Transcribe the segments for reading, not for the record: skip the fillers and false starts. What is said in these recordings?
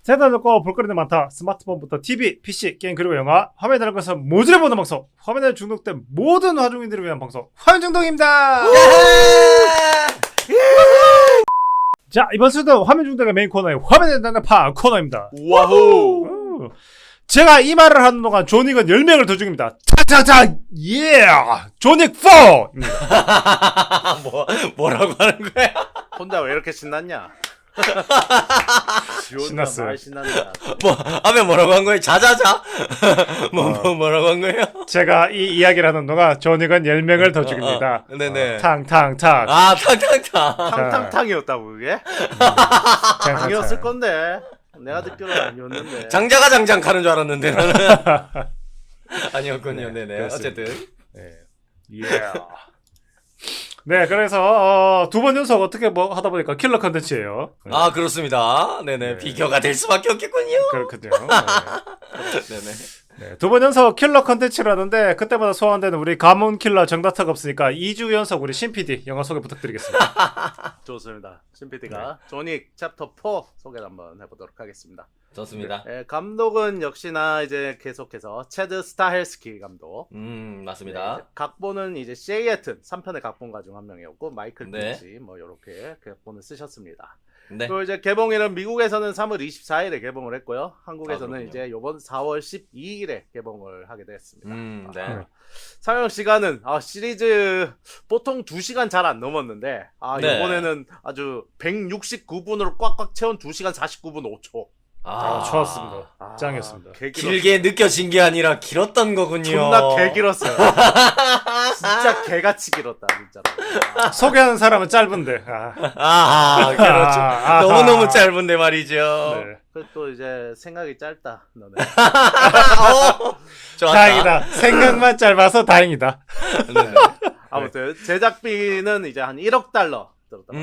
세상 높고 볼거리는 많다. 스마트폰부터 TV, PC, 게임 그리고 영화 화면에 다른 것을 모조리 보는 방송. 화면에 중독된 모든 화중인들을 위한 방송 화면 중독입니다. 자, 이번 수도 화면 중독의 메인 코너의 화면에 대한 파 코너입니다. 와우. 제가 이 말을 하는 동안 존윅은 10명을 더 죽입니다. 탕탕탕 예! 존윅 4입니다. 뭐라고 하는 거야? 혼자 왜 이렇게 신났냐? 신났어요. 많이 신난다. 앞에 뭐라고 한 거예요? 자자자? 뭐라고 한 거예요? 제가 이 이야기를 하는 동안 존윅은 10명을 더 죽입니다. 네네. 탕탕탕. 아, 탕탕탕. 탕탕탕이었다고 그게? 탕탕탕. 아니었을 건데. 내가 듣기로는 아니었는데. 장자가 장장 가는 줄 알았는데 나는. 아니었군요. 네네. 그렇습니다. 어쨌든. 네. 예. 네, 그래서 두 번 연속 어떻게 뭐 하다 보니까 킬러 컨텐츠예요. 네. 아, 그렇습니다. 네네. 네. 비교가 될 수밖에 없겠군요. 그렇군요. 네네. 네. 두 번 연속 킬러 컨텐츠라는데 그때마다 소환되는 우리 가문 킬러 정다터가 없으니까 2주 연속 우리 신 PD 영화 소개 부탁드리겠습니다. 좋습니다. 신 PD가 존윅 챕터 4 소개를 한번 해보도록 하겠습니다. 좋습니다. 감독은 역시나 이제 계속해서 체드 스타헬스키 감독. 맞습니다. 네, 각본은 이제 셰이애튼 3편의 각본가 중 한 명이었고 마이클 네. 핀치 뭐 이렇게 각본을 쓰셨습니다. 네. 그리고 이제 개봉일은 미국에서는 3월 24일에 개봉을 했고요. 한국에서는 그렇군요. 이제 이번 4월 12일에 개봉을 하게 됐습니다. 네. 상영 시간은 시리즈 보통 2시간 잘 안 넘었는데 네. 이번에는 아주 169분으로 꽉꽉 채운 2시간 49분 5초. 좋았습니다. 짱이었습니다. 길게 느껴진 게 아니라 길었던 거군요. 존나 개 길었어요. 진짜 개같이 길었다 진짜로. 소개하는 사람은 짧은데. 그렇죠. 너무너무 짧은데 말이죠. 네. 또 이제 생각이 짧다 너네. 좋았다. 다행이다. 생각만 짧아서 다행이다. 네네. 아무튼 제작비는 이제 한 1억 달러 들었다.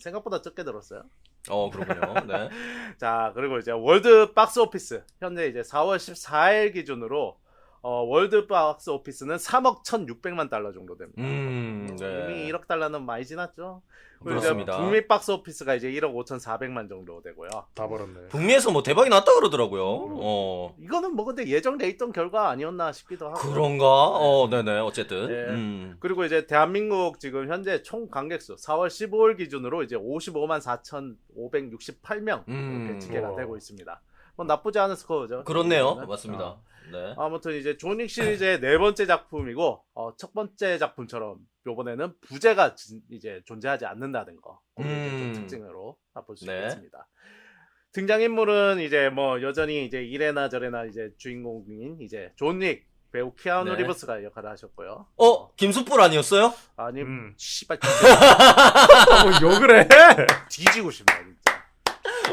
생각보다 적게 들었어요. 그렇군요. 네. 자, 그리고 이제 월드 박스 오피스. 현재 이제 4월 14일 기준으로 월드 박스 오피스는 3억 1,600만 달러 정도 됩니다. 네. 이미 1억 달러는 많이 지났죠. 그리고 이제 그렇습니다. 북미 박스 오피스가 이제 1억 5,400만 정도 되고요. 다 벌었네. 북미에서 뭐 대박이 났다 그러더라고요. 이거는 뭐 근데 예정돼 있던 결과 아니었나 싶기도 하고. 그런가? 네네. 어쨌든. 네. 그리고 이제 대한민국 지금 현재 총 관객수 4월 15일 기준으로 이제 55만 4,568명 이렇게 집계가 되고 있습니다. 뭐 나쁘지 않은 스코어죠. 그렇네요. 네. 맞습니다. 네. 아무튼 이제 존윅 시리즈의 네 번째 작품이고 첫 번째 작품처럼 요번에는 부제가 이제 존재하지 않는다는 거 좀 특징으로 볼 수 네. 있겠습니다. 등장인물은 이제 뭐 여전히 이제 이래나 저래나 이제 주인공인 이제 존윅 배우 키아누 네. 리버스가 역할을 하셨고요. 김수풀 아니었어요? 아니 씨발 뭐 욕을 해? 뒤지고 싶네 진짜.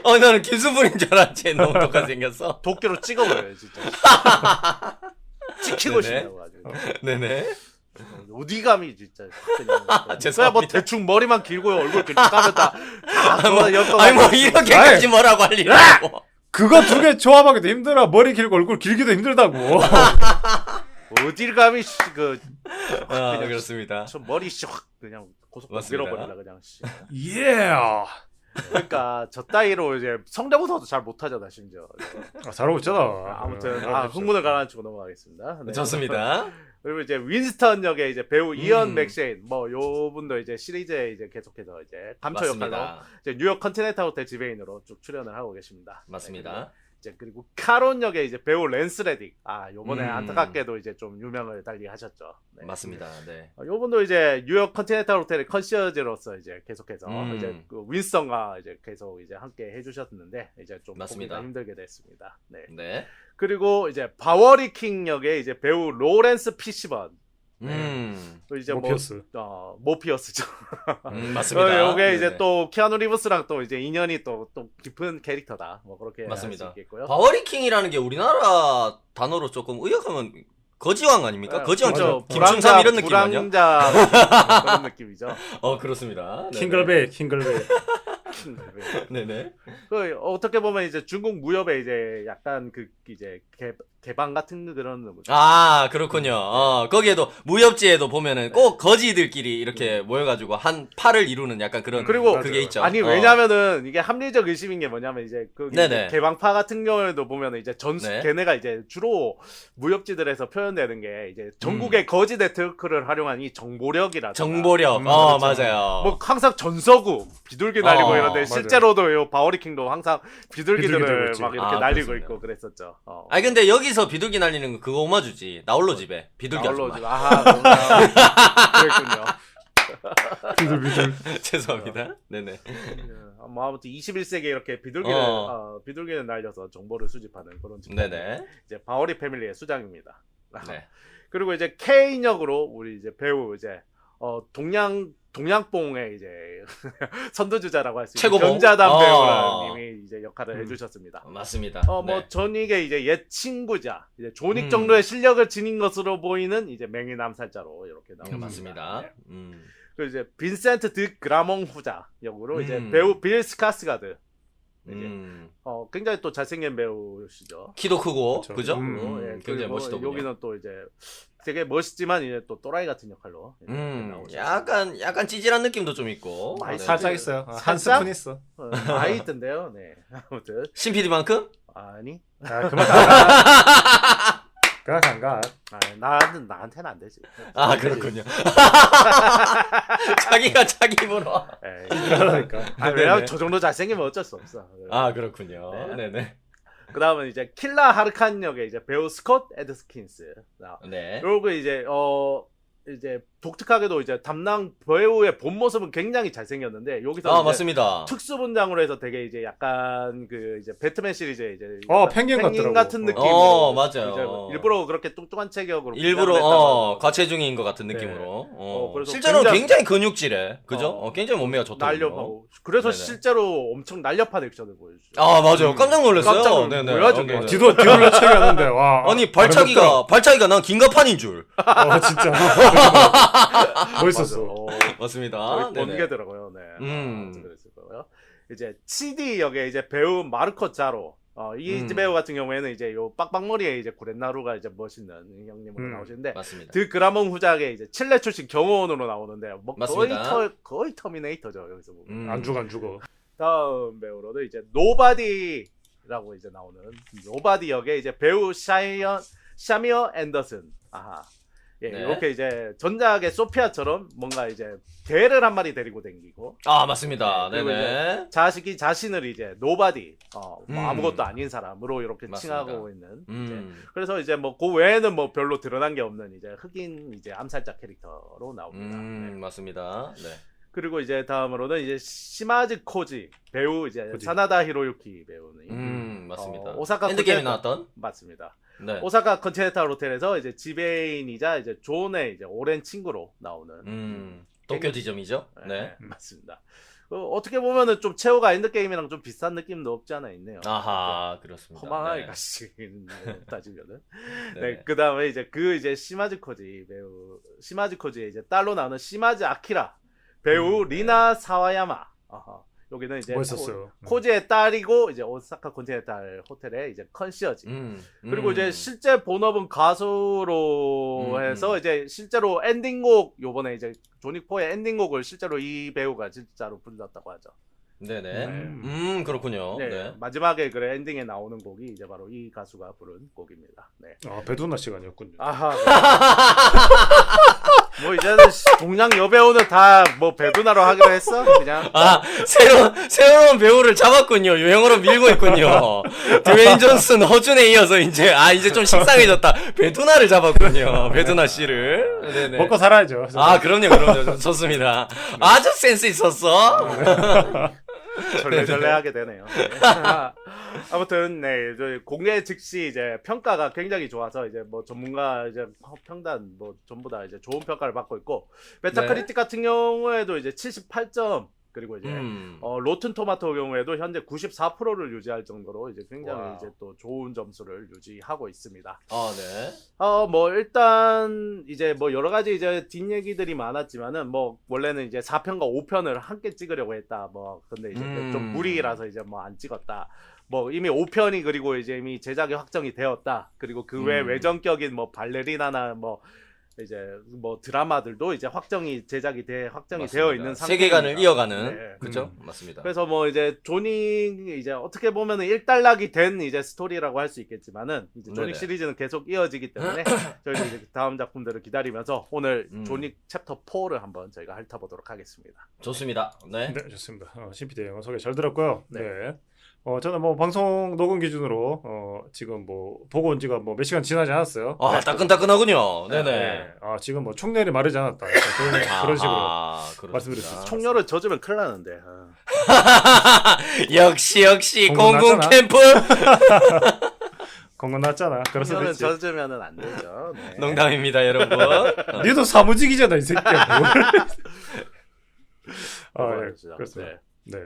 나는 김수풀인 줄 알았지. 너무 똑같이 생겼어. 도끼로 찍어버려요 진짜. 찍히고 싶다고 가지고. 네네. 어디 감이 진짜 그냥 죄송합니다. 뭐 대충 머리만 길고요 얼굴 길고 까면 다 아니 뭐 이렇게까지 뭐라고 할 일이라고. 그거 두 개 조합하기도 힘들어. 머리 길고 얼굴 길기도 힘들다고. 어딜 감이 그 그렇습니다. 저 머리 확 그냥 고속 맞습니다. 밀어버리려 그냥 씨. 예. 그러니까 저 따위로 이제 성대모사도 잘 못하잖아 심지어. 잘하고 있잖아. 아무튼 잘하고 흥분을 가라앉히고 넘어가겠습니다. 네. 좋습니다. 그리고 이제 윈스턴 역의 이제 배우 이언 맥셰인 뭐 요분도 이제 시리즈에 이제 계속해서 이제 감초 역할로 맞습니다. 이제 뉴욕 컨티넨탈 호텔 지배인으로 쭉 출연을 하고 계십니다. 맞습니다. 이제 그리고 카론 역의 이제 배우 랜스 레딕 요번에 음. 안타깝게도 이제 좀 유명을 달리하셨죠. 네. 맞습니다. 네. 요분도 이제 뉴욕 컨티넨탈 호텔의 컨시어즈로서 이제 계속해서 이제 그 윈스턴과 이제 계속 이제 함께 해주셨는데 이제 좀 맞습니다. 보기가 힘들게 됐습니다. 네. 네. 그리고 이제 바워리 킹 역의 이제 배우 로렌스 피시번. 또 이제 모피어스. 모피어스죠. 맞습니다. 요게 네네. 이제 또 키아누 리브스랑 또 이제 인연이 또 깊은 캐릭터다. 뭐 그렇게 할 수 맞습니다. 있겠고요. 바워리킹이라는 게 우리나라 단어로 조금 의역하면 거지왕 아닙니까? 거지왕 그렇죠. 김춘삼 이런 느낌 아니야? 불황자 그런 느낌이죠. 그렇습니다. 네네. 킹글베이. 네네. 그 어떻게 보면 이제 중국 무협의 이제 약간 그 이제 개방 같은 그런 아, 그렇군요. 거기에도 무협지에도 보면은 꼭 거지들끼리 이렇게 모여가지고 한 팔을 이루는 약간 그런 그리고 그게 있죠. 아니 왜냐면은 이게 합리적 의심인 게 뭐냐면 이제 그 네네. 개방파 같은 경우에도 보면은 이제 네. 걔네가 이제 주로 무협지들에서 표현되는 게 이제 전국의 거지 네트워크를 활용한 이 정보력이라든가 정보력. 그렇죠. 맞아요. 뭐 항상 전서구 비둘기 날리고 이런데 맞아요. 실제로도 요 바오리킹도 항상 비둘기 들고 비둘기들을 있지. 막 이렇게 날리고 그렇습니다. 있고 그랬었죠. 아니 근데 여기서 비둘기 날리는 거 그거 오마주지. 나홀로 집에 비둘기 나홀로 아줌마. 아하 그렇군요. 비둘비둘. 죄송합니다. 네네. 뭐 아무튼 21세기에 이렇게 비둘기를 날려서 정보를 수집하는 그런 집단. 네네. 이제 바오리 패밀리의 수장입니다. 네. 그리고 이제 K 역으로 우리 이제 배우 이제 동양뽕의 이제 선두주자라고 할 수 있는 최고봉? 견자단 어. 배우라는 님이 이제 역할을 해주셨습니다. 맞습니다. 뭐 네. 존윅의 이제 옛 친구자, 이제 존윅 음. 정도의 실력을 지닌 것으로 보이는 이제 맹인 암살자로 이렇게 나옵니다. 맞습니다. 네. 음. 그리고 이제 빈센트 드 그라몽 후자 역으로 이제 음. 배우 빌 스카스가드. 이제 음. 굉장히 또 잘생긴 배우시죠. 키도 크고 그렇죠. 그죠? 굉장히 굉장히 멋있더군요. 여기는 또 이제 되게 멋있지만 이제 또 또라이 같은 역할로 이렇게 나오죠. 약간 찌질한 느낌도 좀 있고. 많이 네. 살짝 있어요. 한 살짝? 스푼 있어. 많이 있던데요. 네. 아무튼 신PD만큼? 아니, 그만 가. 그만 안 가. 나한테는 안 되지. 아 그렇군요. 자기가 자기 입으로. 에이, 그러니까. 왜냐면 네네. 저 정도 잘생기면 어쩔 수 없어. 아 그렇군요. 네. 네네. 그 다음은 이제 킬라 하르칸 역의 이제 배우 스콧 에드스킨스. 네. 그리고 이제 독특하게도 이제 담당 배우의 본 모습은 굉장히 잘생겼는데 여기서 아 이제 맞습니다. 특수 분장으로 해서 되게 이제 약간 그 이제 배트맨 시리즈에 이제 펭귄 같더라고. 같은 느낌으로 맞아요. 이제 일부러 그렇게 뚱뚱한 체격으로 일부러 분장을 했다고 과체중인 것 같은 네. 느낌으로. 그래서 실제로 굉장히- 굉장히 근육질해. 그죠? 어. 굉장히 몸매가 좋더라고요. 날렵하고 그래서 네네. 실제로 엄청 날렵한 액션을 보여주죠. 아 맞아요. 깜짝 놀랐어요. 깜짝 놀랐어요. 네네. 뭐야, 저게. 네네. 뒤돌려 체계였는데 와. 아니 발차기가 난 긴가판인 줄. 진짜. 멋있었어. 맞습니다. 거의 네네. 번개더라고요. 네. 음. 그랬을 거고요. 이제 치디 역의 이제 배우 마르코 자로. 이 배우 같은 경우에는 이제 요 빡빡머리에 이제 구렛나루가 이제 멋있는 형님으로 나오시는데 맞습니다. 드 그라몽 후작의 이제 칠레 출신 경호원으로 나오는데 뭐 맞습니다. 거의 터미네이터죠 여기서 보면. 안 죽어. 다음 배우로는 이제 노바디라고 이제 나오는 노바디 역의 이제 배우 샤미어 앤더슨. 아하. 예, 네. 이렇게 이제 전작의 소피아처럼 뭔가 이제 개를 한 마리 데리고 댕기고 아 맞습니다. 그리고 네네. 자식이 자신을 이제 노바디, 음. 뭐 아무것도 아닌 사람으로 이렇게 맞습니다. 칭하고 있는. 이제 그래서 그래서 이제 뭐 그 외에는 뭐 별로 드러난 게 없는 이제 흑인 이제 암살자 캐릭터로 나옵니다. 네. 맞습니다. 네. 그리고 이제 다음으로는 이제 시마즈 코지 배우 이제 코지. 사나다 히로유키 배우는 맞습니다. 오사카 엔드게임에 컨티넨탈- 나왔던. 맞습니다. 네. 오사카 컨티넨탈 호텔에서 이제 지배인이자 이제 존의 이제 오랜 친구로 나오는. 도쿄 지점이죠. 네. 맞습니다. 어떻게 보면은 좀 최후가 엔드게임이랑 좀 비슷한 느낌도 없지 않아 있네요. 아하 그렇습니다. 허망하게 네. 가시는 따지면은. 네. 네, 그 다음에 이제 이제 시마즈 코지의 이제 딸로 나오는 시마즈 아키라 배우 리나 사와야마. 여기는 이제 멋있었어요. 코지의 딸이고 이제 오사카 컨티넨탈 호텔의 이제 컨시어지. 그리고 이제 실제 본업은 가수로 해서 이제 실제로 엔딩곡 요번에 이제 조닉4의 엔딩곡을 실제로 이 배우가 진짜로 불렀다고 하죠. 네네. 그렇군요. 네, 네. 마지막에 그래 엔딩에 나오는 곡이 이제 바로 이 가수가 부른 곡입니다. 네. 배두나 시간이었군요. 아하. 뭐 이제는 동양 여배우는 다 뭐 배두나로 하기로 했어? 그냥. 새로운 배우를 잡았군요. 유행어로 밀고 있군요. 드웨인 존슨, 허준에 이어서 이제 좀 식상해졌다. 배두나를 잡았군요. 배두나 씨를. 네네. 먹고 살아야죠. 그럼요. 좋습니다. 아주 센스 있었어. 절레절레하게 되네요. 네. 아무튼 네, 공개 즉시 이제 평가가 굉장히 좋아서 이제 뭐 전문가 이제 평단 뭐 전부 다 이제 좋은 평가를 받고 있고 메타크리틱 같은 경우에도 이제 78점 그리고 이제 로튼 토마토 경우에도 현재 94%를 유지할 정도로 이제 굉장히 와우. 이제 또 좋은 점수를 유지하고 있습니다. 네. 뭐 일단 이제 뭐 여러 가지 이제 뒷얘기들이 많았지만은 뭐 원래는 이제 4편과 5편을 함께 찍으려고 했다. 뭐 근데 이제 좀 무리라서 이제 뭐 안 찍었다. 뭐 이미 5편이 그리고 이제 이미 제작이 확정이 되었다. 그리고 그 외 외전격인 뭐 발레리나나 뭐 이제 뭐 드라마들도 이제 확정이 제작이 확정이 맞습니다. 되어 있는 상태. 세계관을 이어가는 네. 그죠? 맞습니다. 그래서 뭐 이제 조닉 이제 어떻게 보면은 일단락이 된 이제 스토리라고 할 수 있겠지만은 이제 조닉 네네. 시리즈는 계속 이어지기 때문에 저희도 이제 다음 작품들을 기다리면서 오늘 조닉 챕터 4를 한번 저희가 핥아보도록 하겠습니다. 좋습니다. 네. 네, 좋습니다. 신피디 영화 소개 잘 들었고요. 네. 네. 저는 뭐 방송 녹음 기준으로 지금 뭐 보고 온 지가 뭐 몇 시간 지나지 않았어요. 아, 따끈따끈하군요. 네네. 네. 지금 뭐 총열이 마르지 않았다. 약간 그런 식으로 그렇습니다. 말씀드렸습니다. 총열을 젖으면 큰일 나는데. 역시 공군 공군 났잖아. 캠프. 건강 났잖아. 그럴 수도 총열은 있지. 젖으면은 안 되죠. 네. 농담입니다, 여러분. 니도 사무직이잖아, 이 새끼야. 뭘. 예, 진짜. 그렇습니다. 네.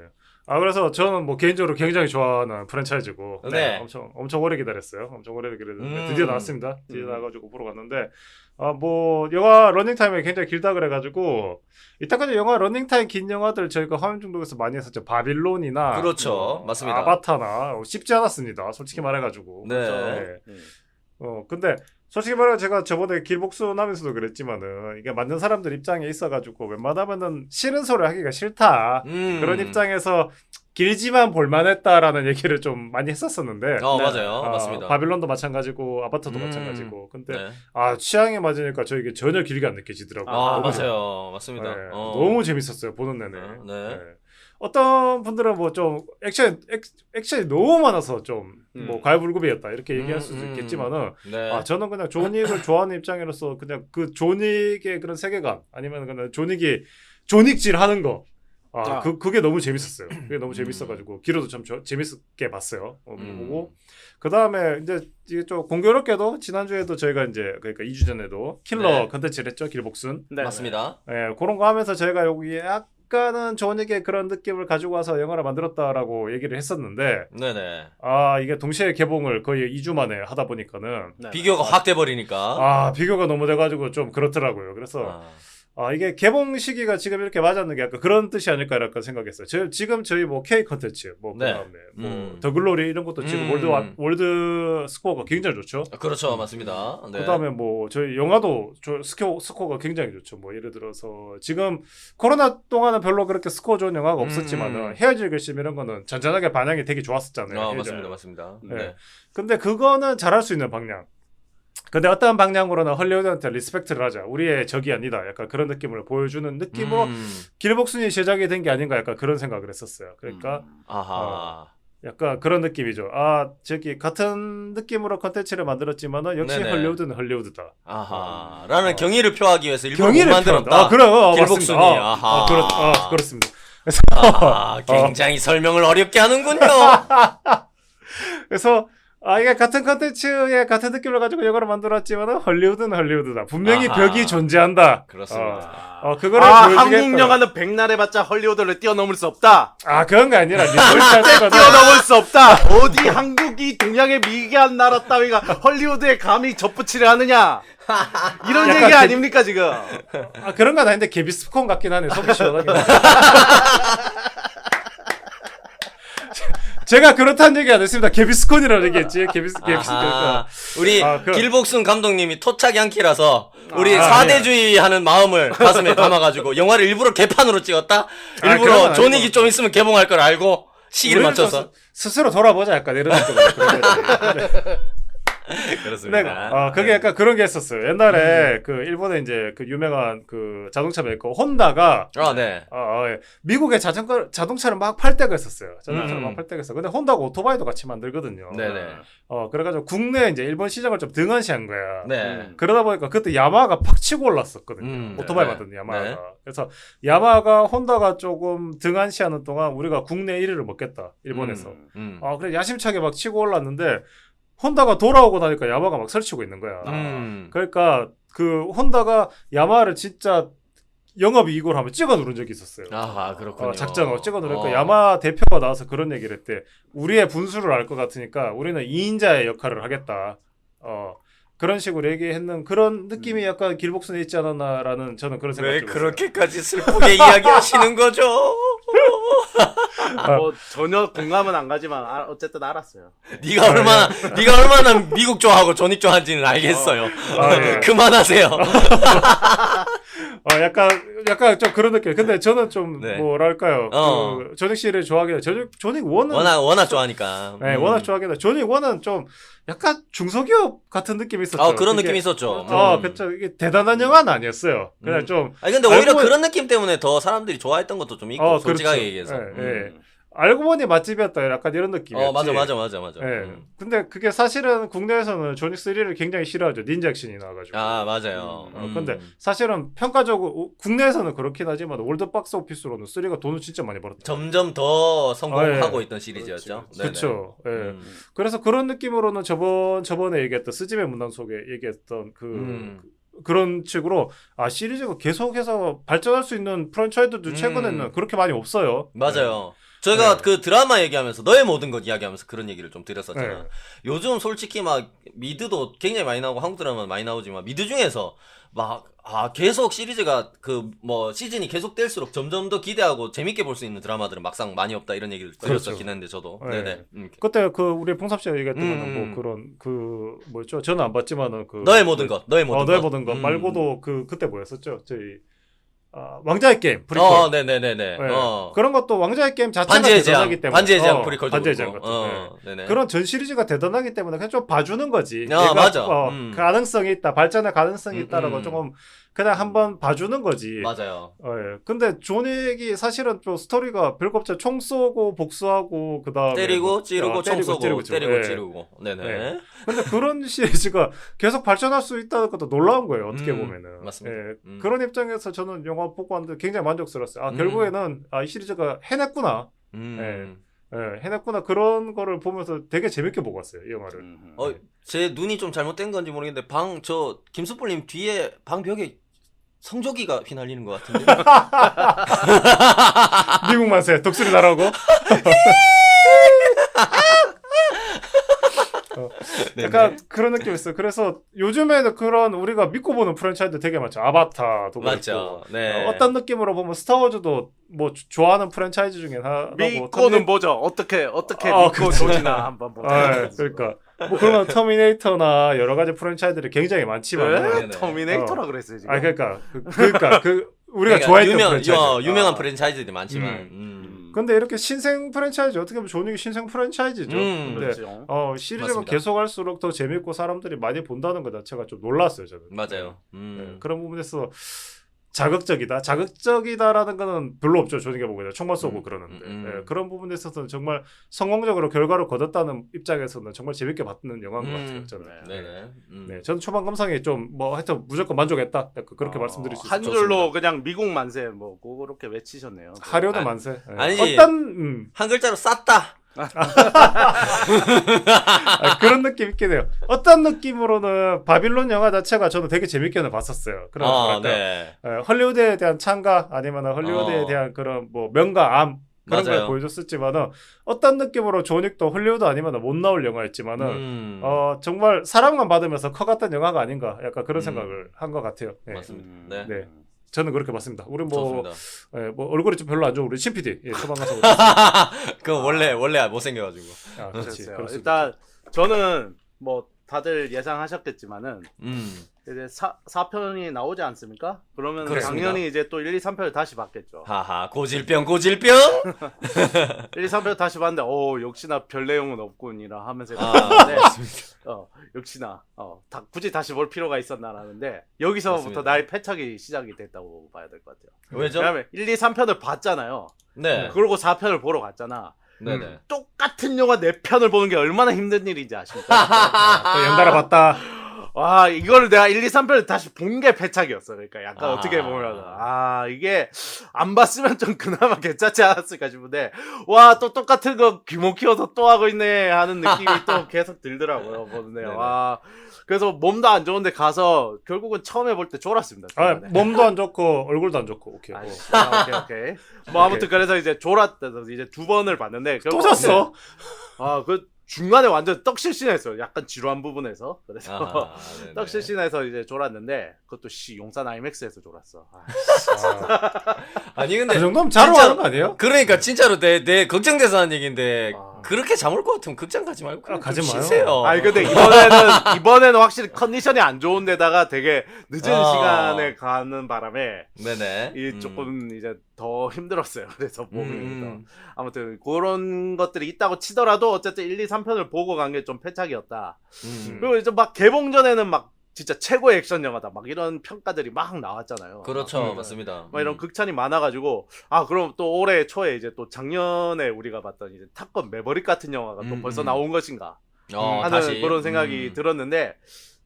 그래서 저는 뭐 개인적으로 굉장히 좋아하는 프랜차이즈고 네. 엄청 오래 기다렸어요. 엄청 오래 기다렸는데 드디어 나왔습니다. 드디어 나와가지고 보러 갔는데 뭐 영화 러닝타임이 굉장히 길다 그래가지고 이때까지 영화 러닝타임 긴 영화들 저희가 화면 중독에서 많이 했었죠. 바빌론이나 그렇죠. 맞습니다. 아바타나 쉽지 않았습니다. 솔직히 말해가지고. 네. 네. 근데 솔직히 말해 제가 저번에 길복순 하면서도 그랬지만은 이게 만든 사람들 입장에 있어가지고 웬만하면은 싫은 소리 하기가 싫다. 그런 입장에서 길지만 볼만했다라는 얘기를 좀 많이 했었었는데. 맞아요. 맞습니다. 바빌론도 마찬가지고 아바타도 마찬가지고. 근데 네. 취향에 맞으니까 저에게 전혀 길게 안 느껴지더라고요. 맞아요. 맞습니다. 네. 너무 재밌었어요. 보는 내내. 네. 어떤 분들은 뭐 좀 액션이 너무 많아서 좀 뭐 과유불급이었다 이렇게 얘기할 수도 있겠지만은 네. 저는 그냥 존윅을 좋아하는 입장으로서 그냥 그 존윅의 그런 세계관 아니면 그냥 존윅이 존윅질 하는 거 그게 너무 재밌었어요. 그게 너무 재밌어가지고 기로도 참 재밌게 봤어요. 보고 그 다음에 이제 좀 공교롭게도 지난주에도 저희가 이제 그러니까 2주 전에도 킬러 컨텐츠를 했죠. 길복순. 네. 맞습니다. 그런 거 하면서 저희가 여기 약간은 존윅의 그런 느낌을 가지고 와서 영화를 만들었다라고 얘기를 했었는데 네네. 이게 동시에 개봉을 거의 2주 만에 하다 보니까는 비교가 확 돼버리니까. 비교가 너무 돼가지고 좀 그렇더라고요. 그래서 이게 개봉 시기가 지금 이렇게 맞았는 게 약간 그런 뜻이 아닐까 이렇게 생각했어요. 지금 저희 뭐 K 컨텐츠, 뭐 그다음에 뭐 더 글로리 이런 것도 지금 월드 스코어가 굉장히 좋죠. 그렇죠, 맞습니다. 네. 그다음에 뭐 저희 영화도 스코어가 굉장히 좋죠. 뭐 예를 들어서 지금 코로나 동안은 별로 그렇게 스코어 좋은 영화가 없었지만은 헤어질 결심 이런 거는 잔잔하게 반향이 되게 좋았었잖아요. 맞습니다. 네. 근데 그거는 잘할 수 있는 방향. 근데 어떤 방향으로는 헐리우드한테 리스펙트를 하자. 우리의 적이 아니다. 약간 그런 느낌을 보여주는 느낌으로 길복순이 제작이 된 게 아닌가 약간 그런 생각을 했었어요. 그러니까 약간 그런 느낌이죠. 저기 같은 느낌으로 컨텐츠를 만들었지만은 역시 네네. 헐리우드는 헐리우드다. 라는 경의를 표하기 위해서 일부러 못 경의를 만들었다. 그래요. 길복순이. 그렇습니다. 굉장히 설명을 어렵게 하는군요. 그래서 이게 같은 컨텐츠에 같은 느낌을 가지고 영화를 만들었지만 헐리우드는 헐리우드다. 분명히 벽이 존재한다. 그렇습니다. 그거를 한국 영화는 백날 해봤자 헐리우드를 뛰어넘을 수 없다. 그런 게 아니라 뛰어넘을 수 없다. 어디 한국이 동양의 미개한 나라 따위가 헐리우드에 감히 접붙이려 하느냐. 이런 얘기 아닙니까 지금. 그런 건 아닌데 개비스콘 같긴 하네. 속이 시원하게. 제가 그렇다는 얘기 안 했습니다. 개비스콘이라는 얘기했지. 개비스콘. 우리 길복순 감독님이 토착 양키라서 우리 사대주의 하는 마음을 가슴에 담아가지고 영화를 일부러 개판으로 찍었다? 일부러 존윅이 좀 있으면 개봉할 걸 알고 시기를 맞춰서 스스로 돌아보자 약간 이런 느낌으로. 그렇습니다. 그게 약간 그런 게 있었어요. 옛날에 그 일본에 이제 그 유명한 그 자동차 메이커 혼다가 미국에 자동차를 막 팔 때가 있었어요. 자동차를 막 팔 때가 있어. 근데 혼다가 오토바이도 같이 만들거든요. 네네. 그래가지고 국내 이제 일본 시장을 좀 등한시한 거야. 네. 그러다 보니까 그때 야마하가 팍 치고 올랐었거든요. 오토바이 만든 야마하가. 네. 그래서 야마하가 혼다가 조금 등한시하는 동안 우리가 국내 1위를 먹겠다. 일본에서. 그래 야심차게 막 치고 올랐는데 혼다가 돌아오고 나니까 야마가 막 설치고 있는 거야. 그러니까 그 혼다가 야마를 진짜 영업이익으로 한번 찍어 누른 적이 있었어요. 아, 그렇군요. 작전으로 찍어 누르니까 야마 대표가 나와서 그런 얘기를 했대. 우리의 분수를 알 것 같으니까 우리는 2인자의 역할을 하겠다. 그런 식으로 얘기했는 그런 느낌이 약간 길복선에 있지 않았나라는 저는 그런 생각이 왜 들었어요. 그렇게까지 슬프게 이야기하시는 거죠? 뭐 전혀 공감은 안 가지만 어쨌든 알았어요. 네가 얼마나 미국 좋아하고 존윅 좋아하는지는 알겠어요. 예. 그만하세요. 약간 좀 그런 느낌. 근데 저는 좀 네. 뭐랄까요. 그 조닉 씨를 좋아하긴 해. 조닉 1은 워낙 좋아하니까. 네, 워낙 좋아하긴 해. 조닉 1은 좀 약간 중소기업 같은 느낌이 있었죠. 그런 그게- 느낌이 있었죠. 그쵸. 이게 대단한 영화는 아니었어요. 그냥 좀 아니 근데 오히려 알고- 그런 느낌 때문에 더 사람들이 좋아했던 것도 좀 있고 솔직하게 그렇죠. 얘기해서. 예. 알고 보니 맛집이었다. 약간 이런 느낌이었지. 맞아. 예. 근데 그게 사실은 국내에서는 조닉 3를 굉장히 싫어하죠. 닌자 액션이 나와가지고. 맞아요. 근데 사실은 평가적으로 국내에서는 그렇긴 하지만 월드 박스 오피스로는 3가 돈을 진짜 많이 벌었다. 점점 더 성공하고 예. 있던 시리즈였죠. 그렇죠. 예. 음. 그래서 그런 느낌으로는 저번에 얘기했던 스즈메 문단 속에 얘기했던 그런 식으로 시리즈가 계속해서 발전할 수 있는 프랜차이즈도 최근에는 그렇게 많이 없어요. 맞아요. 저희가 네. 그 드라마 얘기하면서 너의 모든 것 이야기하면서 그런 얘기를 좀 드렸었잖아. 네. 요즘 솔직히 막 미드도 굉장히 많이 나오고 한국 드라마 많이 나오지만 미드 중에서 막 계속 시리즈가 그 뭐 시즌이 계속 될수록 점점 더 기대하고 재밌게 볼 수 있는 드라마들은 막상 많이 없다 이런 얘기를 드렸었긴 그렇죠. 했는데 저도. 네. 네네. 그때 우리 봉삽 씨가 얘기했던 거는 뭐 음. 그런 뭐였죠? 저는 안 봤지만은 너의 모든 것. 너의 모든 너의 것. 모든 것 말고도 그때 뭐였었죠? 저희 왕자의 게임 프리퀄. 네네네네. 네. 그런 것도 왕자의 게임 자체가 반지의 대단하기 제왕. 때문에 반지의 제왕 프리퀄도 반지의 그렇고. 제왕 같은 네네. 그런 전 시리즈가 대단하기 때문에 그냥 좀 봐주는 거지. 얘가 맞아. 가능성이 있다, 발전의 가능성이 있다라고 음. 조금 그냥 한번 봐주는 거지. 맞아요. 예. 근데 존윅이 사실은 좀 스토리가 별거 없잖아. 총 쏘고 복수하고 그다음에 때리고 찌르고 총 쏘고 때리고 예. 찌르고. 네네. 네. 근데 그런 시리즈가 계속 발전할 수 있다는 것도 놀라운 거예요. 어떻게 보면은. 맞습니다. 예. 그런 입장에서 저는 영화 보고 왔는데 굉장히 만족스러웠어요. 결국에는 이 시리즈가 해냈구나. 해냈구나. 그런 거를 보면서 되게 재밌게 보고 왔어요. 이 영화를. 제 눈이 좀 잘못된 건지 모르겠는데 김수풀님 뒤에 방 벽에 성조기가 휘날리는 것 같은데. 미국 만세 독수리 날아오고. 약간 그런 느낌이 있어요. 그래서 요즘에는 그런 우리가 믿고 보는 프랜차이즈 되게 많죠. 아바타도 맞죠. 그렇고. 네. 어떤 느낌으로 보면 스타워즈도 뭐 좋아하는 프랜차이즈 중에 하나고. 믿고는 뭐죠? 어떻게 믿고 조지나 한번 보자. 그러니까 뭐 그런 터미네이터나 여러 가지 프랜차이즈들이 굉장히 많지만. 네네. 터미네이터라 그랬어요 지금. 그러니까 우리가 좋아했던 프랜차이즈. 유명한 프랜차이즈들이 많지만. 근데 이렇게 신생 프랜차이즈 어떻게 보면 존윅이 신생 프랜차이즈죠. 근데 그렇죠. 시리즈가 맞습니다. 계속할수록 더 재밌고 사람들이 많이 본다는 것 자체가 좀 놀랐어요 저는. 맞아요. 네, 그런 부분에서 자극적이다라는 거는 별로 없죠. 존윅이 보고 그냥 총만 쏘고 그러는데 네, 그런 부분에 있어서는 정말 성공적으로 결과를 거뒀다는 입장에서는 정말 재밌게 봤는 영화인 것 같아요. 저는. 네네. 네, 저는 초반 감상에 좀 뭐 하여튼 무조건 만족했다. 약간 그렇게 말씀드릴 수 한 있습니다. 줄로 그냥 미국 만세 뭐 그렇게 외치셨네요. 하려는 만세. 네. 아니지. 한 글자로 쌌다. 그런 느낌 있긴 해요. 어떤 느낌으로는 바빌론 영화 자체가 저는 되게 재밌게는 봤었어요. 그런 네. 헐리우드에 대한 찬가 아니면 헐리우드에 대한 그런 뭐 명가암 그런 걸 보여줬었지만은 어떤 느낌으로 존윅도 헐리우드 아니면 못 나올 영화였지만은 정말 사랑만 받으면서 커갔던 영화가 아닌가 약간 그런 생각을 한 것 같아요. 네. 맞습니다. 네. 네. 저는 그렇게 봤습니다. 우리 좋습니다. 뭐 얼굴이 좀 별로 안 좋은 우리 신 PD 초반 가서 그건 원래 못생겨가지고. 그렇지. 일단 저는 뭐 다들 예상하셨겠지만은 이제 4편이 나오지 않습니까? 그러면 그렇습니다. 당연히 이제 또 1, 2, 3편을 다시 봤겠죠. 하하 고질병 1, 2, 3편 다시 봤는데 역시나 별 내용은 없군이라 하면서 봤는데 역시나 굳이 다시 볼 필요가 있었나라는데 여기서부터 맞습니다. 나의 패착이 시작이 됐다고 봐야 될 것 같아요. 왜죠? 왜냐면 1, 2, 3편을 봤잖아요. 네. 그러고 4편을 보러 갔잖아. 네네. 똑같은 영화 4편을 보는 게 얼마나 힘든 일인지 아십니까? 또 연달아 봤다. 와, 이거를 내가 1, 2, 3편을 다시 본 게 패착이었어. 그러니까 약간 아. 어떻게 보면, 이게 안 봤으면 좀 그나마 괜찮지 않았을까 싶은데, 와, 또 똑같은 거 규모 키워서 또 하고 있네 하는 느낌이 또 계속 들더라고요. 보는데요. 네네. 와, 그래서 몸도 안 좋은데 가서 결국은 처음에 볼 때 졸았습니다. 중간에. 몸도 안 좋고 얼굴도 안 좋고 오케이. 오케이. 뭐 아무튼 그래서 이제 졸았대서 이제 2번을 봤는데 또 잤어? 그 중간에 완전 떡실신했어요. 약간 지루한 부분에서. 그래서 네네. 떡실신해서 이제 졸았는데 그것도 용산 IMAX에서 졸았어. 아니 근데 그 정도면 자러 진짜로- 가는 거 아니에요? 그러니까 진짜로 내 걱정돼서 하는 얘기인데 아. 그렇게 잠 올 것 같으면 극장 가지 말고 그냥 가지 좀 마요. 쉬세요. 아니 근데 이번에는 확실히 컨디션이 안 좋은 데다가 되게 늦은 시간에 가는 바람에 네네. 이 조금 이제 더 힘들었어요. 그래서 몸이 음. 아무튼 그런 것들이 있다고 치더라도 어쨌든 1, 2, 3편을 보고 간 게 좀 패착이었다. 그리고 이제 막 개봉 전에는 막 진짜 최고의 액션 영화다 막 이런 평가들이 막 나왔잖아요. 그렇죠, 맞습니다. 막 이런 극찬이 많아가지고 그럼 또 올해 초에 이제 또 작년에 우리가 봤던 이제 탑건 매버릭 같은 영화가 또 벌써 나온 것인가 하는 다시. 그런 생각이 들었는데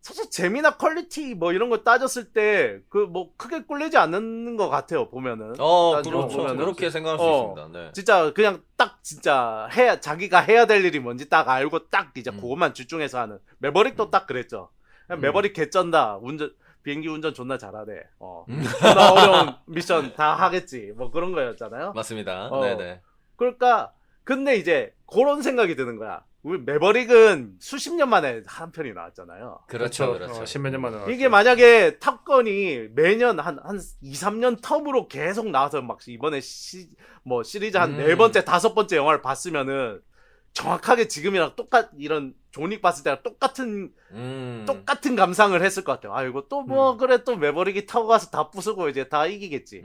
사실 재미나 퀄리티 뭐 이런 거 따졌을 때 그 뭐 크게 꿀리지 않는 것 같아요 보면은. 그렇죠. 보면은. 그렇게 생각할 수 있습니다. 네. 진짜 그냥 딱 진짜 자기가 해야 될 일이 뭔지 딱 알고 딱 이제 그것만 집중해서 하는 매버릭도 딱 그랬죠. 그냥 매버릭 개쩐다. 비행기 운전 존나 잘하네. 존나 어려운 미션 다 하겠지. 뭐 그런 거였잖아요. 맞습니다. 어. 네네. 그러니까 근데 이제 그런 생각이 드는 거야. 우리 매버릭은 수십 년 만에 한 편이 나왔잖아요. 그렇죠. 십몇 년 만에 나왔죠. 이게 만약에 탑건이 매년 한 2, 3년 텀으로 계속 나와서 막 이번에 시리즈 한 4번째, 5번째 영화를 봤으면은 정확하게 지금이랑 이런 존윅 봤을 때랑 똑같은 감상을 했을 것 같아요. 이거 또 그래 또 매버릭이 타고 가서 다 부수고 이제 다 이기겠지.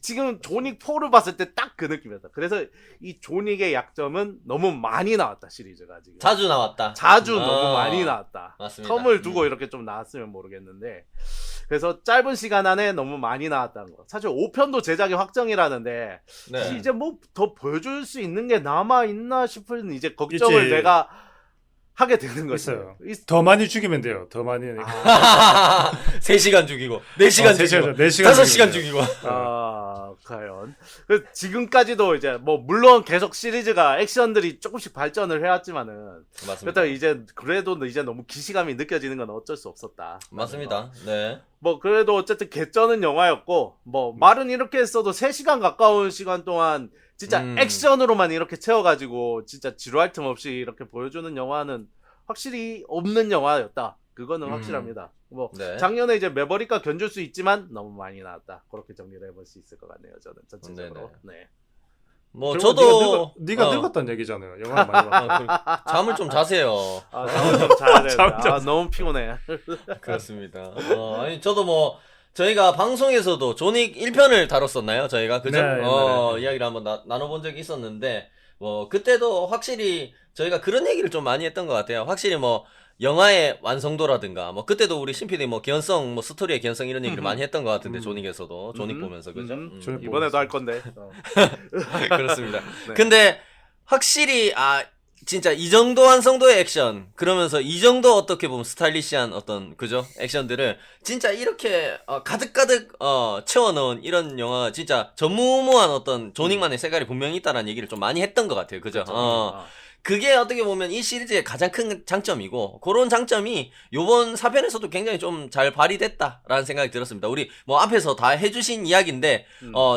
지금 존윅 4를 봤을 때 딱 그 느낌이었다. 그래서 이 존윅의 약점은 너무 많이 나왔다 시리즈가 지금. 자주 나왔다. 너무 많이 나왔다. 맞습니다. 텀을 두고 이렇게 좀 나왔으면 모르겠는데. 그래서 짧은 시간 안에 너무 많이 나왔다는 거. 사실 5편도 제작이 확정이라는데 네. 이제 뭐 더 보여줄 수 있는 게 남아 있나 싶은 이제 걱정을 있지. 내가 하게 되는 거죠. 있어요. 더 많이 죽이면 돼요. 더 많이. 3시간 죽이고 4시간 죽이고 4시간 5시간 죽이고. 과연. 지금까지도 이제 뭐 물론 계속 시리즈가 액션들이 조금씩 발전을 해왔지만은 맞습니다. 그래도 이제 너무 기시감이 느껴지는 건 어쩔 수 없었다. 맞습니다. 네. 뭐 그래도 어쨌든 개쩌는 영화였고 뭐 말은 이렇게 했어도 3시간 가까운 시간 동안 진짜 액션으로만 이렇게 채워가지고 진짜 지루할 틈 없이 이렇게 보여주는 영화는 확실히 없는 영화였다. 그거는 확실합니다. 뭐 네. 작년에 이제 매버릭과 견줄 수 있지만 너무 많이 나왔다. 그렇게 정리를 해볼 수 있을 것 같네요. 저는 전체적으로. 네. 뭐 결국 저도 네가 늙었다는 얘기잖아요. 영화 많이 봤다. 잠을 좀 자세요. 잠을 좀 자야 돼. 잠을 좀 너무 피곤해. 그렇습니다. 아니 저도 뭐 저희가 방송에서도 존윅 1편을 다뤘었나요? 저희가 그죠? 네, 이야기를 한번 나눠본 적이 있었는데 뭐 그때도 확실히 저희가 그런 얘기를 좀 많이 했던 것 같아요. 확실히 뭐 영화의 완성도라든가 뭐 그때도 우리 신PD 뭐 개연성 뭐 스토리의 개연성 이런 얘기를 많이 했던 것 같은데 존윅에서도 존윅 보면서 그죠? 이번에도 할 건데. 그렇습니다. 네. 근데 확실히 진짜 이 정도 완성도의 액션 그러면서 이 정도 어떻게 보면 스타일리시한 어떤 그죠 액션들을 진짜 이렇게 가득가득 채워넣은 이런 영화 진짜 전무후무한 어떤 존윅만의 색깔이 분명히 있다라는 얘기를 좀 많이 했던 것 같아요. 그죠? 그게 어떻게 보면 이 시리즈의 가장 큰 장점이고 그런 장점이 요번 4편에서도 굉장히 좀 잘 발휘됐다라는 생각이 들었습니다. 우리 뭐 앞에서 다 해주신 이야기인데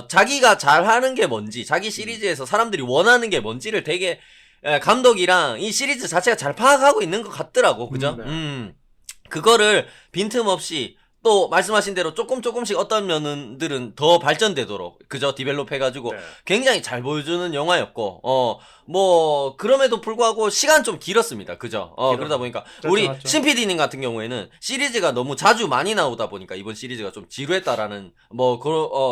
자기가 잘하는 게 뭔지 자기 시리즈에서 사람들이 원하는 게 뭔지를 되게 감독이랑 이 시리즈 자체가 잘 파악하고 있는 것 같더라고. 그죠? 그거를 빈틈없이 또 말씀하신 대로 조금씩 어떤 면들은 더 발전되도록 그죠? 디벨롭 해가지고 굉장히 잘 보여주는 영화였고 뭐 그럼에도 불구하고 시간 좀 길었습니다. 그죠? 그러다 보니까 우리 신PD님 같은 경우에는 시리즈가 너무 자주 많이 나오다 보니까 이번 시리즈가 좀 지루했다라는 뭐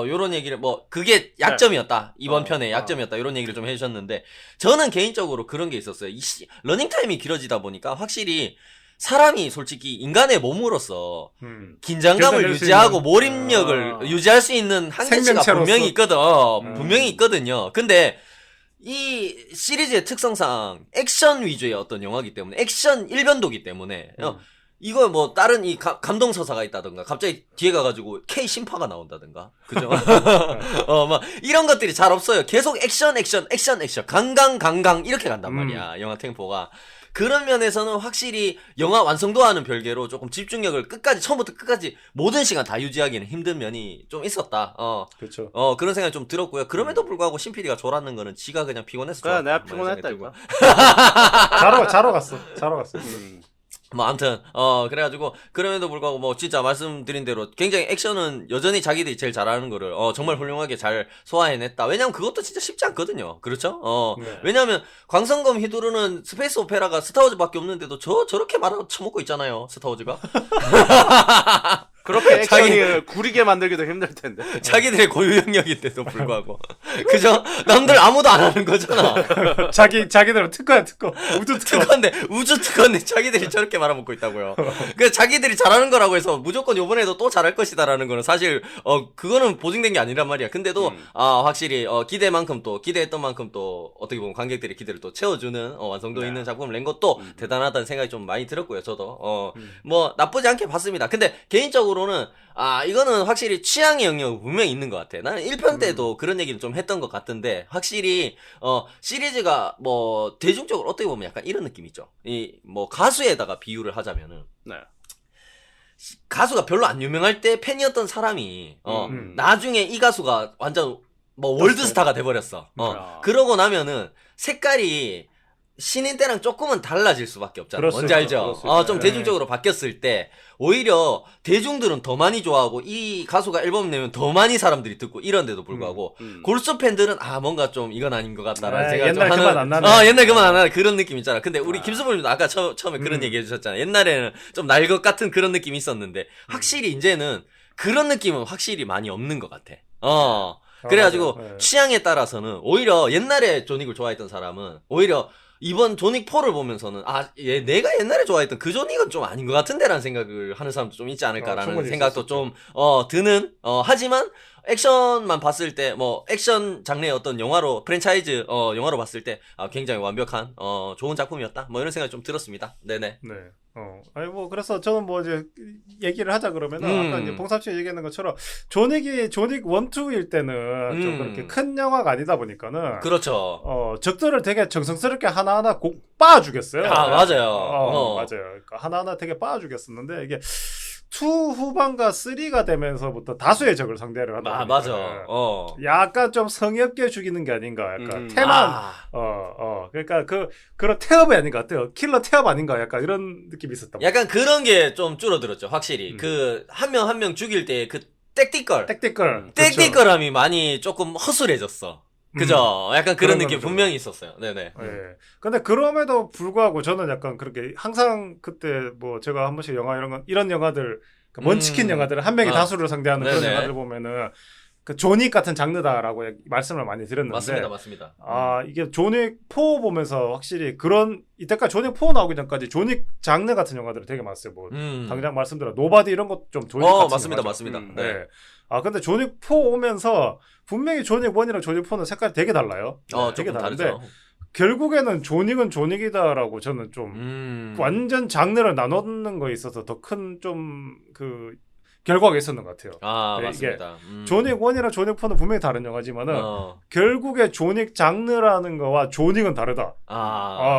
요런 얘기를 뭐 그게 약점이었다. 이번 편의 약점이었다. 요런 얘기를 좀 해주셨는데 저는 개인적으로 그런 게 있었어요. 러닝타임이 길어지다 보니까 확실히 사람이 솔직히 인간의 몸으로서 긴장감을 유지하고 몰입력을 유지할 수 있는 한계치가 생명체로서. 분명히 있거든. 분명히 있거든요. 근데 이 시리즈의 특성상 액션 위주의 어떤 영화이기 때문에 액션 일변도기 때문에 이거 뭐 다른 이 감동 서사가 있다든가 갑자기 뒤에 가가지고 K 심파가 나온다든가 그죠? 막 이런 것들이 잘 없어요. 계속 액션 강강 이렇게 간단 말이야. 영화 템포가. 그런 면에서는 확실히 영화 완성도와는 별개로 조금 집중력을 끝까지 처음부터 끝까지 모든 시간 다 유지하기는 힘든 면이 좀 있었다. 그렇죠. 그런 생각이 좀 들었고요. 그럼에도 불구하고 신PD가 졸았는 거는 지가 그냥 피곤해서 그래, 졸았다. 내가 피곤했다 이거. 자러 갔어. 뭐 아무튼 그래가지고 그럼에도 불구하고 뭐 진짜 말씀드린 대로 굉장히 액션은 여전히 자기들이 제일 잘하는 거를 정말 훌륭하게 잘 소화해냈다. 왜냐면 그것도 진짜 쉽지 않거든요. 그렇죠? 네. 왜냐면 광선검 휘두르는 스페이스 오페라가 스타워즈밖에 없는데도 저렇게 말하고 처먹고 있잖아요. 스타워즈가. 그렇게 액션을 구리게 만들기도 힘들 텐데. 자기들의 고유 영역인데도 불구하고. 그죠? 남들 아무도 안 하는 거잖아. 자기들은 특허야 특허. 우주 특허. 특허인데 우주 특허인데 자기들이 저렇게 말아먹고 있다고요. 그 자기들이 잘하는 거라고 해서 무조건 요번에도 또 잘할 것이다라는 거는 사실 그거는 보증된 게 아니란 말이야. 근데도 확실히 기대했던 만큼 또 어떻게 보면 관객들의 기대를 또 채워주는 완성도 있는 작품을 낸 것도 대단하다는 생각이 좀 많이 들었고요. 저도 뭐 나쁘지 않게 봤습니다. 근데 개인적으로는 이거는 확실히 취향의 영역이 분명히 있는 것 같아. 나는 1편 때도 그런 얘기를 좀 했던 것 같은데 확실히 시리즈가 뭐 대중적으로 어떻게 보면 약간 이런 느낌 있죠. 이 뭐 가수에다가 비유를 하자면은 네. 가수가 별로 안 유명할 때 팬이었던 사람이 나중에 이 가수가 완전 뭐 월드스타가 돼버렸어. 그러고 나면은 색깔이 신인 때랑 조금은 달라질 수밖에 없잖아. 뭔지 알죠? 좀 대중적으로 바뀌었을 때 오히려 대중들은 더 많이 좋아하고 이 가수가 앨범 내면 더 많이 사람들이 듣고 이런데도 불구하고 골수 팬들은 뭔가 좀 이건 아닌 것 같다라는 생각을 좀 옛날 하는. 그만 안 나네. 옛날 그만 안 나는 그런 느낌 있잖아. 근데 우리 김수범님도 아까 처음에 그런 얘기 해주셨잖아. 옛날에는 좀 날 것 같은 그런 느낌이 있었는데 확실히 이제는 그런 느낌은 확실히 많이 없는 것 같아. 그래가지고 맞아요. 네. 취향에 따라서는 오히려 옛날에 조닉을 좋아했던 사람은 오히려 이번 조닉 4를 보면서는 내가 옛날에 좋아했던 그 조닉은 좀 아닌 것 같은데라는 생각을 하는 사람도 좀 있지 않을까라는 충분히 생각도 있을 좀 드는 하지만 액션만 봤을 때 뭐 액션 장르의 어떤 영화로 프랜차이즈 영화로 봤을 때 굉장히 완벽한 좋은 작품이었다 뭐 이런 생각이 좀 들었습니다. 네네. 네. 아니 뭐 그래서 저는 뭐 이제 얘기를 하자 그러면은 아까 이제 봉삼씨 얘기하는 것처럼 조닉 1, 2일 때는 좀 그렇게 큰 영화가 아니다 보니까는 그렇죠. 적들을 되게 정성스럽게 하나하나 곡 빻아주겠어요. 맞아요. 맞아요. 그러니까 하나하나 되게 빻아주겠었는데 이게 2 후반과 3가 되면서부터 다수의 적을 상대를 한다. 맞아. 약간 좀 성의 없게 죽이는 게 아닌가. 약간 태만 그러니까 그런 태업이 아닌 것 같아요. 킬러 태업 아닌가. 약간 이런 느낌이 있었단 말이에요. 약간 그런 게 좀 줄어들었죠. 확실히 그 한 명 한 명 죽일 때 그 땡띠걸함이 많이 조금 허술해졌어. 그죠? 약간 그런 느낌 분명히 있었어요. 네네. 예. 근데 그럼에도 불구하고 저는 약간 그렇게 항상 그때 뭐 제가 한 번씩 영화 이런 영화들 먼치킨 영화들을 한 명이 다수를 상대하는 그런 네네. 영화들 보면은 그 조닉 같은 장르다라고 말씀을 많이 드렸는데 맞습니다. 이게 조닉 4 보면서 확실히 그런 이때까지 조닉 4 나오기 전까지 조닉 장르 같은 영화들이 되게 많았어요. 뭐 당장 말씀드려 노바디 이런 것 좀 조닉 같은 맞습니다. 영화죠. 네. 네. 근데 조닉 4 오면서 분명히 조닉 1이랑 조닉 4는 색깔이 되게 달라요. 되게 조금 다른데 다르죠. 결국에는 조닉은 조닉이다라고 저는 좀 완전 장르를 나누는 거에 있어서 더 큰 좀 그 결과가 있었는 것 같아요. 네, 맞습니다. 조닉 1이랑 조닉 4는 분명히 다른 영화지만은 결국에 조닉 장르라는 거와 조닉은 다르다.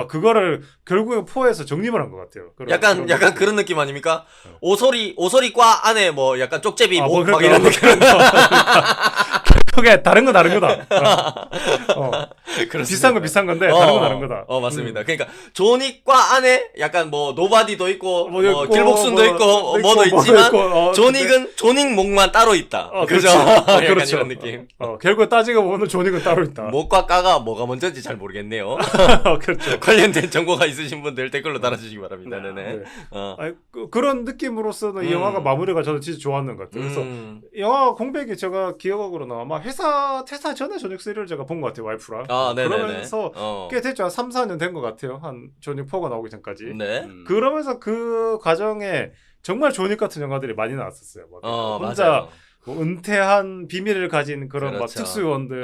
그거를 결국에 4에서 정립을 한 것 같아요. 약간 그런 느낌 아닙니까? 오소리과 안에 뭐 약간 쪽제비 뭐 막 그러니까, 이런 느낌. 그게 다른 건 다른 거다. 비싼 건 비싼 건데 다른 건 다른 거다. 맞습니다. 그러니까 조닉과 안에 약간 뭐 노바디도 있고 뭐 있고, 길복순도 있고 뭐도 있지만 조닉은 조닉목만 따로 있다. 그죠? 그렇죠. 이런 느낌. 결국 따지고 보면 조닉은 따로 있다. 목과 까가 뭐가 먼저인지 잘 모르겠네요. 그렇죠. 관련된 정보가 있으신 분들 댓글로 달아주시기 바랍니다. 네네. 그런 느낌으로서는 이 영화가 마무리가 저는 진짜 좋았는 것 같아요. 그래서 영화 공백이 제가 기억하기로는 아마 퇴사 전에 조닉 3를 제가 본 것 같아요. 와이프랑. 그러면서 꽤 됐죠. 한 3, 4년 된 것 같아요. 한 조닉 4가 나오기 전까지. 네. 그러면서 그 과정에 정말 조닉 같은 영화들이 많이 나왔었어요. 혼자 맞아요. 뭐 은퇴한 비밀을 가진 그런 막 그렇죠. 특수요원들,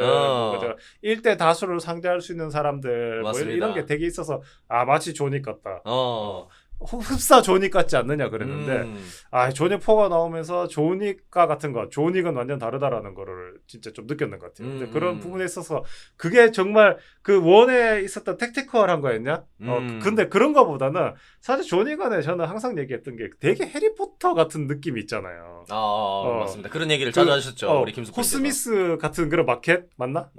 일대 다수를 상대할 수 있는 사람들, 뭐 이런 게 되게 있어서 마치 조닉 같다. 흡사 조닉 같지 않느냐 그랬는데 조닉 4가 나오면서 조닉과 같은 거 조닉은 완전 다르다라는 거를 진짜 좀 느꼈는 것 같아요. 근데 그런 부분에 있어서 그게 정말 그 원에 있었던 택티컬한 거였냐? 근데 그런 거보다는 사실 조닉 안에 저는 항상 얘기했던 게 되게 해리포터 같은 느낌이 있잖아요. 맞습니다. 그런 얘기를 자주 하셨죠. 우리 김숙 호스미스 같은 그런 마켓 맞나?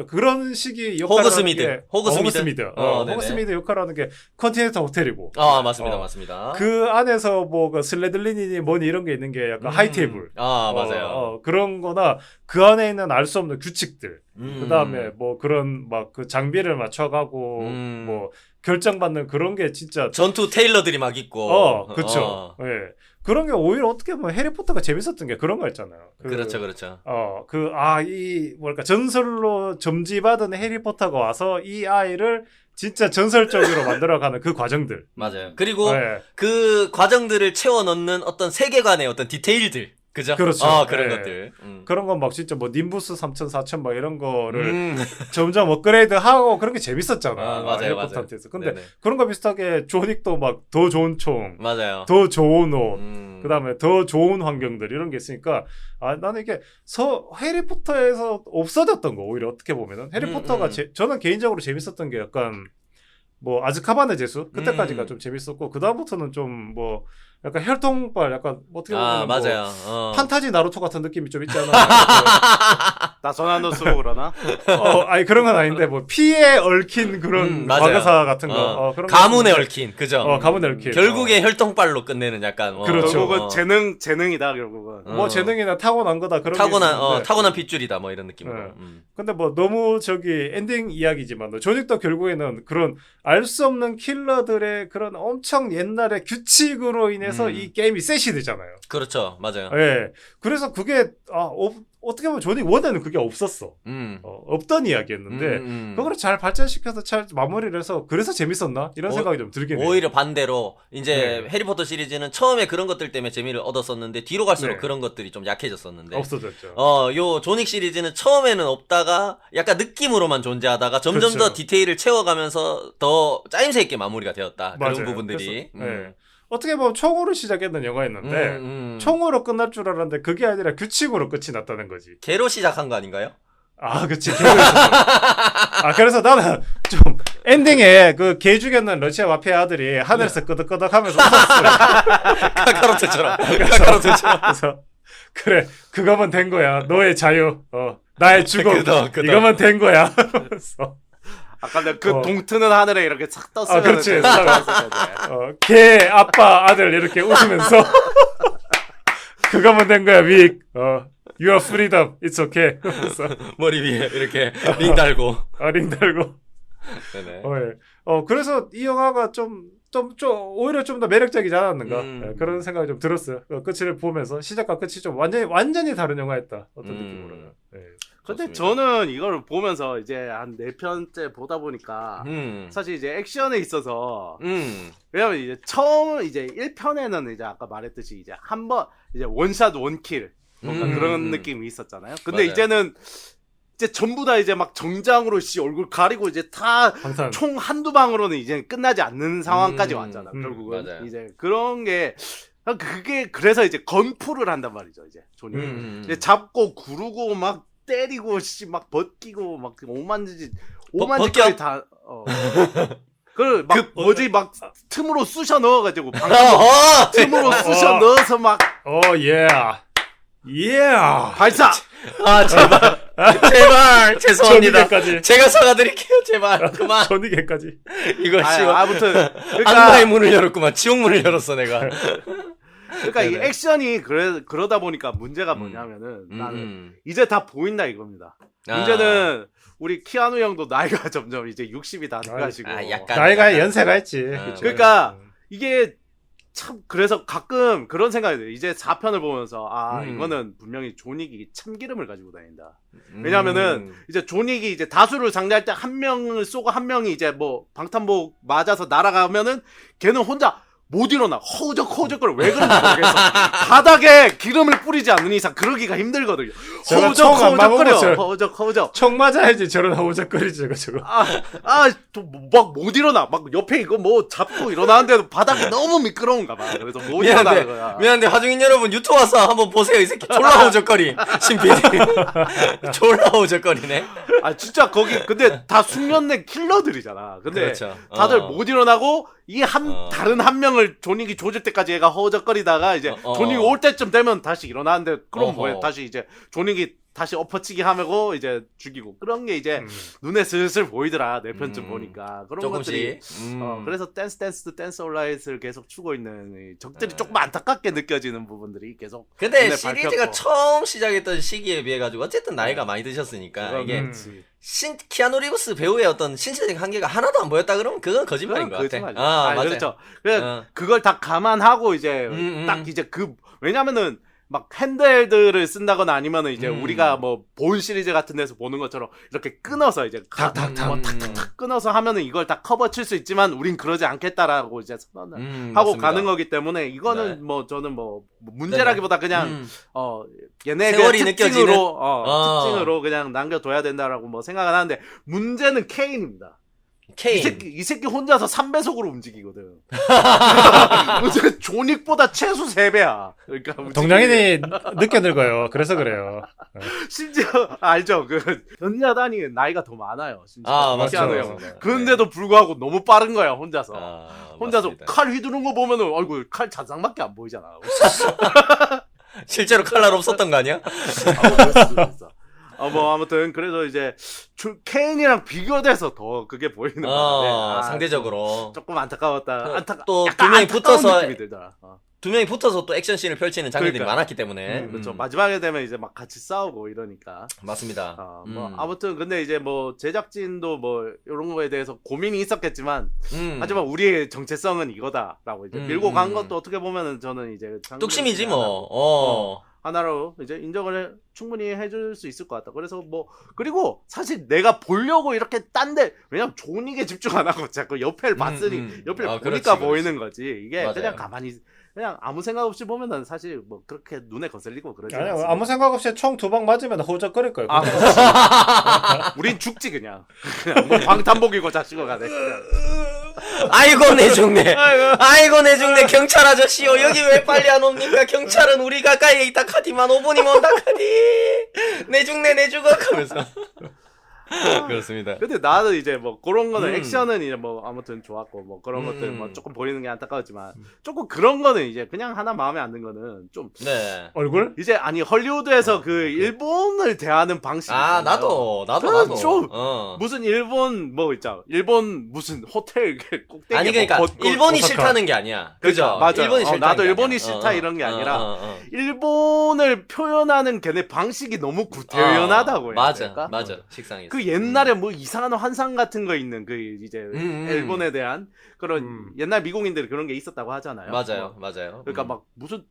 그런 식의 역할을 호그스미드. 호그스미드. 호그스미드 역할을 하는 게 컨티넨탈 호텔이고. 맞습니다. 맞습니다. 그 안에서 뭐 그 슬레들린이니 뭐니 이런 게 있는 게 약간 하이테이블. 맞아요. 그런 거나 그 안에 있는 알 수 없는 규칙들. 그다음에 뭐 그런 막 그 장비를 맞춰가고 뭐 결정받는 그런 게 진짜 전투 테일러들이 막 있고. 그렇죠. 예. 그런 게 오히려 어떻게 보면 해리포터가 재밌었던 게 그런 거 있잖아요. 그렇죠. 뭐랄까 전설로 점지받은 해리포터가 와서 이 아이를 진짜 전설적으로 만들어가는 그 과정들. 맞아요. 그리고 그 과정들을 채워 넣는 어떤 세계관의 어떤 디테일들. 그죠? 그렇죠. 그런 것들. 그런 건 막 진짜 뭐 님부스 3000, 4000 막 이런 거를 점점 업그레이드하고 그런 게 재밌었잖아. 맞아요. 근데 그런 거 비슷하게 조닉도 막 더 좋은 총, 맞아요. 더 좋은 옷, 그다음에 더 좋은 환경들 이런 게 있으니까 나는 이게 해리포터에서 없어졌던 거 오히려 어떻게 보면은 해리포터가 저는 개인적으로 재밌었던 게 약간 뭐 아즈카반의 제수 그때까지가 좀 재밌었고 그 다음부터는 좀 뭐 약간 혈통발 약간 어떻게 보면 맞아요. 판타지 나루토 같은 느낌이 좀 있잖아. 나 전화도 쓰고 그러나? 그런 건 아닌데 뭐 피에 얽힌 그런 과거사 같은 거. 그런 가문에 얽힌 그죠? 가문에 얽힌. 결국에 혈통발로 끝내는 약간. 그렇죠. 결국은 재능이다 결국은. 뭐 재능이나 타고난 거다 그런. 타고난 핏줄이다 뭐 이런 느낌으로. 근데 뭐 너무 엔딩 이야기지만 조닉도 결국에는 그런 알 수 없는 킬러들의 그런 엄청 옛날의 규칙으로 인해서 이 게임이 셋이 되잖아요. 그렇죠, 맞아요. 예. 그래서 그게 어떻게 보면 조닉 1에는 그게 없었어. 없던 이야기였는데 그걸 잘 발전시켜서 잘 마무리를 해서 그래서 재밌었나 이런 생각이 좀 들긴 해요. 오히려 반대로 이제 해리포터 시리즈는 처음에 그런 것들 때문에 재미를 얻었었는데 뒤로 갈수록 그런 것들이 좀 약해졌었는데 없어졌죠. 요 조닉 시리즈는 처음에는 없다가 약간 느낌으로만 존재하다가 점점 그렇죠. 더 디테일을 채워가면서 더 짜임새 있게 마무리가 되었다. 맞아요. 그런 부분들이. 그래서, 어떻게 보면 총으로 시작했던 영화였는데 총으로 끝날 줄 알았는데 그게 아니라 규칙으로 끝이 났다는 거지. 개로 시작한 거 아닌가요? 그치. 그래서 나는 좀 엔딩에 그 개 죽였는 러시아 마피아 아들이 하늘에서 끄덕끄덕 하면서 웃었어. 카카로트처럼. 그래서 그래 그거면 된 거야. 너의 자유. 나의 죽음. 이거면 된 거야. 하면서 아까 그 동트는 하늘에 이렇게 착 떴어요. 그렇지. 개 아빠 아들 이렇게 웃으면서 그거면 된 거야. 윅. Your freedom. It's okay. 머리 위에 이렇게 링 달고. 링 달고. 네네. 그래서 이 영화가 오히려 좀 더 매력적이지 않았는가 그런 생각이 좀 들었어요. 끝을 보면서 시작과 끝이 좀 완전히 다른 영화였다. 어떤 느낌으로는. 근데 저는 이걸 보면서 이제 한 4편째 보다 보니까 사실 이제 액션에 있어서 왜냐면 이제 처음 이제 1편에는 이제 아까 말했듯이 이제 한 번 이제 원샷 원킬 그런 느낌이 있었잖아요. 근데 맞아요. 이제는 이제 전부 다 이제 막 정장으로 얼굴 가리고 이제 다 방탄. 총 한두 방으로는 이제 끝나지 않는 상황까지 왔잖아. 결국은 맞아요. 이제 그런 게 그게 그래서 이제 건프를 한단 말이죠. 이제 조니 이제 잡고 구르고 막 때리고 막 벗기고 막 오만지지 다 막 틈으로 쑤셔 넣어가지고 틈으로 쑤셔 넣어서 막 발사. 제발 죄송합니다. 조니게까지. 제가 사과드릴게요. 제발 그만. 조니게까지. 이거 아무튼 악마의 문을 열었구만. 지옥 문을 열었어 내가. 그러니까 이 액션이 그러다 보니까 문제가 뭐냐면은 나는 이제 다 보인다 이겁니다. 문제는 우리 키아누 형도 나이가 점점 이제 60이 다 돼가지고 약간 나이가 연세가 했지. 그러니까 이게 참 그래서 가끔 그런 생각이 들어요. 이제 4편을 보면서 이거는 분명히 조닉이 참기름을 가지고 다닌다. 왜냐면은 이제 조닉이 이제 다수를 상대할 때 한 명을 쏘고 한 명이 이제 뭐 방탄복 맞아서 날아가면은 걔는 혼자 못 일어나. 허우적허우적거려. 왜 그런지 모르겠어. 바닥에 기름을 뿌리지 않는 이상 그러기가 힘들거든요. 제가 총안 허우적허우적거려. 맞으면 허우적허우적. 총 맞아야지 저런 허우적거리지 저거. 막 못 일어나. 막 옆에 이거 뭐 잡고 일어나는데도 바닥이 너무 미끄러운가 봐. 그래서 못 일어나는 거야. 미안한데 화중인 여러분 유튜브 와서 한번 보세요. 이 새끼 졸라 호적거리. 신PD. 졸라 호적거리네. 진짜 거기 근데 다 숙련된 킬러들이잖아. 근데 그렇죠. 다들 못 일어나고 이 다른 한 명을 존윅이 조질 때까지 얘가 허우적거리다가 이제 존윅이 올 때쯤 되면 다시 일어나는데 그럼 뭐야 다시 이제 존윅이 다시 엎어치기 하고 이제 죽이고 그런 게 이제 눈에 슬슬 보이더라. 내 편쯤 보니까 그런 조금씩. 것들이 그래서 댄스 올라잇을 계속 추고 있는 이 적들이 조금 안타깝게 느껴지는 부분들이 계속 근데 눈에 시리즈가 밟혔고. 처음 시작했던 시기에 비해 가지고 어쨌든 나이가 많이 드셨으니까 이게 키아누 리브스 배우의 어떤 신체적 한계가 하나도 안 보였다 그러면 그건 거짓말인 것 같아. 맞아요. 그렇죠. 그걸 다 감안하고 이제 딱 이제 왜냐면은 막 핸드헬드를 쓴다거나 아니면은 이제 우리가 뭐 본 시리즈 같은 데서 보는 것처럼 이렇게 끊어서 이제 탁탁탁 끊어서 하면은 이걸 다 커버 칠 수 있지만 우린 그러지 않겠다라고 이제 선언을 하고 맞습니다. 가는 거기 때문에 이거는 네. 뭐 저는 뭐 문제라기보다 그냥 얘네 세월이 특징으로 그냥 남겨둬야 된다라고 뭐 생각을 하는데 문제는 케인입니다. 케인. 이 새끼 혼자서 3배속으로 움직이거든. 무슨 존윅보다 최소 3배야. 그러니까 동양인이 늦게 늙어요. 그래서 그래요. 심지어 알죠? 그 연야단이 나이가 더 많아요. 심지어 맞죠. 키아누 형. 그런데도 불구하고 너무 빠른 거야 혼자서. 혼자서 맞습니다. 칼 휘두른 거 보면은 얼굴 칼 잔상밖에 안 보이잖아. 실제로 칼날 없었던 거 아니야? 뭐 아무튼 그래서 이제 케인이랑 비교돼서 더 그게 보이는 거야. 상대적으로 조금 안타까웠다. 또 약간 두 명이 안타까운 붙어서 느낌이 들더라. 두 명이 붙어서 또 액션씬을 펼치는 장면들이 그러니까. 많았기 때문에 그렇죠. 마지막에 되면 이제 막 같이 싸우고 이러니까. 맞습니다. 뭐 아무튼 근데 이제 뭐 제작진도 뭐 이런 거에 대해서 고민이 있었겠지만 하지만 우리의 정체성은 이거다라고 이제 밀고 간 것도 어떻게 보면은 저는 이제 뚝심이지 뭐. 하나로 이제 인정을 충분히 해줄 수 있을 것 같다. 그래서 뭐 그리고 사실 내가 보려고 이렇게 딴데 왜냐면 존윅에 집중 안 하고 자꾸 옆에를 봤으니 옆에를 보니까 보이는 거지. 이게 맞아요. 그냥 가만히 그냥 아무 생각 없이 보면은 사실 뭐 그렇게 눈에 거슬리고 그러지 아니 않습니다. 아무 생각 없이 총 2방 맞으면 허우적거릴 거예요. 우린 죽지 그냥 뭐 방탄복이고 자식고 가네. 아이고 내 죽네. 아이고 내 죽네. 경찰 아저씨요. 여기 왜 빨리 안 옵니까? 경찰은 우리 가까이에 있다 카디만 5분이면 온다 카디. 내 죽네 내 죽어 하면서. 그렇습니다. 근데 나는 이제 뭐 그런 거는 액션은 이제 뭐 아무튼 좋았고 뭐 그런 것들 뭐 조금 보이는 게 안타까웠지만 조금 그런 거는 이제 그냥 하나 마음에 안 든 거는 좀 네. 얼굴? 이제 아니 헐리우드에서 그 일본을 대하는 방식 나도 좀 무슨 일본 뭐 있잖아 일본 무슨 호텔 꼭대기 아니 그러니까 일본이 싫다는 게 아니야. 그죠? 맞아. 일본이 싫다. 나도 일본이 싫다 이런 게 아니라 일본을 표현하는 걔네 방식이 너무 구태연하다고 해야 될까? 맞아. 식상해서. 그 옛날에 뭐 이상한 환상 같은 거 있는 그 이제 일본에 대한 그런 옛날 미국인들이 그런 게 있었다고 하잖아요. 맞아요. 그러니까 막 무슨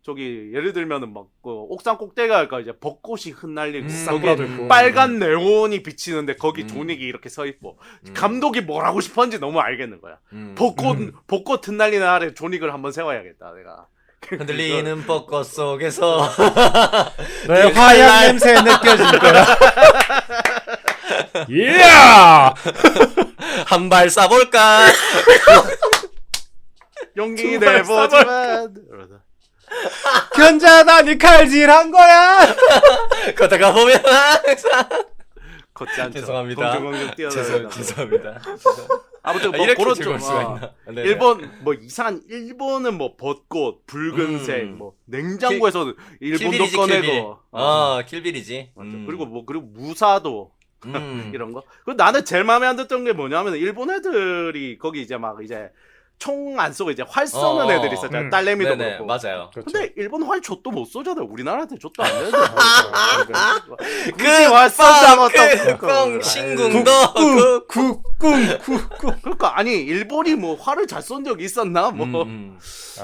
저기 예를 들면은 막 그 옥상 꼭대기가 할까 이제 벚꽃이 흩날리고 거기 빨간 네온이 비치는데 거기 존윅이 이렇게 서 있고 감독이 뭘 하고 싶었는지 너무 알겠는 거야. 벚꽃 흩날리는 아래 존윅을 한번 세워야겠다 내가. 흔들리는 벚꽃 속에서 너의 화약 냄새 느껴질 거야. 이야! 한 발 쏴볼까? 용기 내보지만 견자다니 칼질한 거야. 걷다가 보면 항상 걷지 않죠. 죄송합니다. 공중공중 뛰어다니다. 죄송합니다. 아무튼 뭐 이렇게 그런 즐거울 좀 수가 있나? 네네. 일본 뭐 이상한 일본은 뭐 벚꽃 붉은색 뭐 냉장고에서 일본도 킬빌이지, 꺼내고 킬빌이지. 그리고 뭐 그리고 무사도 이런 거. 그 나는 제일 마음에 안 들었던 게 뭐냐면 일본 애들이 거기 이제 막 이제 총 안 쏘고 이제 활 쏘는 애들 있었잖아요. 딸내미도 네네, 그렇고. 맞아요. 근데 일본 활 좆도 못 쏘잖아요. 우리나라한테 좆도 안 되는데. 그 활 쏜다고 뻥 신궁도 쿵. 그러니까 아니 일본이 뭐 활을 잘 쏜 적이 있었나 뭐. 안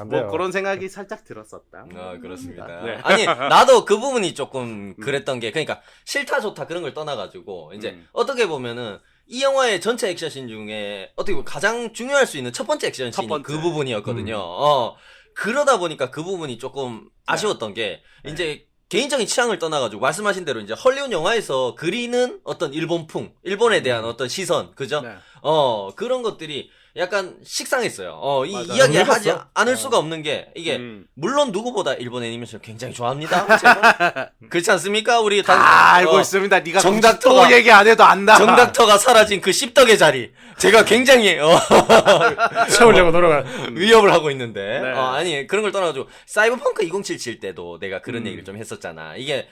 뭐 돼요. 그런 생각이 살짝 들었었다. 그렇습니다. 네. 아니 나도 그 부분이 조금 그랬던 게 그러니까 싫다 좋다 그런 걸 떠나가지고 이제 어떻게 보면은 이 영화의 전체 액션씬 중에 어떻게 보면 가장 중요할 수 있는 첫 번째 액션씬이 첫 번째. 그 부분이었거든요. 그러다 보니까 그 부분이 조금 아쉬웠던 게 이제 개인적인 취향을 떠나가지고 말씀하신 대로 이제 헐리우드 영화에서 그리는 어떤 일본풍, 일본에 대한 어떤 시선, 그죠? 네. 그런 것들이 약간 식상했어요. 이 맞아요. 이야기를 너무 하지 읽었어. 않을 수가 없는 게 이게 물론 누구보다 일본 애니메이션을 굉장히 좋아합니다. 제가. 그렇지 않습니까? 우리 다 알고 있습니다. 네가 정닥터가- 또 얘기 안 해도 안다. 정닥터가 사라진 그 씹덕의 자리 제가 굉장히 채우려고 노력한. 위협을 하고 있는데 네. 아니 그런 걸 떠나가지고 사이버펑크 2077 때도 내가 그런 얘기를 좀 했었잖아. 이게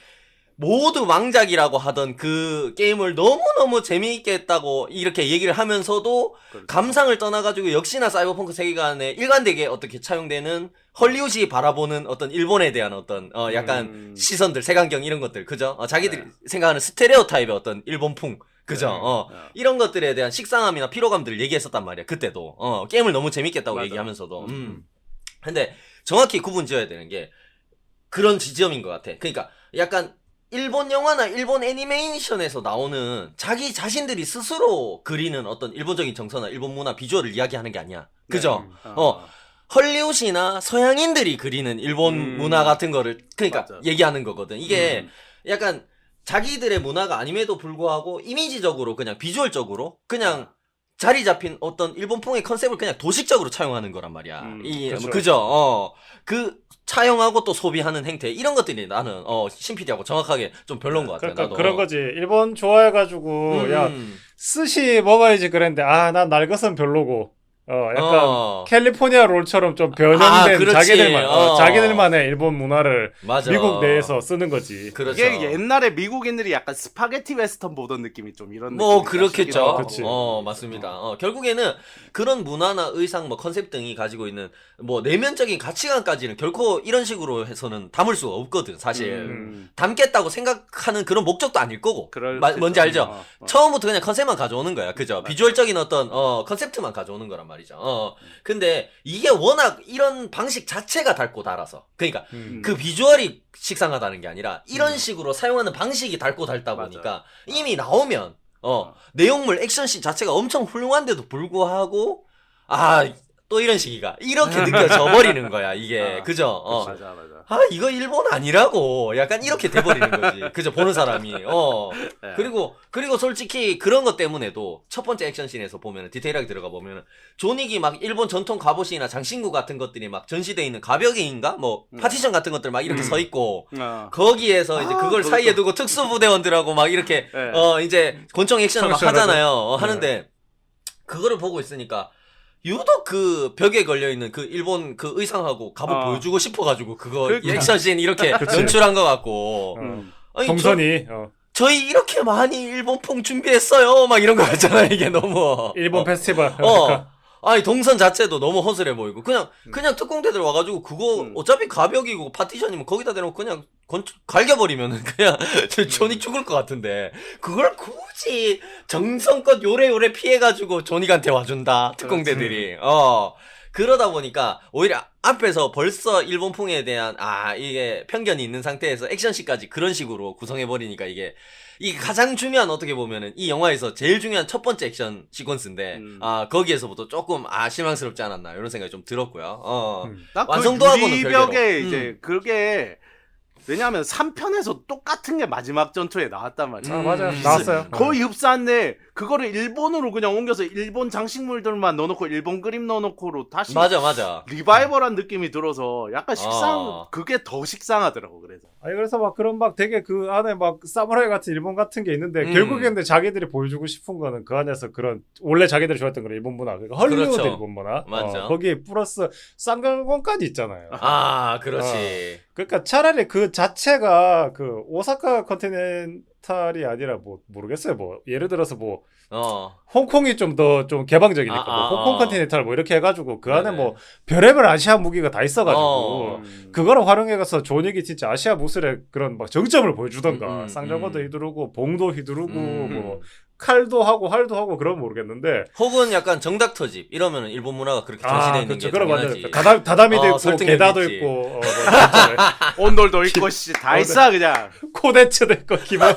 모두 망작이라고 하던 그 게임을 너무너무 재미있게 했다고 이렇게 얘기를 하면서도 그렇죠. 감상을 떠나가지고 역시나 사이버펑크 세계관에 일관되게 어떻게 차용되는 헐리우드이 바라보는 어떤 일본에 대한 어떤 약간 시선들, 색안경 이런 것들, 그죠? 자기들이 생각하는 스테레오 타입의 어떤 일본풍, 그죠? 이런 것들에 대한 식상함이나 피로감들을 얘기했었단 말이야. 그때도 게임을 너무 재밌게 했다고 맞아. 얘기하면서도 근데 정확히 구분 지어야 되는 게 그런 지점인 것 같아. 그러니까 약간 일본 영화나 일본 애니메이션에서 나오는 자기 자신들이 스스로 그리는 어떤 일본적인 정서나 일본 문화 비주얼을 이야기하는 게 아니야. 그죠? 헐리우드나 서양인들이 그리는 일본 문화 같은 거를 그러니까 맞아. 얘기하는 거거든. 이게 약간 자기들의 문화가 아님에도 불구하고 이미지적으로 그냥 비주얼적으로 그냥 자리 잡힌 어떤 일본풍의 컨셉을 그냥 도식적으로 차용하는 거란 말이야. 그렇죠. 그죠? 그 차용하고 또 소비하는 행태 이런 것들이 나는 신PD하고 정확하게 좀 별론 것 같아. 그러니까 나도. 그런 거지. 일본 좋아해가지고 야 스시 먹어야지 그랬는데 난 날 것은 별로고. 약간 캘리포니아 롤처럼 좀 변형된 그렇지. 자기들만의 일본 문화를 맞아. 미국 내에서 쓰는 거지. 그렇죠. 이게 옛날에 미국인들이 약간 스파게티 웨스턴 보던 느낌이 좀 이런 뭐 느낌이 그렇겠죠. 그치. 맞습니다. 결국에는 그런 문화나 의상, 뭐 컨셉 등이 가지고 있는 뭐 내면적인 가치관까지는 결코 이런 식으로 해서는 담을 수가 없거든. 사실 담겠다고 생각하는 그런 목적도 아닐 거고. 뭔지 알죠? 처음부터 그냥 컨셉만 가져오는 거야. 그죠? 비주얼적인 어떤 컨셉트만 가져오는 거란 말이죠. 근데 이게 워낙 이런 방식 자체가 닳고 닳아서 그러니까 그 비주얼이 식상하다는 게 아니라 이런 식으로 사용하는 방식이 닳고 닳다 보니까 이미 나오면 내용물 액션씬 자체가 엄청 훌륭한데도 불구하고 또 이런 식이가 이렇게 느껴져 버리는 거야 이게 그죠? 맞아. 이거 일본 아니라고 약간 이렇게 돼버리는 거지 그죠? 보는 사람이 네. 그리고 솔직히 그런 것 때문에도 첫 번째 액션씬에서 보면은 디테일하게 들어가 보면은 조닉이 막 일본 전통 갑옷이나 장신구 같은 것들이 막 전시돼 있는 가벽인가 뭐 파티션 같은 것들 막 이렇게 서 있고 거기에서 이제 그걸 그것도. 사이에 두고 특수부대원들하고 막 이렇게 이제 권총 액션을 막 하잖아요. 하는데 그거를 보고 있으니까 유독 그 벽에 걸려있는 그 일본 그 의상하고 갑옷 보여주고 싶어가지고 그거 그러니까. 액션씬 이렇게 연출한 것 같고 아니, 동선이 저희 이렇게 많이 일본풍 준비했어요 막 이런 거 같잖아 이게 너무 일본 페스티벌. 아니 동선 자체도 너무 허술해 보이고 그냥 특공대들 와가지고 그거 어차피 가벽이고 파티션이면 거기다 대놓고 그냥 갈겨버리면은 그냥 조닉 죽을 것 같은데 그걸 굳이 정성껏 요래요래 피해가지고 조닉한테 와준다 특공대들이 그러다 보니까 오히려 앞에서 벌써 일본풍에 대한 이게 편견이 있는 상태에서 액션씬까지 그런 식으로 구성해버리니까 이게 가장 중요한 어떻게 보면은 이 영화에서 제일 중요한 첫 번째 액션 시퀀스인데 거기에서부터 조금 실망스럽지 않았나 이런 생각이 좀 들었고요. 완성도 하고는 유리벽에 이제 그게 왜냐하면 3편에서 똑같은 게 마지막 전투에 나왔단 말이야. 맞아요. 나왔어요. 거의 흡사한데 그거를 일본으로 그냥 옮겨서 일본 장식물들만 넣어놓고 일본 그림 넣어놓고로 다시 맞아. 리바이벌한 느낌이 들어서 약간 그게 더 식상하더라고. 그래서 막 그런 막 되게 그 안에 막 사무라이 같은 일본 같은 게 있는데 결국에는 근데 자기들이 보여주고 싶은 거는 그 안에서 그런 원래 자기들이 좋아했던 그런 일본 문화, 그러니까 헐리우드 그렇죠. 일본 문화, 맞죠. 거기에 플러스 쌍galgon까지 있잖아요. 그렇지. 그러니까 차라리 그 자체가 그 오사카 컨티넨탈이 아니라 뭐 모르겠어요. 뭐 예를 들어서 뭐 홍콩이 좀 더 좀 개방적이니까 뭐 홍콩 컨티넨탈 뭐 이렇게 해가지고 그 안에 뭐 별의별 아시아 무기가 다 있어가지고 그거를 활용해가서 조닉이 진짜 아시아 무술의 그런 막 정점을 보여주던가 쌍절곤도 휘두르고 봉도 휘두르고 뭐 칼도 하고 활도 하고 그러면 모르겠는데 혹은 약간 정닥터집 이러면은 일본 문화가 그렇게 전시되어 있는 게 그럼 당연하지. 맞아. 다다미도 있고 설득력이 게다도 있지. 있고 뭐 온돌도 있고 다 있어 그냥. 코데츠도 있고 기본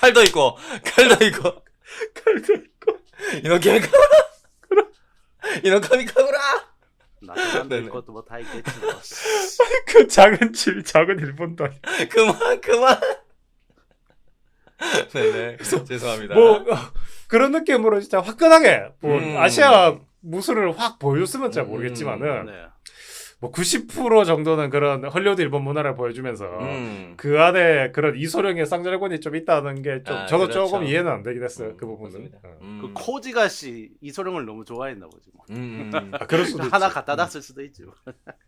칼도 있고. 이노카미 카구라. 이노카미 카구라. 나도 네네. 그것도 뭐 다 있겠지. 뭐. 그 작은 일본도 아니. 그만. 네네. 죄송합니다. 뭐 그런 느낌으로 진짜 화끈하게 뭐 음. 아시아 무술을 확 보여줬으면 잘 모르겠지만은 네. 뭐 90% 정도는 그런 헐리우드 일본 문화를 보여주면서 그 안에 그런 이소룡의 쌍드래곤이 좀 있다는 게 좀 저도 그렇죠. 조금 이해는 안 되긴 했어요. 그 부분은. 맞습니다. 그 코지가 씨 이소룡을 너무 좋아했나 보지 뭐. 아, 그럴 수도 하나 있지. 갖다 놨을 수도 있지. 뭐.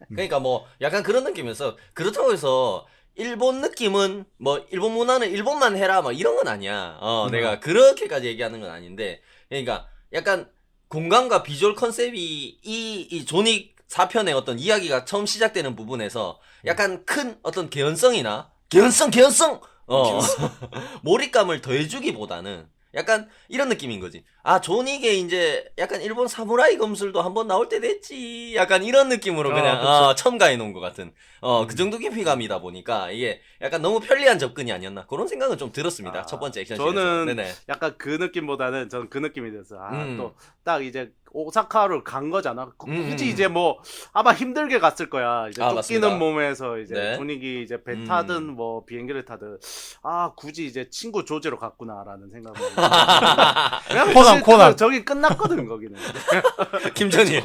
그러니까 뭐 약간 그런 느낌이어서 그렇다고 해서 일본 느낌은 뭐 일본 문화는 일본만 해라 막 이런 건 아니야. 내가 그렇게까지 얘기하는 건 아닌데 그러니까 약간 공간과 비주얼 컨셉이 이 조닉 4편의 어떤 이야기가 처음 시작되는 부분에서 약간 큰 어떤 개연성이나 개연성 몰입감을 더해주기보다는 약간 이런 느낌인 거지. 아 조닉의 이제 약간 일본 사무라이 검술도 한번 나올 때 됐지. 약간 이런 느낌으로 그냥 그쵸. 첨가해 놓은 것 같은 그 정도 깊이감이다 보니까 이게 약간 너무 편리한 접근이 아니었나 그런 생각은 좀 들었습니다. 첫 번째 액션씬에서. 저는 네네. 약간 그 느낌보다는 저는 그 느낌이 들었어. 음. 또 딱 이제 오사카를 간 거잖아. 굳이 음. 이제 뭐 아마 힘들게 갔을 거야. 이제 쫓기는 맞습니다. 몸에서 이제 네. 조닉이 이제 배 타든 뭐 비행기를 타든 굳이 이제 친구 조제로 갔구나라는 생각을. 그냥 코난, 코난. 저기 끝났거든 거기는. 김전일.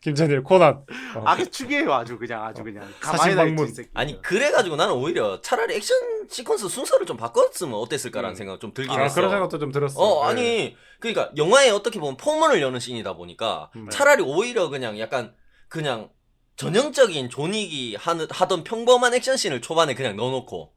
김찬일 코난. 아주 특이해요 아주 그냥 가만히 나 사신방문. 있지, 이 새끼. 아니 그래가지고 나는 오히려 차라리 액션 시퀀스 순서를 좀 바꿨으면 어땠을까라는 생각 좀 들긴 했어. 그런 생각도 좀 들었어. 네. 아니 그러니까 영화에 어떻게 보면 포문을 여는 씬이다 보니까 차라리 오히려 그냥 약간 그냥 전형적인 조닉이 하던 평범한 액션씬을 초반에 그냥 넣어놓고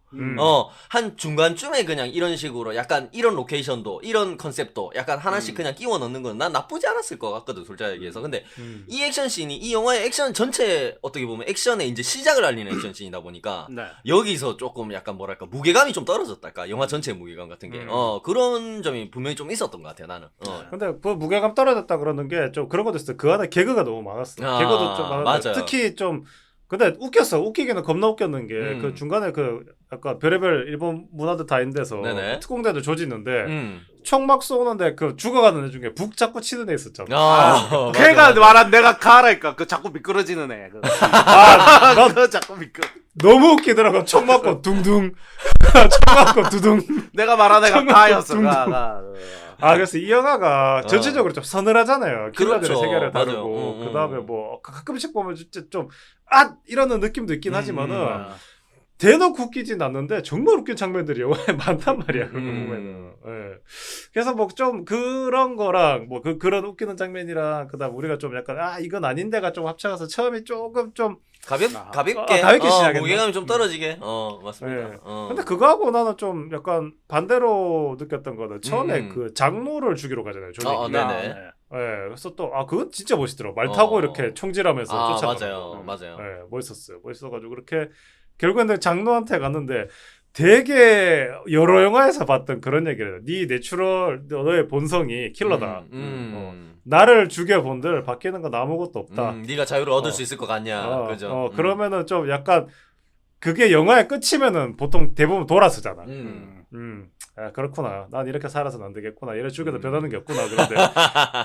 한 중간쯤에 그냥 이런 식으로 약간 이런 로케이션도 이런 컨셉도 약간 하나씩 그냥 끼워 넣는 건 난 나쁘지 않았을 것 같거든 솔직하게 얘기해서. 근데 이 액션씬이 이 영화의 액션 전체 어떻게 보면 액션의 이제 시작을 알리는 액션씬이다 보니까 네. 여기서 조금 약간 뭐랄까 무게감이 좀 떨어졌달까 영화 전체의 무게감 같은 게 그런 점이 분명히 좀 있었던 것 같아요 나는. 근데 그 무게감 떨어졌다 그러는 게 좀 그런 것도 있어. 그 안에 개그가 너무 많았어. 개그도 좀 많았는데 맞아요. 특히 좀 근데 웃겼어. 웃기기는 겁나 웃겼는 게 그 중간에 그 약간 별의별 일본 문화들 다 있는 데서 네네. 특공대도 조지는데 총 막 쏘는데 그 죽어가는 애 중에 북 자꾸 치는 애 있었잖아. 걔가 말한 내가 가라니까 그 자꾸 미끄러지는 애. 그. 너 자꾸 미끄러. 너무 웃기더라고. 총 맞고 둥둥. 총 맞고 두둥. 내가 말한 애가 가였어. 둥둥. 가. 그래서 이 영화가 전체적으로 좀 서늘하잖아요. 킬러들의 그렇죠. 세계를 맞아요. 다루고 음. 그 다음에 뭐 가끔씩 보면 진짜 좀 이러는 느낌도 있긴 하지만은 대놓고 웃기진 않는데 정말 웃긴 장면들이 영화에 많단 말이야. 그거 보면은. 예. 그래서 뭐 좀 그런 거랑 뭐 그런 웃기는 장면이랑 그다음 우리가 좀 약간 이건 아닌데가 좀 합쳐가서 처음에 조금 좀 가볍게 가볍게 시작했나? 무게감이 좀 떨어지게 맞습니다. 예. 근데 그거하고 나는 좀 약간 반대로 느꼈던 거는 처음에 그 장로를 죽이러 가잖아요. 조닉이. 네네. 예, 그래서 또 그건 진짜 멋있더라고. 말 타고 이렇게 총질하면서 쫓아가는 맞아요. 예, 멋있었어요. 멋있어가지고 그렇게 결국에는 장로한테 갔는데 되게 여러 영화에서 봤던 그런 얘기를 해요. 네 내추럴 너의 본성이 킬러다. 나를 죽여본들 바뀌는 건 아무것도 없다. 네가 자유를 얻을 수 있을 것 같냐. 그죠? 그러면은 좀 약간 그게 영화의 끝이면은 보통 대부분 돌아서잖아. 그렇구나. 난 이렇게 살아서는 안 되겠구나. 이래 죽여도 변하는 게 없구나. 그런데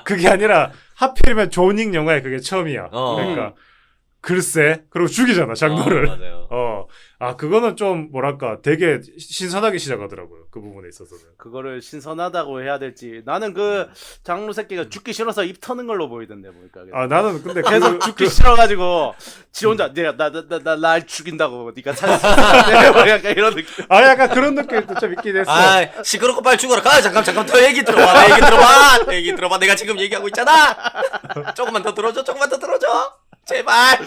그게 아니라 하필이면 조닉 영화에 그게 처음이야. 그러니까 글쎄, 그리고 죽이잖아 장로를. 맞아요. 그거는 좀 뭐랄까 되게 신선하게 시작하더라고요. 그 부분에 있어서는. 그거를 신선하다고 해야 될지 나는 그 장로 새끼가 죽기 싫어서 입 터는 걸로 보이던데 보니까. 나는 근데 계속 죽기 싫어가지고 지 혼자 내가 날 죽인다고 네가 살았어. 약간 이런 느낌. 약간 그런 느낌도 좀 있긴 했어. 시끄럽고 빨리 죽어라. 잠깐 더 얘기 들어봐. 얘기 들어봐. 내가 지금 얘기하고 있잖아. 조금만 더 들어줘. 제발.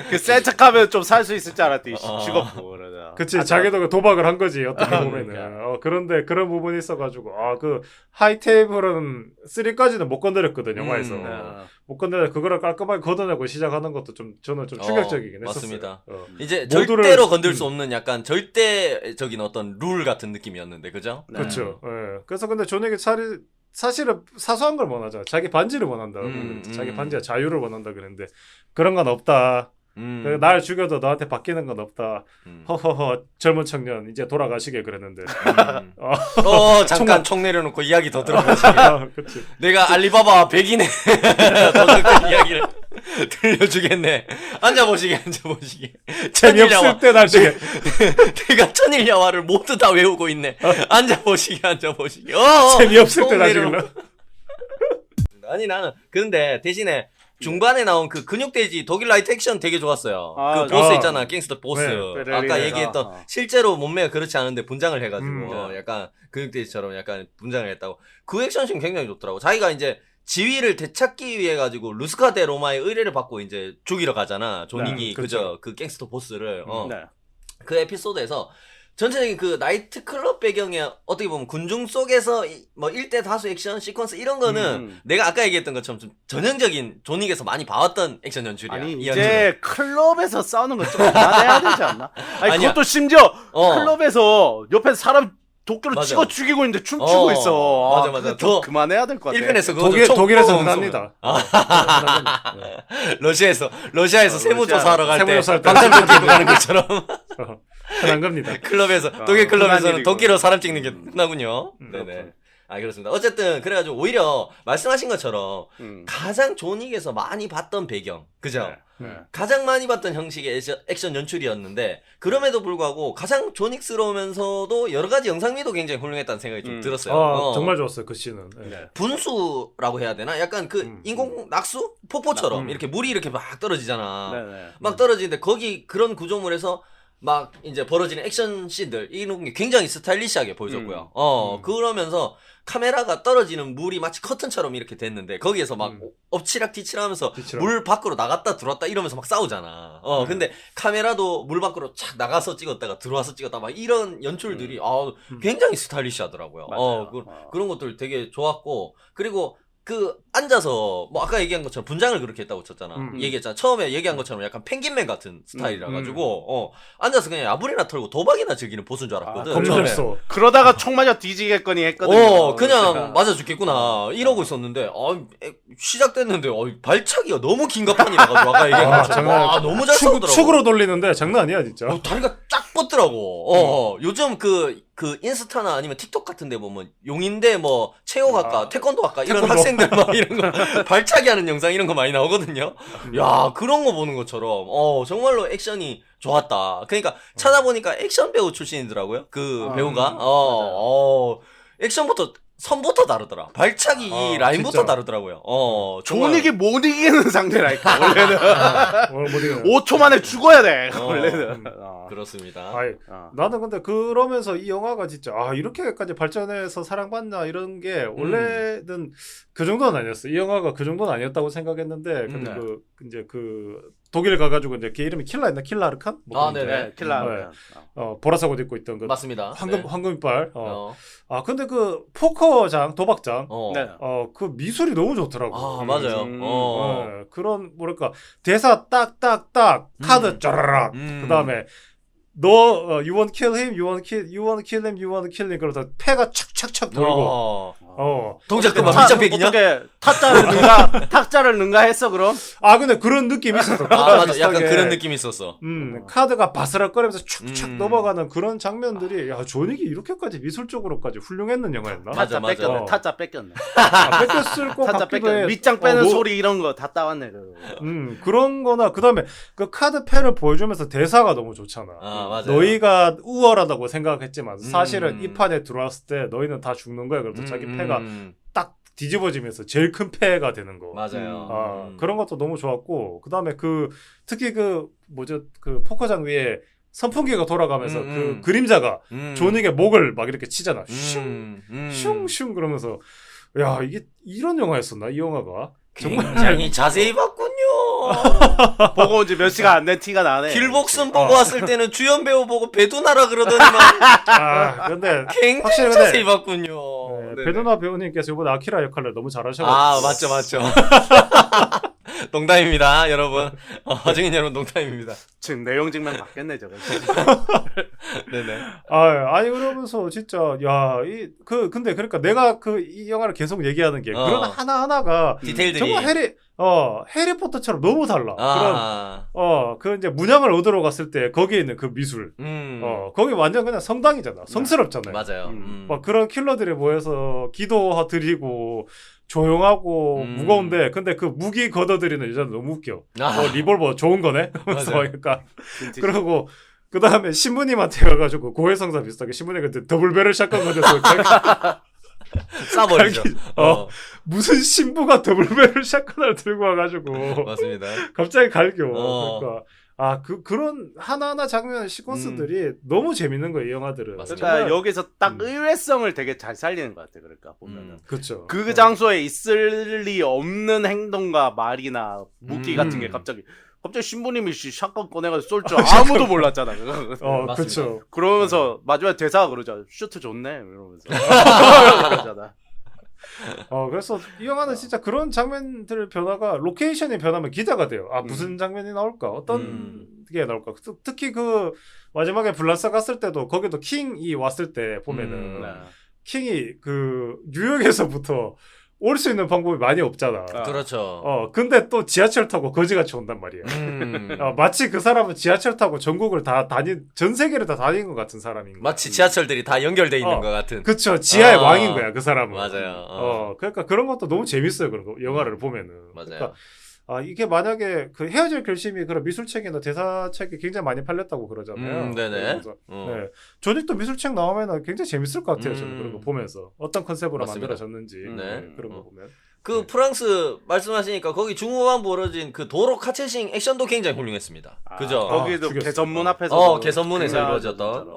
그 센 척하면 좀 살 수 있을 줄 알았더니 죽었고 그러다. 그치, 자기도 그 도박을 한 거지 어떻게 보면은. 그러니까. 그런데 그런 부분이 있어가지고 그 하이 테이블은 3까지는 못 건드렸거든 영화에서. 못 건드려 그거를 깔끔하게 걷어내고 시작하는 것도 저는 좀 충격적이긴 했었어요. 맞습니다. 이제 모두를- 절대로 건들 수 없는 약간 절대적인 어떤 룰 같은 느낌이었는데 그죠? 그렇죠. 예. 그래서 근데 조닉이 사실은 사소한 걸 원하잖아. 자기 반지를 원한다. 자기 반지와 자유를 원한다 그랬는데 그런 건 없다. 날 죽여도 너한테 바뀌는 건 없다. 허허허 젊은 청년 이제 돌아가시게 그랬는데. 잠깐 총 내려놓고 이야기 더 들어보시게. 그치. 내가 알리바바 백인의 도둑들 이야기를 들려주겠네. 앉아보시게. 재미없을 때 날 죽여. 내가 천일야화를 모두 다 외우고 있네. 앉아보시게. 재미없을 때 날 죽여. 아니 나는 근데 대신에 중반에 나온 그 근육돼지 독일 라이트 액션 되게 좋았어요. 그 보스 있잖아, 갱스터 보스. 네. 아까 얘기했던 실제로 몸매가 그렇지 않은데 분장을 해가지고 약간 근육돼지처럼 약간 분장을 했다고. 그 액션씬 굉장히 좋더라고. 자기가 이제 지위를 되찾기 위해 가지고 루스카 데 로마의 의뢰를 받고 이제 죽이러 가잖아. 조닉이 그죠? 그 갱스터 보스를. 그 에피소드에서 전체적인 그 나이트클럽 배경에 어떻게 보면 군중 속에서 뭐 1대 다수 액션 시퀀스 이런 거는 내가 아까 얘기했던 것처럼 좀 전형적인 조닉에서 많이 봐왔던 액션 연출이야. 아니 이 이제 연출은. 클럽에서 싸우는 거 좀 그만해야 되지 않나? 아니 아니야. 그것도 심지어 어. 클럽에서 옆에 사람 도끼로 맞아. 찍어 죽이고 있는데 춤추고 있어. 맞아. 그거 좀 더 그만해야 될 것 같아. 1편에서 그거 독일에서 흔합니다. 러시아에서 세무조사하러 갈 때 세무조사할 때. 방탄조끼 입고 가는 것처럼 흔한 겁니다. 클럽에서 독일 클럽에서는 일이고. 도끼로 사람 찍는 게 흔하군요. 네네. 그렇군. 그렇습니다. 어쨌든 그래가지고 오히려 말씀하신 것처럼 음. 가장 조닉에서 많이 봤던 배경, 그죠? 네. 가장 많이 봤던 형식의 액션 연출이었는데 그럼에도 불구하고 가장 조닉스러우면서도 여러 가지 영상미도 굉장히 훌륭했다는 생각이 좀 들었어요. 정말 좋았어요 그 씬은. 네. 분수라고 해야 되나? 약간 그 인공 낙수? 폭포처럼 이렇게 물이 이렇게 막 떨어지잖아. 네네. 막 떨어지는데 거기 그런 구조물에서 막 이제 벌어지는 액션 씬들 이런 게 굉장히 스타일리시하게 보여줬고요. 그러면서 카메라가 떨어지는 물이 마치 커튼처럼 이렇게 됐는데 거기에서 막 엎치락 뒤치락하면서 물 밖으로 나갔다 들어왔다 이러면서 막 싸우잖아. 근데 카메라도 물 밖으로 착 나가서 찍었다가 들어와서 찍었다 막 이런 연출들이 굉장히 스타일리시하더라고요. 그런 것들 되게 좋았고 그리고 그 앉아서 뭐 아까 얘기한 것처럼 분장을 그렇게 했다고 쳤잖아. 얘기했잖아. 처음에 얘기한 것처럼 약간 펭귄맨 같은 스타일이라 가지고 앉아서 그냥 야불이나 털고 도박이나 즐기는 보스인 줄 알았거든. 검열소. 그러다가 총 맞아 뒤지겠거니 했거든요. 그냥 맞아 죽겠구나 이러고 있었는데 시작됐는데 발차기가 너무 긴가판이라 가지고 아까 얘기한 것처럼 너무 잘 싸우더라고. 축으로 돌리는데 장난 아니야 진짜. 다리가 쫙 뻗더라고. 요즘 그 인스타나 아니면 틱톡 같은데 보면 용인대 뭐 체육 학과, 태권도 학과 이런 학생들 막 이런 거 발차기 하는 영상 이런 거 많이 나오거든요. 야, 그런 거 보는 것처럼 정말로 액션이 좋았다. 그러니까 찾아보니까 액션 배우 출신이더라고요. 그 배우가. 액션부터 선부터 다르더라. 발차기 이 라인부터 진짜. 다르더라고요. 조닉이 못 이기는 상대라니까 원래는. 오늘 못 이기네. 5초 만에 죽어야 돼. 원래는. 그렇습니다. 나는 근데 그러면서 이 영화가 진짜 이렇게까지 발전해서 사랑받나 이런 게 원래는 그 정도는 아니었어. 이 영화가 그 정도는 아니었다고 생각했는데 근데 이제 그 독일 가가지고 이제 걔 이름이 킬라였나? 킬라르칸? 네네. 킬라. 보라색 옷 입고 있던 그 맞습니다. 황금 이빨. 근데 그 포커장, 도박장. 네. 그 미술이 너무 좋더라고. 맞아요. 그런 뭐랄까 대사 딱딱딱 카드 쩌라락. 그다음에 너 you want kill him, you want kill him, you want kill him 그러다 패가 착착착 돌고. 동작도 막 밑장빼기냐? 어떻게 탁자를 능가했어 그럼? 근데 그런 느낌이 있었어. 맞아. 약간 그런 느낌이 있었어. 카드가 바스락거리면서 축축 넘어가는 그런 장면들이 조닉이 이렇게까지 미술적으로까지 훌륭했는 영화였나? 맞아. 타짜 뺏겼네. 뺏겼을 것 타짜 같기도 해. 뺏겼네. 밑장 빼는 소리 이런 거 다 따왔네. 그런 거나 그다음에 그 카드 패를 보여주면서 대사가 너무 좋잖아. 맞아요. 너희가 우월하다고 생각했지만 사실은 이 판에 들어왔을 때 너희는 다 죽는 거야. 그래서 자기 패가 딱 뒤집어지면서 제일 큰 패가 되는 거. 맞아요. 그런 것도 너무 좋았고 그다음에 특히 그 포커장 위에 선풍기가 돌아가면서 그 그림자가 조닉의 목을 막 이렇게 치잖아. 슝슝 그러면서 야 이게 이런 영화였었나 이 영화가 정말 굉장히 자세히 봤군요. 보고 온 지 몇 시간 안 된 티가 나네. 길복슨 보고 왔을 때는 주연 배우 보고 배두나라 그러더니만 근데 굉장히 확실히 자세히 봤군요. 배두나 배우님께서 이번에 아키라 역할을 너무 잘하셔가지고 맞죠. 농담입니다, 여러분. 허정인 여러분 농담입니다. 지금 내용 증명 받겠네 저거. 네네. 아니 그러면서 진짜 근데 그러니까 내가 이 영화를 계속 얘기하는 게 그런 하나하나가 디테일들이 정말 해리포터처럼 너무 달라. 아. 그 이제 문양을 얻으러 갔을 때 거기에 있는 그 미술. 거기 완전 그냥 성당이잖아. 성스럽잖아요. 맞아요. 막 그런 킬러들이 모여서 기도드리고 조용하고 무거운데 근데 그 무기 걷어들이는 여자는 너무 웃겨. 리볼버 좋은 거네. 그래서 그러니까 그러고 그 다음에 신부님한테 가가지고 고해성사 비슷하게 신부님 그때 더블배럴 샷건 걷어서 싸버리죠. 무슨 신부가 더블배럴 샷건을 들고 와가지고 맞습니다. 갑자기 갈겨. 그러니까 그런 하나하나 장면 시퀀스들이 너무 재밌는 거예요, 이 영화들은. 맞습니다. 그러니까 여기서 딱 의외성을 되게 잘 살리는 것 같아. 그러니까 보면은 그렇죠. 그 장소에 있을 리 없는 행동과 말이나 무기 같은 게 갑자기 신부님이 샷건 꺼내가지고 쏠 줄 아무도 몰랐잖아. 그렇죠. 그러면서 마지막에 대사가 그러죠. 슈트 좋네 이러면서 그러잖아. 그래서 이 영화는 진짜 그런 장면들 변화가 로케이션이 변하면 기대가 돼요. 무슨 장면이 나올까? 어떤 게 나올까? 특히 그 마지막에 블라스 갔을 때도 거기도 킹이 왔을 때 보면은 킹이 그 뉴욕에서부터 올 수 있는 방법이 많이 없잖아. 그렇죠. 근데 또 지하철 타고 거지같이 온단 말이야. 마치 그 사람은 지하철 타고 전국을 전 세계를 다 다닌 것 같은 사람인 거야. 마치 지하철들이 다 연결돼 있는 것 같은. 그쵸. 지하의 왕인 거야, 그 사람은. 맞아요. 그러니까 그런 것도 너무 재밌어요, 그런 거. 영화를 보면은. 맞아요. 그러니까 이게 만약에 그 헤어질 결심이 그런 미술책이나 대사책이 굉장히 많이 팔렸다고 그러잖아요. 네네. 네. 조닉도 미술책 나오면 굉장히 재밌을 것 같아요. 저는 그런 거 보면서 어떤 컨셉으로 맞습니다. 만들어졌는지 네. 그런 거 보면. 그 프랑스 말씀하시니까 거기 중후반 벌어진 그 도로 카체싱 액션도 굉장히 훌륭했습니다. 그죠? 거기도 죽였어. 개선문 앞에서 개선문에서 이루어졌던.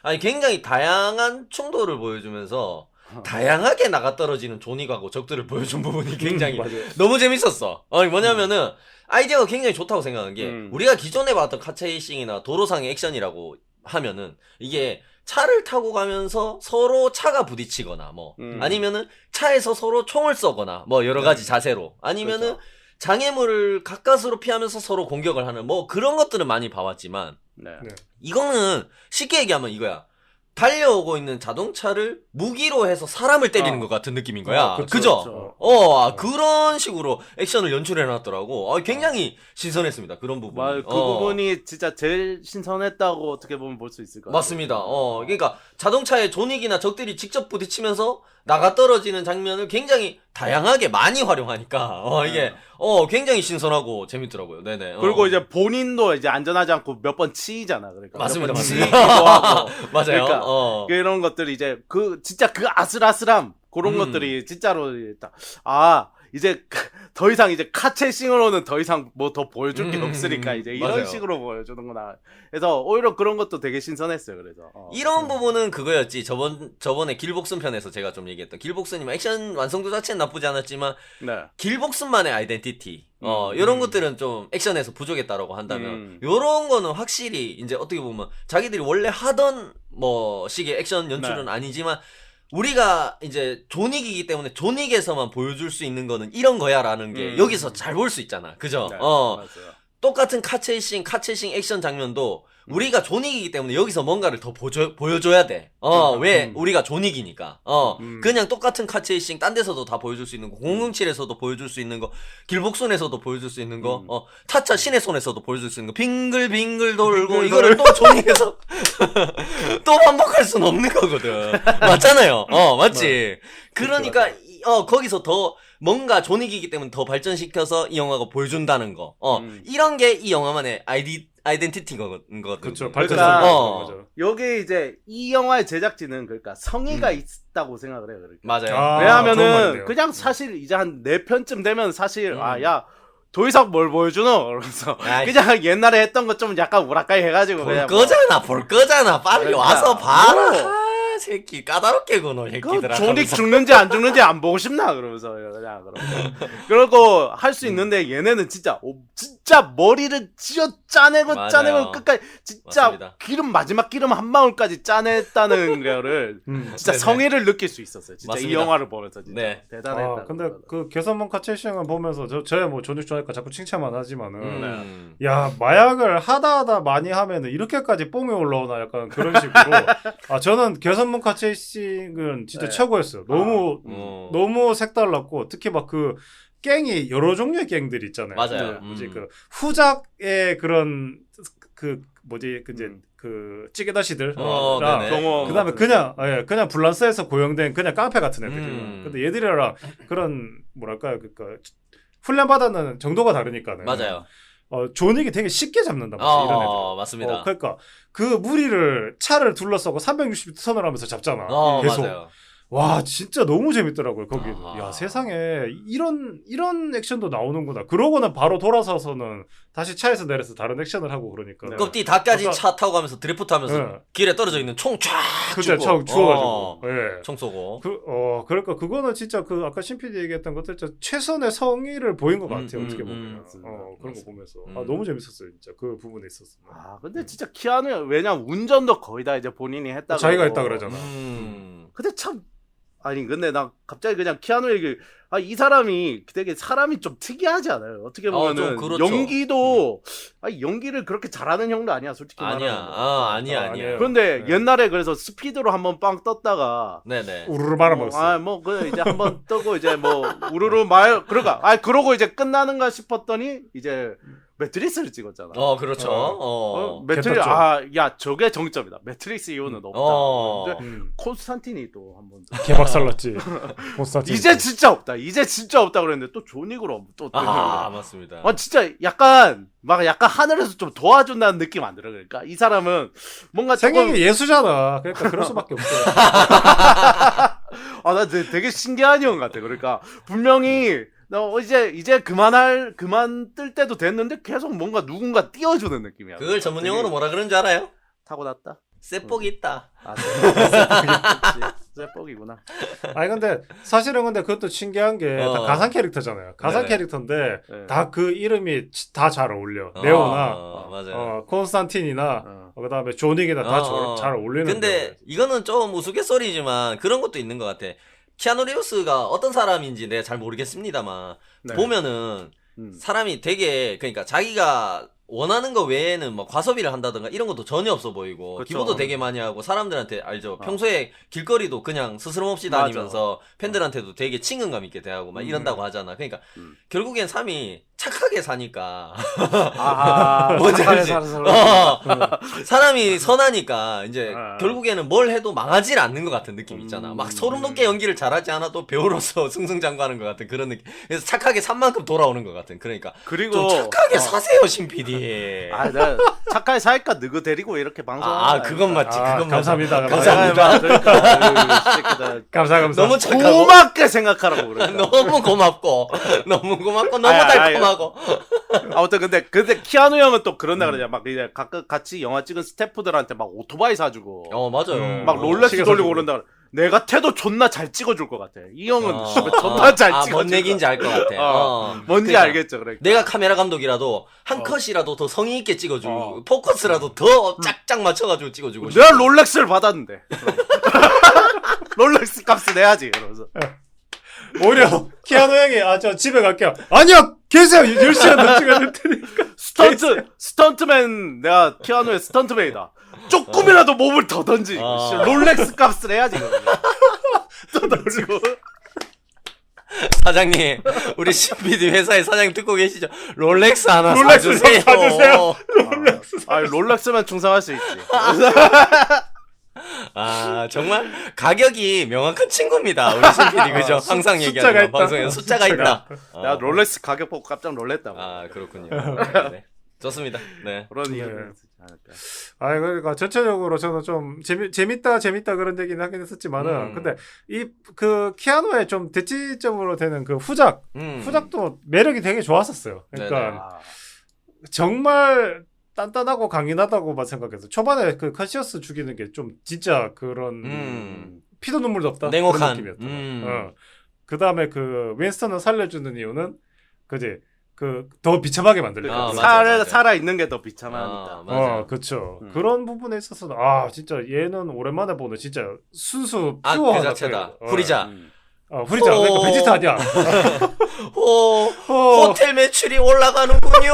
아니 굉장히 다양한 충돌을 보여주면서 다양하게 나가 떨어지는 조닉하고 적들을 보여준 부분이 굉장히 너무 재밌었어. 뭐냐면은 아이디어가 굉장히 좋다고 생각하는 게 우리가 기존에 봤던 카체이싱이나 도로상의 액션이라고 하면은 이게 차를 타고 가면서 서로 차가 부딪히거나 아니면은 차에서 서로 총을 쏘거나 여러 가지 자세로 아니면은 장애물을 가까스로 피하면서 서로 공격을 하는 그런 것들은 많이 봐왔지만 이거는 쉽게 얘기하면 이거야. 달려오고 있는 자동차를 무기로 해서 사람을 때리는 것 같은 느낌인 거야. 그죠? 그런 식으로 액션을 연출해놨더라고. 굉장히 신선했습니다. 그런 부분. 그 부분이 진짜 제일 신선했다고 어떻게 보면 볼 수 있을 것 같아요. 맞습니다. 그러니까 자동차에 조닉이나 적들이 직접 부딪히면서 나가 떨어지는 장면을 굉장히 다양하게 많이 활용하니까 이게 굉장히 신선하고 재밌더라고요. 네네. 그리고 이제 본인도 이제 안전하지 않고 몇 번 치이잖아. 그러니까 맞습니다. 치이기도 하고. 맞아요. 그러니까 그런 것들이 이제 진짜 그 아슬아슬함 그런 것들이 진짜로 이제 더 이상 이제 카체싱으로는 더 이상 더 보여줄 게 없으니까 이제 이런 맞아요. 식으로 보여주는구나. 그래서 오히려 그런 것도 되게 신선했어요. 그래서 이런 부분은 그거였지. 저번에 길복슨 편에서 제가 좀 얘기했던 길복슨님 액션 완성도 자체는 나쁘지 않았지만 길복슨만의 아이덴티티 이런 것들은 좀 액션에서 부족했다라고 한다면 이런 거는 확실히 이제 어떻게 보면 자기들이 원래 하던 식의 액션 연출은 아니지만 우리가 이제 조닉이기 때문에 조닉에서만 보여줄 수 있는 거는 이런 거야라는 게 여기서 잘 볼 수 있잖아. 그죠? 맞아요. 똑같은 카체이싱 액션 장면도 우리가 조닉이기 때문에 여기서 뭔가를 더 보여줘야 돼. 왜? 우리가 조닉이니까. 그냥 똑같은 카체이싱 딴 데서도 다 보여줄 수 있는 거, 007에서도 보여줄 수 있는 거, 길복손에서도 보여줄 수 있는 거, 타짜 신의 손에서도 보여줄 수 있는 거, 빙글빙글 돌고, 이거를 또 조닉에서 또 반복할 수는 없는 거거든. 맞잖아요. 맞지? 그러니까, 거기서 더 뭔가 조닉이기 때문에 더 발전시켜서 이 영화가 보여준다는 거. 이런 게 이 영화만의 아이덴티티거든. 그렇죠. 그러니까 발전시키는 여기 이제 이 영화의 제작진은 그러니까 성의가 있다고 생각을 해요. 그러니까. 맞아요. 좋은 왜냐하면은 말이네요. 그냥 사실 이제 한 4편쯤 되면 사실 야 더 이상 뭘 보여주노? 그러면서 그냥 옛날에 했던 거 좀 약간 우락가이 해가지고 볼 그냥 거잖아. 빨리 그러니까. 와서 봐라. 새끼 까다롭게 구노 새끼들아. 조닉 죽는지 안 죽는지 안 보고 싶나 그러면서 그냥 그러고 할 수 있는데 얘네는 진짜 머리를 쥐어 짜내고 끝까지 진짜 맞습니다. 마지막 기름 한 방울까지 짜냈다는 거를 진짜 네네. 성의를 느낄 수 있었어요. 진짜 맞습니다. 이 영화를 보면서 진짜 네. 대단했다. 근데 그 개선문 카체싱을 보면서 저야 조닉 좋아하니까 자꾸 칭찬만 하지만은 야 마약을 하다 많이 하면은 이렇게까지 뽕이 올라오나 약간 그런 식으로 저는 개선문 카체싱은 진짜 최고였어요. 너무 색달랐고 특히 막 그 갱이 여러 종류의 갱들이 있잖아요. 맞아요. 이제 그 후작의 그런 그 뭐지 이제 그 찌개다시들 네네. 경호 그다음에 그냥 불란스에서 고용된 그냥 깡패 같은 애들이고 근데 얘들이랑 그런 뭐랄까요 그니까 훈련 받았는 정도가 다르니까는 맞아요. 존윅이 되게 쉽게 잡는단 말이야 이런 애들. 맞습니다. 그러니까 그 무리를 차를 둘러싸고 360도 턴을 하면서 잡잖아. 계속. 맞아요. 와 진짜 너무 재밌더라고요 거기는. 아. 야 세상에 이런 액션도 나오는구나. 그러고는 바로 돌아서서는 다시 차에서 내려서 다른 액션을 하고 그러니까. 네. 껍데기 다까지 아까- 차 타고 가면서 드리프트 하면서 네. 길에 떨어져 있는 총 쫙 그때 주고. 주워가지고. 예. 총 쏘고. 그러니까 그거는 진짜 그 아까 신PD 얘기했던 것들 진짜 최선의 성의를 보인 것 같아요 어떻게 보면. 맞습니다. 그런 거 보면서 음. 너무 재밌었어요 진짜 그 부분에 있었어. 근데 진짜 키아누 왜냐면 운전도 거의 다 이제 본인이 했다고 자기가 했다 그러잖아. 근데 참 아니 근데 나 갑자기 그냥 키아누 얘기 이 사람이 되게 사람이 좀 특이하지 않아요? 어떻게 보면은 좀 그렇죠. 연기도 연기를 그렇게 잘하는 형도 아니야 솔직히 아니야. 말하면. 아니야. 그런데 네. 옛날에 그래서 스피드로 한번 빵 떴다가 네네. 우르르 말아먹었어. 그 이제 한번 뜨고 이제 뭐 우르르 그러니까 그러고 이제 끝나는가 싶었더니 이제 매트릭스를 찍었잖아. 그렇죠. 매트릭 개탔죠. 야 저게 정점이다. 매트릭스 이후는 없다. 근데 콘스탄틴이 또 한번 개박살났지. 콘스탄틴. 이제 진짜 없다 그랬는데 또 존윅으로 또 맞습니다. 진짜 약간 하늘에서 좀 도와준다는 느낌 안 들어. 그러니까 이 사람은 뭔가 생각이 예수잖아. 그러니까 그럴 수밖에 없어. 나 되게 신기한 형 같아. 그러니까 분명히 너 이제 그만 뜰 때도 됐는데 계속 뭔가 누군가 띄워주는 느낌이야. 그걸 전문 용어로 뭐라 그러는 줄 알아요? 타고났다. 쇠복이 있다. 쇠뻑이구나. 아니 근데 사실은 그것도 신기한 게 다 가상 캐릭터잖아요. 가상 네네. 캐릭터인데 네. 다 그 이름이 다 잘 어울려. 네오나 맞아요. 콘스탄틴이나 그다음에 존윅이나 다 잘 어울리는. 근데 이거는 좀 우스갯소리지만 그런 것도 있는 것 같아. 키아누 리브스가 어떤 사람인지 내가 잘 모르겠습니다만 네. 보면은 사람이 되게 그러니까 자기가 원하는 거 외에는 뭐 과소비를 한다든가 이런 것도 전혀 없어 보이고 그쵸. 기부도 되게 많이 하고 사람들한테 알죠. 평소에 길거리도 그냥 스스럼 없이 맞아. 다니면서 팬들한테도 되게 친근감 있게 대하고 막 이런다고 하잖아. 그러니까 결국엔 삶이 착하게 사니까 뭔지 알지? 사람이 선하니까 이제 결국에는 뭘 해도 망하질 않는 것 같은 느낌 있잖아. 막 소름 돋게 연기를 잘하지 않아도 배우로서 승승장구하는 것 같은 그런 느낌. 그래서 착하게 산 만큼 돌아오는 것 같은. 그러니까 그리고 좀 착하게 사세요, 신 PD. 나 착하게 살까 너그 데리고 이렇게 방송하는 그건 맞지. 그건 감사합니다. 감사합니다. 감사. 너무 착하고 고맙게 생각하라고 그래. 너무 고맙고 너무 달콤하고. 아무튼 근데 키아누 형은 또 그런다 그러냐. 막 이제 같이 영화 찍은 스태프들한테 막 오토바이 사주고 맞아요. 막 롤렉스 시계 돌리고 사주고. 그런다. 그래. 내가 태도 존나 잘 찍어줄 것 같아. 이 형은 존나 잘 찍어줄 뭔 얘기인지 알 것 같아. 뭔지 그러니까 알겠죠. 그러니까. 내가 카메라 감독이라도 한 컷이라도 더 성의 있게 찍어주고 포커스라도 더 짝짝 맞춰가지고 찍어주고 내가 롤렉스를 받았는데 롤렉스 값을 내야지. 그러면서 오히려 키아누 형이 저 집에 갈게요. 아니요 계세요. 10시간 더 찍어줄 테니까. 스턴트맨 내가 키아누의 스턴트맨이다. 조금이라도 몸을 더 던지. 롤렉스 값을 해야지. 또 던지고. 사장님, 우리 CPD 회사의 사장님 듣고 계시죠? 롤렉스 하나 롤렉스 사주세요. 롤렉스면 충성할 수 있지. 정말 가격이 명확한 친구입니다. 우리 CPD 그죠? 항상 숫자가 얘기하는 있다. 방송에 숫자가 있다. 내가 롤렉스 가격 보고 깜짝 놀랐다고. 그렇군요. 네. 좋습니다. 네. 그런 네. 이유는 있지 않을까. 그러니까 전체적으로 저는 좀 재밌다 그런 얘기는 하긴 했었지만은 근데 그 키아누의 좀 대치점으로 되는 그 후작도 매력이 되게 좋았었어요. 그러니까 정말 단단하고 강인하다고만 생각해서 초반에 그 컨시어스 죽이는 게 좀 진짜 그런 피도 눈물도 없다 냉혹한 그런 느낌이었다. 그 다음에 그 윈스턴을 살려주는 이유는 그지 그 더 비참하게 만들려고. 살아 있는 게 더 비참하니까. 그렇죠. 그런 부분에 있어서는 진짜 얘는 오랜만에 보는 진짜 순수 그 퓨어 자체다. 후리자. 후리자. 그러니까 베지타 아니야. 호텔 매출이 올라가는군요.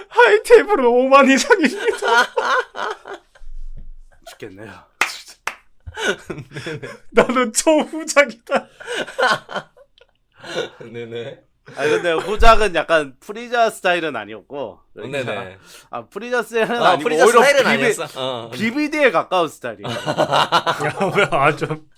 하이튼 테이블은 5만 이상입니다. 죽겠네요. 나는 초후작이다. 네네. 아니 근데 후작은 약간 프리자 스타일은 아니었고. 네네. 아 프리자 스타일은 아, 아니고 프리자 오히려 스타일은 아니었어. 어. BBD에 가까운 스타일이에요. 좀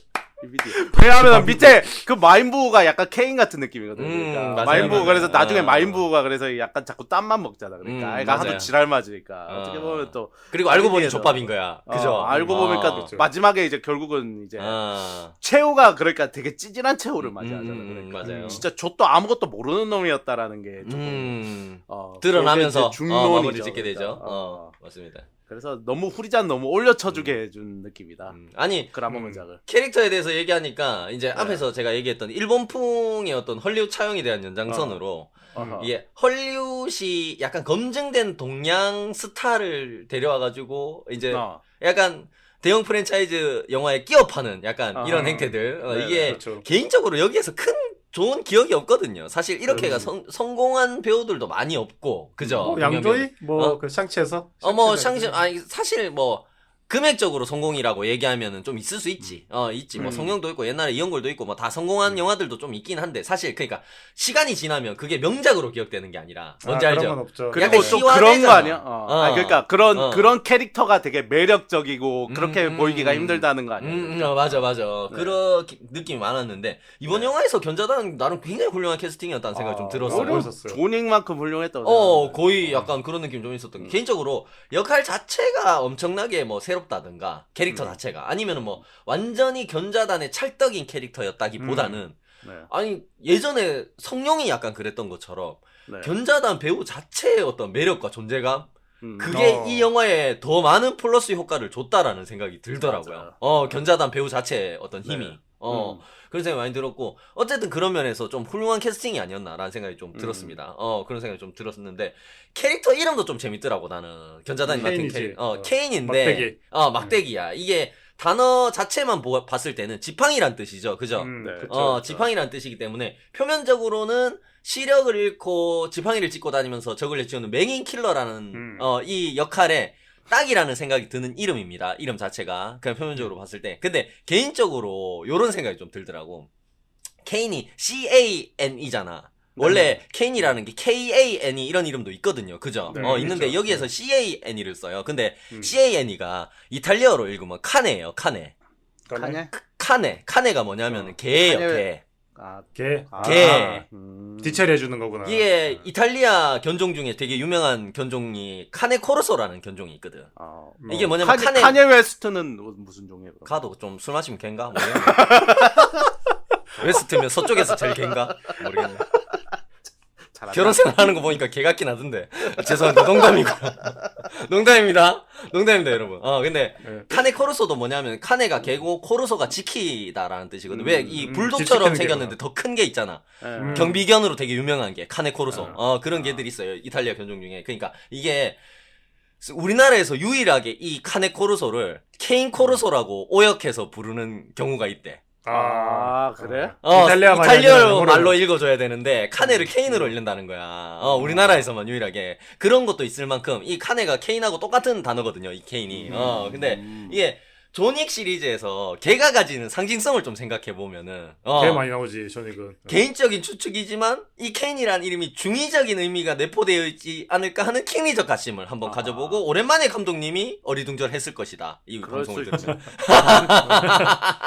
BBD. 왜냐하면 밑에 그 마인부가 약간 케인 같은 느낌이거든. 그러니까 맞아요, 마인부 맞아요. 그래서 나중에 아. 마인부가 그래서 약간 자꾸 땀만 먹잖아. 그러니까 애가 맞아요. 하도 지랄 맞으니까 어. 어떻게 보면 또 그리고 알고 보니 BBD 에서. 족밥인 거야. 그죠? 알고 보니까 그렇죠. 마지막에 이제 결국은 이제 아. 최후가 그러니까 되게 찌질한 최후를 맞이하잖아. 그러니까. 맞아요. 진짜 좆도 아무것도 모르는 놈이었다라는 게 조금 드러나면서 그게 이제 중론이죠. 마무리 짓게 되죠. 그러니까. 맞습니다. 그래서 너무 후리잔 너무 올려쳐주게 해준 느낌이다. 아니 그라모 문작을. 캐릭터에 대해서 얘기하니까 이제 앞에서 제가 얘기했던 일본풍의 어떤 헐리우드 차용에 대한 연장선으로 어허. 이게 헐리우드이 약간 검증된 동양 스타를 데려와가지고 이제 약간 대형 프랜차이즈 영화에 끼워 파는 약간 이런 행태들 네, 이게 그렇죠. 개인적으로 여기에서 큰 좋은 기억이 없거든요. 사실 이렇게가 성공한 배우들도 많이 없고 그죠? 양조이 뭐 어? 그 샹치에서 뭐 샹시 아니 사실 뭐 금액적으로 성공이라고 얘기하면은 좀 있을 수 있지. 있지. 뭐 성룡도 있고 옛날에 이영걸도 있고 뭐 다 성공한 영화들도 좀 있긴 한데 사실 그러니까 시간이 지나면 그게 명작으로 기억되는 게 아니라 뭔지 그런 알죠? 건 없죠. 그리고 약간 또 그런 희화되잖아. 거 아니야? 아니, 그러니까 그런 캐릭터가 되게 매력적이고 그렇게 보이기가 힘들다는 거 아니야? 맞아. 네. 그런 느낌이 많았는데 이번 영화에서 견자단 나름 굉장히 훌륭한 캐스팅이었다는 생각이 좀 들었어요. 오히려 멋있었어요. 조닉만큼 훌륭했다고. 생각하는데. 거의 약간 그런 느낌 좀 있었던 게 개인적으로 역할 자체가 엄청나게 뭐 새롭다든가 캐릭터 자체가 아니면은 뭐 완전히 견자단의 찰떡인 캐릭터였다기보다는 네. 아니 예전에 성룡이 약간 그랬던 것처럼 네. 견자단 배우 자체의 어떤 매력과 존재감 음. 그게 이 영화에 더 많은 플러스 효과를 줬다라는 생각이 들더라고요. 맞아요. 견자단 배우 자체의 어떤 힘이. 네. 그런 생각이 많이 들었고, 어쨌든 그런 면에서 좀 훌륭한 캐스팅이 아니었나라는 생각이 좀 들었습니다. 그런 생각이 좀 들었는데, 캐릭터 이름도 좀 재밌더라고, 나는. 견자단이 맡은 케인이지. 캐릭터. 케인인데, 막대기. 막대기야. 이게 단어 자체만 봤을 때는 지팡이란 뜻이죠. 그죠? 네. 그쵸. 지팡이란 뜻이기 때문에, 표면적으로는 시력을 잃고 지팡이를 짚고 다니면서 적을 내치우는 맹인 킬러라는 이 역할에 딱이라는 생각이 드는 이름입니다. 이름 자체가 그냥 표면적으로 봤을 때. 근데 개인적으로 요런 생각이 좀 들더라고. 케인이 CAN이잖아. 원래 케인이라는 게 KAN이 이런 이름도 있거든요. 그죠? 네, 있는데 있죠. 여기에서 CAN이를 써요. 근데 CAN이가 이탈리아어로 읽으면 카네예요. 카네. 카냐? 카네가 뭐냐면 개예요. 카네. 개. 개. 개. 디처리 해주는 거구나. 이게 이탈리아 견종 중에 되게 유명한 견종이 카네 코르소라는 견종이 있거든. 이게 뭐냐면 카네 웨스트는 무슨 종이에요? 그럼? 가도 좀 술 마시면 갠가? 모르겠네. 웨스트면 서쪽에서 제일 갠가? 모르겠네. 잘한다. 결혼 생활 하는 거 보니까 개 같긴 하던데. 농담이고. 농담입니다. 농담입니다, 여러분. 근데, 네. 카네 코르소도 뭐냐면, 카네가 개고, 코르소가 지키다라는 뜻이거든. 왜, 이 불독처럼 지키는 생겼는데 개구나. 더 큰 게 있잖아. 네. 경비견으로 되게 유명한 게, 카네 코르소. 그런 개들이 있어요. 이탈리아 견종 중에. 그러니까, 이게, 우리나라에서 유일하게 이 카네 코르소를 케인 코르소라고 오역해서 부르는 경우가 있대. 그래? 이탈리아 이탈리아 말로 읽어줘야 되는데 카네를 케인으로 읽는다는 거야. 우리나라에서만 유일하게 그런 것도 있을 만큼 이 카네가 케인하고 똑같은 단어거든요. 이 케인이. 근데 이게 존윅 시리즈에서 걔가 가지는 상징성을 좀 생각해 보면은 개 많이 나오지 존윅은. 개인적인 추측이지만 이 케인이란 이름이 중의적인 의미가 내포되어 있지 않을까 하는 킹리적 가심을 한번 가져보고 오랜만에 감독님이 어리둥절했을 것이다. 이 그럴 방송을 수 듣고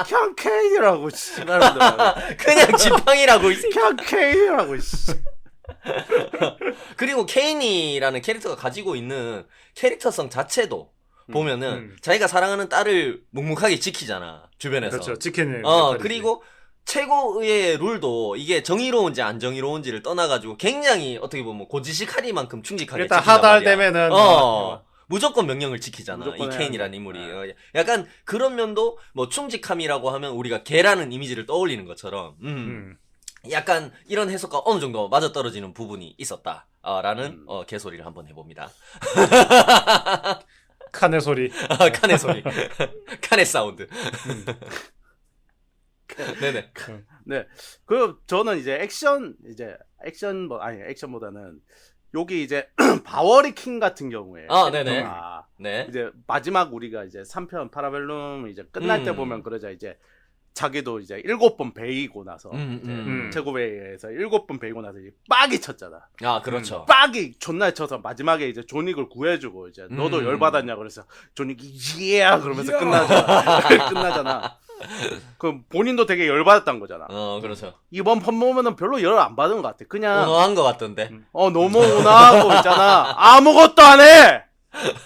그냥 케인이라고 씨발한다. 그냥 지팡이라고 이 새끼. 그냥 케인이라고 씨. 그리고 케인이라는 캐릭터가 가지고 있는 캐릭터성 자체도 보면은 자기가 사랑하는 딸을 묵묵하게 지키잖아 주변에서. 그렇죠. 지키는. 그리고 최고의 룰도 이게 정의로운지 안 정의로운지를 떠나가지고 굉장히 어떻게 보면 고지식하리만큼 충직하게 일단 지킨단 말이야. 하달되면은 무조건 명령을 지키잖아. 무조건 이 케인이라는 해야 인물이. 돼. 약간 그런 면도 뭐 충직함이라고 하면 우리가 개라는 이미지를 떠올리는 것처럼 약간 이런 해석과 어느 정도 맞아떨어지는 부분이 있었다. 라는 개소리를 한번 해봅니다. 칸의 소리. 칸의 소리. 칸의 사운드. 네네. 네. 그 저는 이제 액션보다는 여기 이제 바워리 킹 같은 경우에 네네. 아, 네. 이제 마지막 우리가 이제 3편 파라벨룸 이제 끝날 때 음. 보면 그러자 이제 자기도 이제 7번 베이고 나서 최고베이에서 7번 베이고 나서 이제 빡이 쳤잖아. 아, 그렇죠. 빡이 존나 쳐서 마지막에 이제 존윅을 구해주고 이제 너도 열받았냐 그래서 존윅이 예 그러면서 끝나잖아. 끝나잖아. 그 본인도 되게 열받았던 거잖아. 그렇죠. 이번 편 보면은 별로 열 안 받은 것 같아. 그냥 온화한 것 같던데. 너무 온화하고 있잖아. 아무것도 안 해.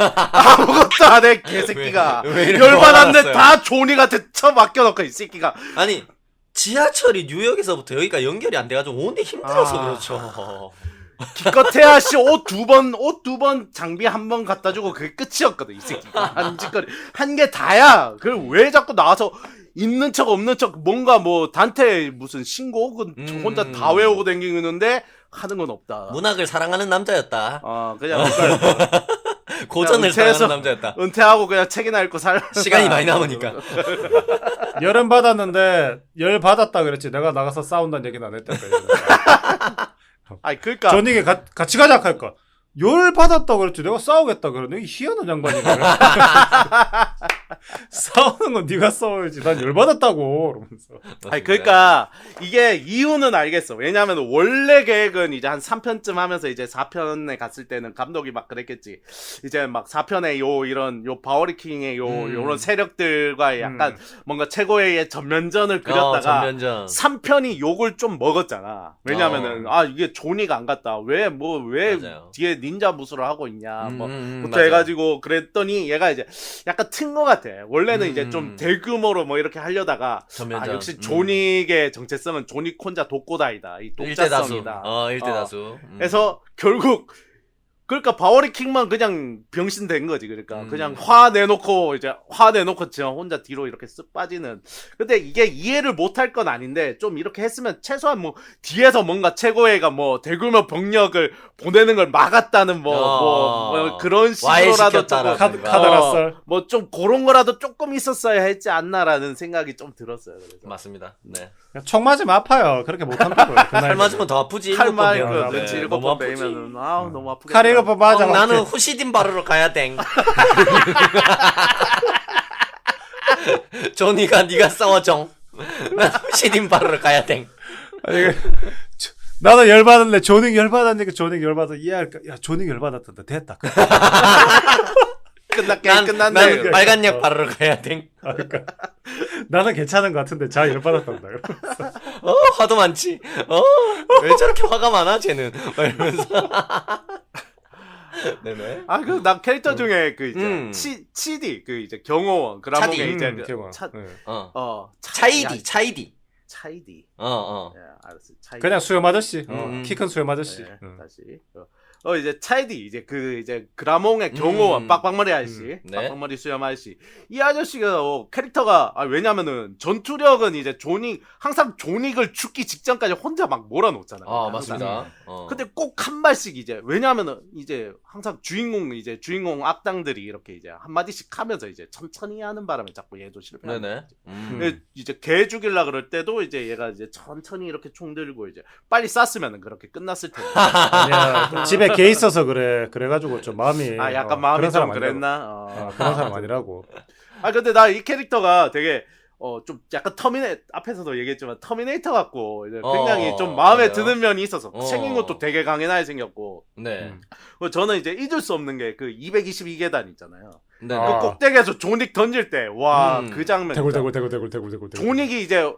아무것도 안 해, 개새끼가. 왜 이렇게 열받았는데 화났어요? 다 존윅한테 처맡겨놓고 이 새끼가. 아니, 지하철이 뉴욕에서부터 여기가 연결이 안 돼가지고 오는데 힘들어서 아. 그렇죠. 기껏해야 씨 옷 두 번 장비 한 번 갖다 주고 그게 끝이었거든 이 새끼가. 한 짓거리 한 게 다야. 그걸 왜 자꾸 나와서 있는 척 없는 척 뭔가 뭐 단테 무슨 신곡은 혼자 다 외우고 다니는데 하는 건 없다. 문학을 사랑하는 남자였다. 그냥 고전을 은퇴해서- 사랑하는 남자였다. 은퇴하고 그냥 책이나 읽고 살. 시간이 많이 남으니까. 열은 받았는데 열 받았다 그랬지. 내가 나가서 싸운다는 얘기는 안 했다니까. 아니 그러니까 존윅이 같이 가자 할까. 열 받았다 그랬지. 내가 싸우겠다 그러네. 이 희한한 양반이네. 싸우는 건 네가 싸워야지. 난 열 받았다고. 그러면서. 아니 그러니까 이게 이유는 알겠어. 왜냐하면 원래 계획은 이제 한 3편쯤 하면서 이제 4편에 갔을 때는 감독이 막 그랬겠지. 이제 막 4편에 요 바워리킹의 요런 세력들과 약간 뭔가 최고의 전면전을 그렸다가 전면전. 3편이 욕을 좀 먹었잖아. 왜냐면은 이게 존윅 안 갔다. 왜 맞아요. 뒤에 닌자 무술을 하고 있냐. 부터 맞아요. 해가지고 그랬더니 얘가 이제 약간 튼 거 같아. 원래는 이제 좀 대규모로 뭐 이렇게 하려다가 전면전. 역시 존윅의 정체성은 존윅 혼자 독고다이다. 이 일대다수. 독자성이다. 일대다수. 그래서 결국 그러니까 바워리킹만 그냥 병신 된 거지. 그러니까 그냥 화 내놓고 진짜 혼자 뒤로 이렇게 쓱 빠지는. 근데 이게 이해를 못할 건 아닌데 좀 이렇게 했으면 최소한 뭐 뒤에서 뭔가 최고회가 뭐 대규모 병력을 보내는 걸 막았다는 뭐 그런 식으로라도 조금 카드라썰. 뭐 좀 그런 거라도 조금 있었어야 했지 않나라는 생각이 좀 들었어요. 그래서. 맞습니다. 네. 총 맞으면 아파요. 그렇게 못한다고요. 칼 맞으면 더 아프지. 칼 일곱 번 말고 배우면. 그렇지 네, 7번 너무 아프지. 빼면은 너무 아프겠다. 칼 이거 봐 맞아. 나는 후시딘 바르러 가야 땡. 조니가 네가 싸워정. 난 후시딘 바르러 가야 땡. 나는 열 받았는데 존윅 열 받았으니까 존윅 열 받아 이해할까? 야 존윅 열 받았다. 됐다. 끝났네. 난 빨간 약 바르러 가야 땡. 나는 괜찮은 것 같은데 자 열 받았단다. 화도 많지. 왜 저렇게 화가 많아 쟤는. 막 이러면서. 네네. 난 캐릭터 중에 그 이제 치디 그 이제 경호원 그라몽의 차디. 이제 차이디. 차이디. 어. 예, 알았어. 차이디. 그냥 수염 아저씨. 음. 키 큰 수염 아저씨. 네, 다시. 이제 차이디 이제 그 이제 그라몽의 경호원 빡빡머리 아저씨, 네. 빡빡머리 수염 아저씨. 이 아저씨가 캐릭터가 왜냐면은 전투력은 이제 항상 존윅을 죽기 직전까지 혼자 막 몰아놓잖아요. 항상. 맞습니다. 근데 꼭 한 발씩 이제 왜냐하면은 이제 항상 주인공 악당들이 이렇게 이제 한 마디씩 하면서 이제 천천히 하는 바람에 자꾸 얘도 실패하는 네네. 거지. 이제 개 죽일라 그럴 때도 이제 얘가 이제 천천히 이렇게 총 들고 이제 빨리 쐈으면은 그렇게 끝났을 텐데. 아니야. 집에 개 있어서 그래. 그래가지고 좀 마음이. 약간 마음이 그런 좀 사람 아니라고. 그랬나? 그런 사람 아니라고. 근데 나 이 캐릭터가 되게 좀 약간 앞에서도 얘기했지만 터미네이터 같고 이제 굉장히 좀 마음에 맞아요. 드는 면이 있어서 생긴 것도 되게 강인하게 생겼고. 네. 저는 이제 잊을 수 없는 게 그 222계단 있잖아요. 네. 그 꼭대기에서 존윅 던질 때, 와, 그 장면. 대굴. 존윅이 이제 요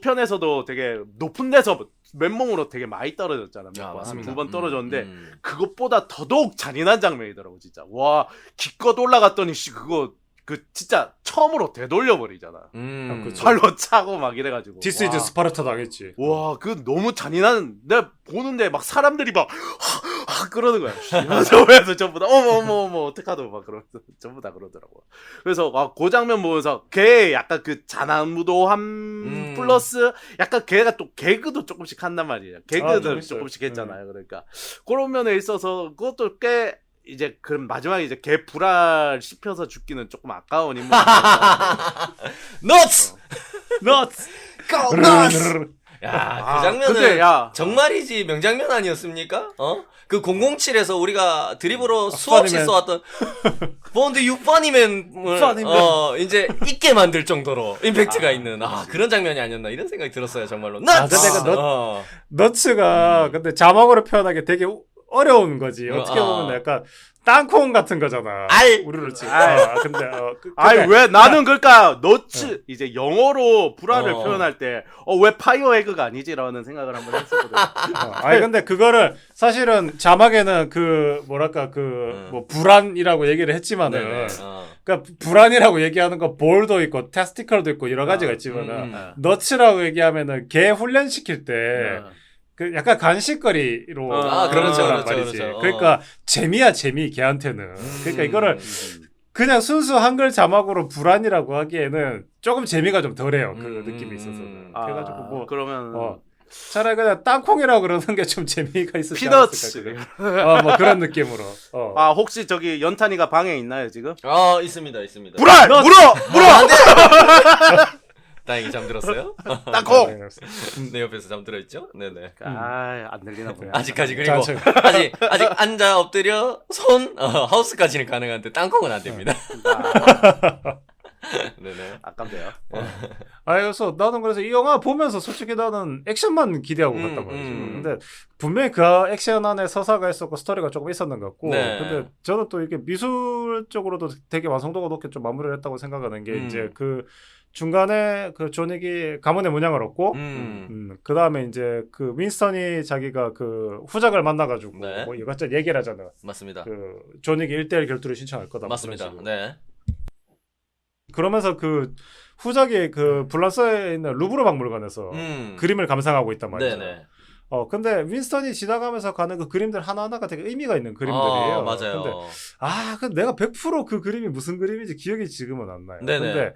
편에서도 되게 높은 데서 맨몸으로 되게 많이 떨어졌잖아. 맞습니다. 두 번 떨어졌는데, 그것보다 더더욱 잔인한 장면이더라고, 진짜. 와, 기껏 올라갔더니, 진짜 처음으로 되돌려버리잖아. 그쵸. 팔로 차고 막 이래가지고. 디스 이즈 스파르타 당했지. 와, 너무 잔인한, 내가 보는데 막 사람들이 막, 그러는 거야. 저에서 전부 다, 어머, 어떡하노, 막 전부 다 그러더라고. 그래서, 그 장면 보면서, 걔 약간 그 잔한무도함 플러스, 약간 걔가 또 개그도 조금씩 한단 말이에요. 개그도 조금씩 했잖아요. 그러니까. 그런 면에 있어서, 그것도 꽤, 이제 그럼 마지막에 이제 개 불알 씹혀서 죽기는 조금 아까운 인물. 너츠. 너츠. 고 너츠. 야, 그 장면은 근데 야, 정말이지 명장면 아니었습니까? 그 007에서 우리가 드립으로 수없이 펀니맨. 쏘았던 본드 유퍼니맨을 이제 잊게 만들 정도로 임팩트가 있는 그런 장면이 아니었나 이런 생각이 들었어요 정말로. 근데 그 너츠가 근데 자막으로 표현하기 되게 어려운 거지. 어떻게 보면 약간 땅콩 같은 거잖아. 우리로 치고. 근데 아니 왜 나는 그러니까 너츠 이제 영어로 불화를 표현할 때 왜 파이어 에그가 아니지라는 생각을 한번 했었거든. 아니 근데 그거를 사실은 자막에는 그 뭐랄까 그 뭐 불안이라고 얘기를 했지만은 그러니까 불안이라고 얘기하는 거 볼도 있고 테스티컬도 있고 여러 가지가 있지만은 너츠라고 얘기하면은 개 훈련시킬 때 그 약간 간식거리로 그렇죠, 거란 그렇죠, 말이지. 그렇죠. 그러니까 재미야 재미 걔한테는. 그러니까 이거를 그냥 순수 한글 자막으로 불안이라고 하기에는 조금 재미가 좀 덜해요. 그 느낌이 있어서. 그래가지고 뭐 그러면 차라리 그냥 땅콩이라고 그러는 게 좀 재미가 있었지 피너츠. 않았을까. 뭐 그런 느낌으로. 혹시 저기 연탄이가 방에 있나요 지금? 있습니다. 불알 물어. 안돼. 다행히 잠들었어요. 땅콩. 내 옆에서 잠들어 있죠. 네네. 안 들리나 보네. 아직까지 그리고 아직 앉아 엎드려 손 하우스까지는 가능한데 땅콩은 안 됩니다. 네네. 아깝네요. 그래서 나는 그래서 이 영화 보면서 솔직히 나는 액션만 기대하고 갔단 말이지. 근데 분명히 그 액션 안에 서사가 있었고 스토리가 조금 있었는 것 같고. 네. 근데 저는 또 이렇게 미술적으로도 되게 완성도가 높게 좀 마무리를 했다고 생각하는 게 이제 그 중간에 그 존윅이 가문의 문양을 얻고, 그 다음에 이제 그 윈스턴이 자기가 그 후작을 만나가지고 뭐 이것저것 얘기를 하잖아. 맞습니다. 그 존윅이 1대1 결투를 신청할 거다. 맞습니다. 네. 그러면서 그 후작이 그 불란서에 있는 루브르 박물관에서 그림을 감상하고 있단 말이죠. 네네. 근데 윈스턴이 지나가면서 가는 그 그림들 하나하나가 되게 의미가 있는 그림들이에요. 맞아요. 근데 내가 100% 그 그림이 무슨 그림인지 기억이 지금은 안 나요. 네네. 근데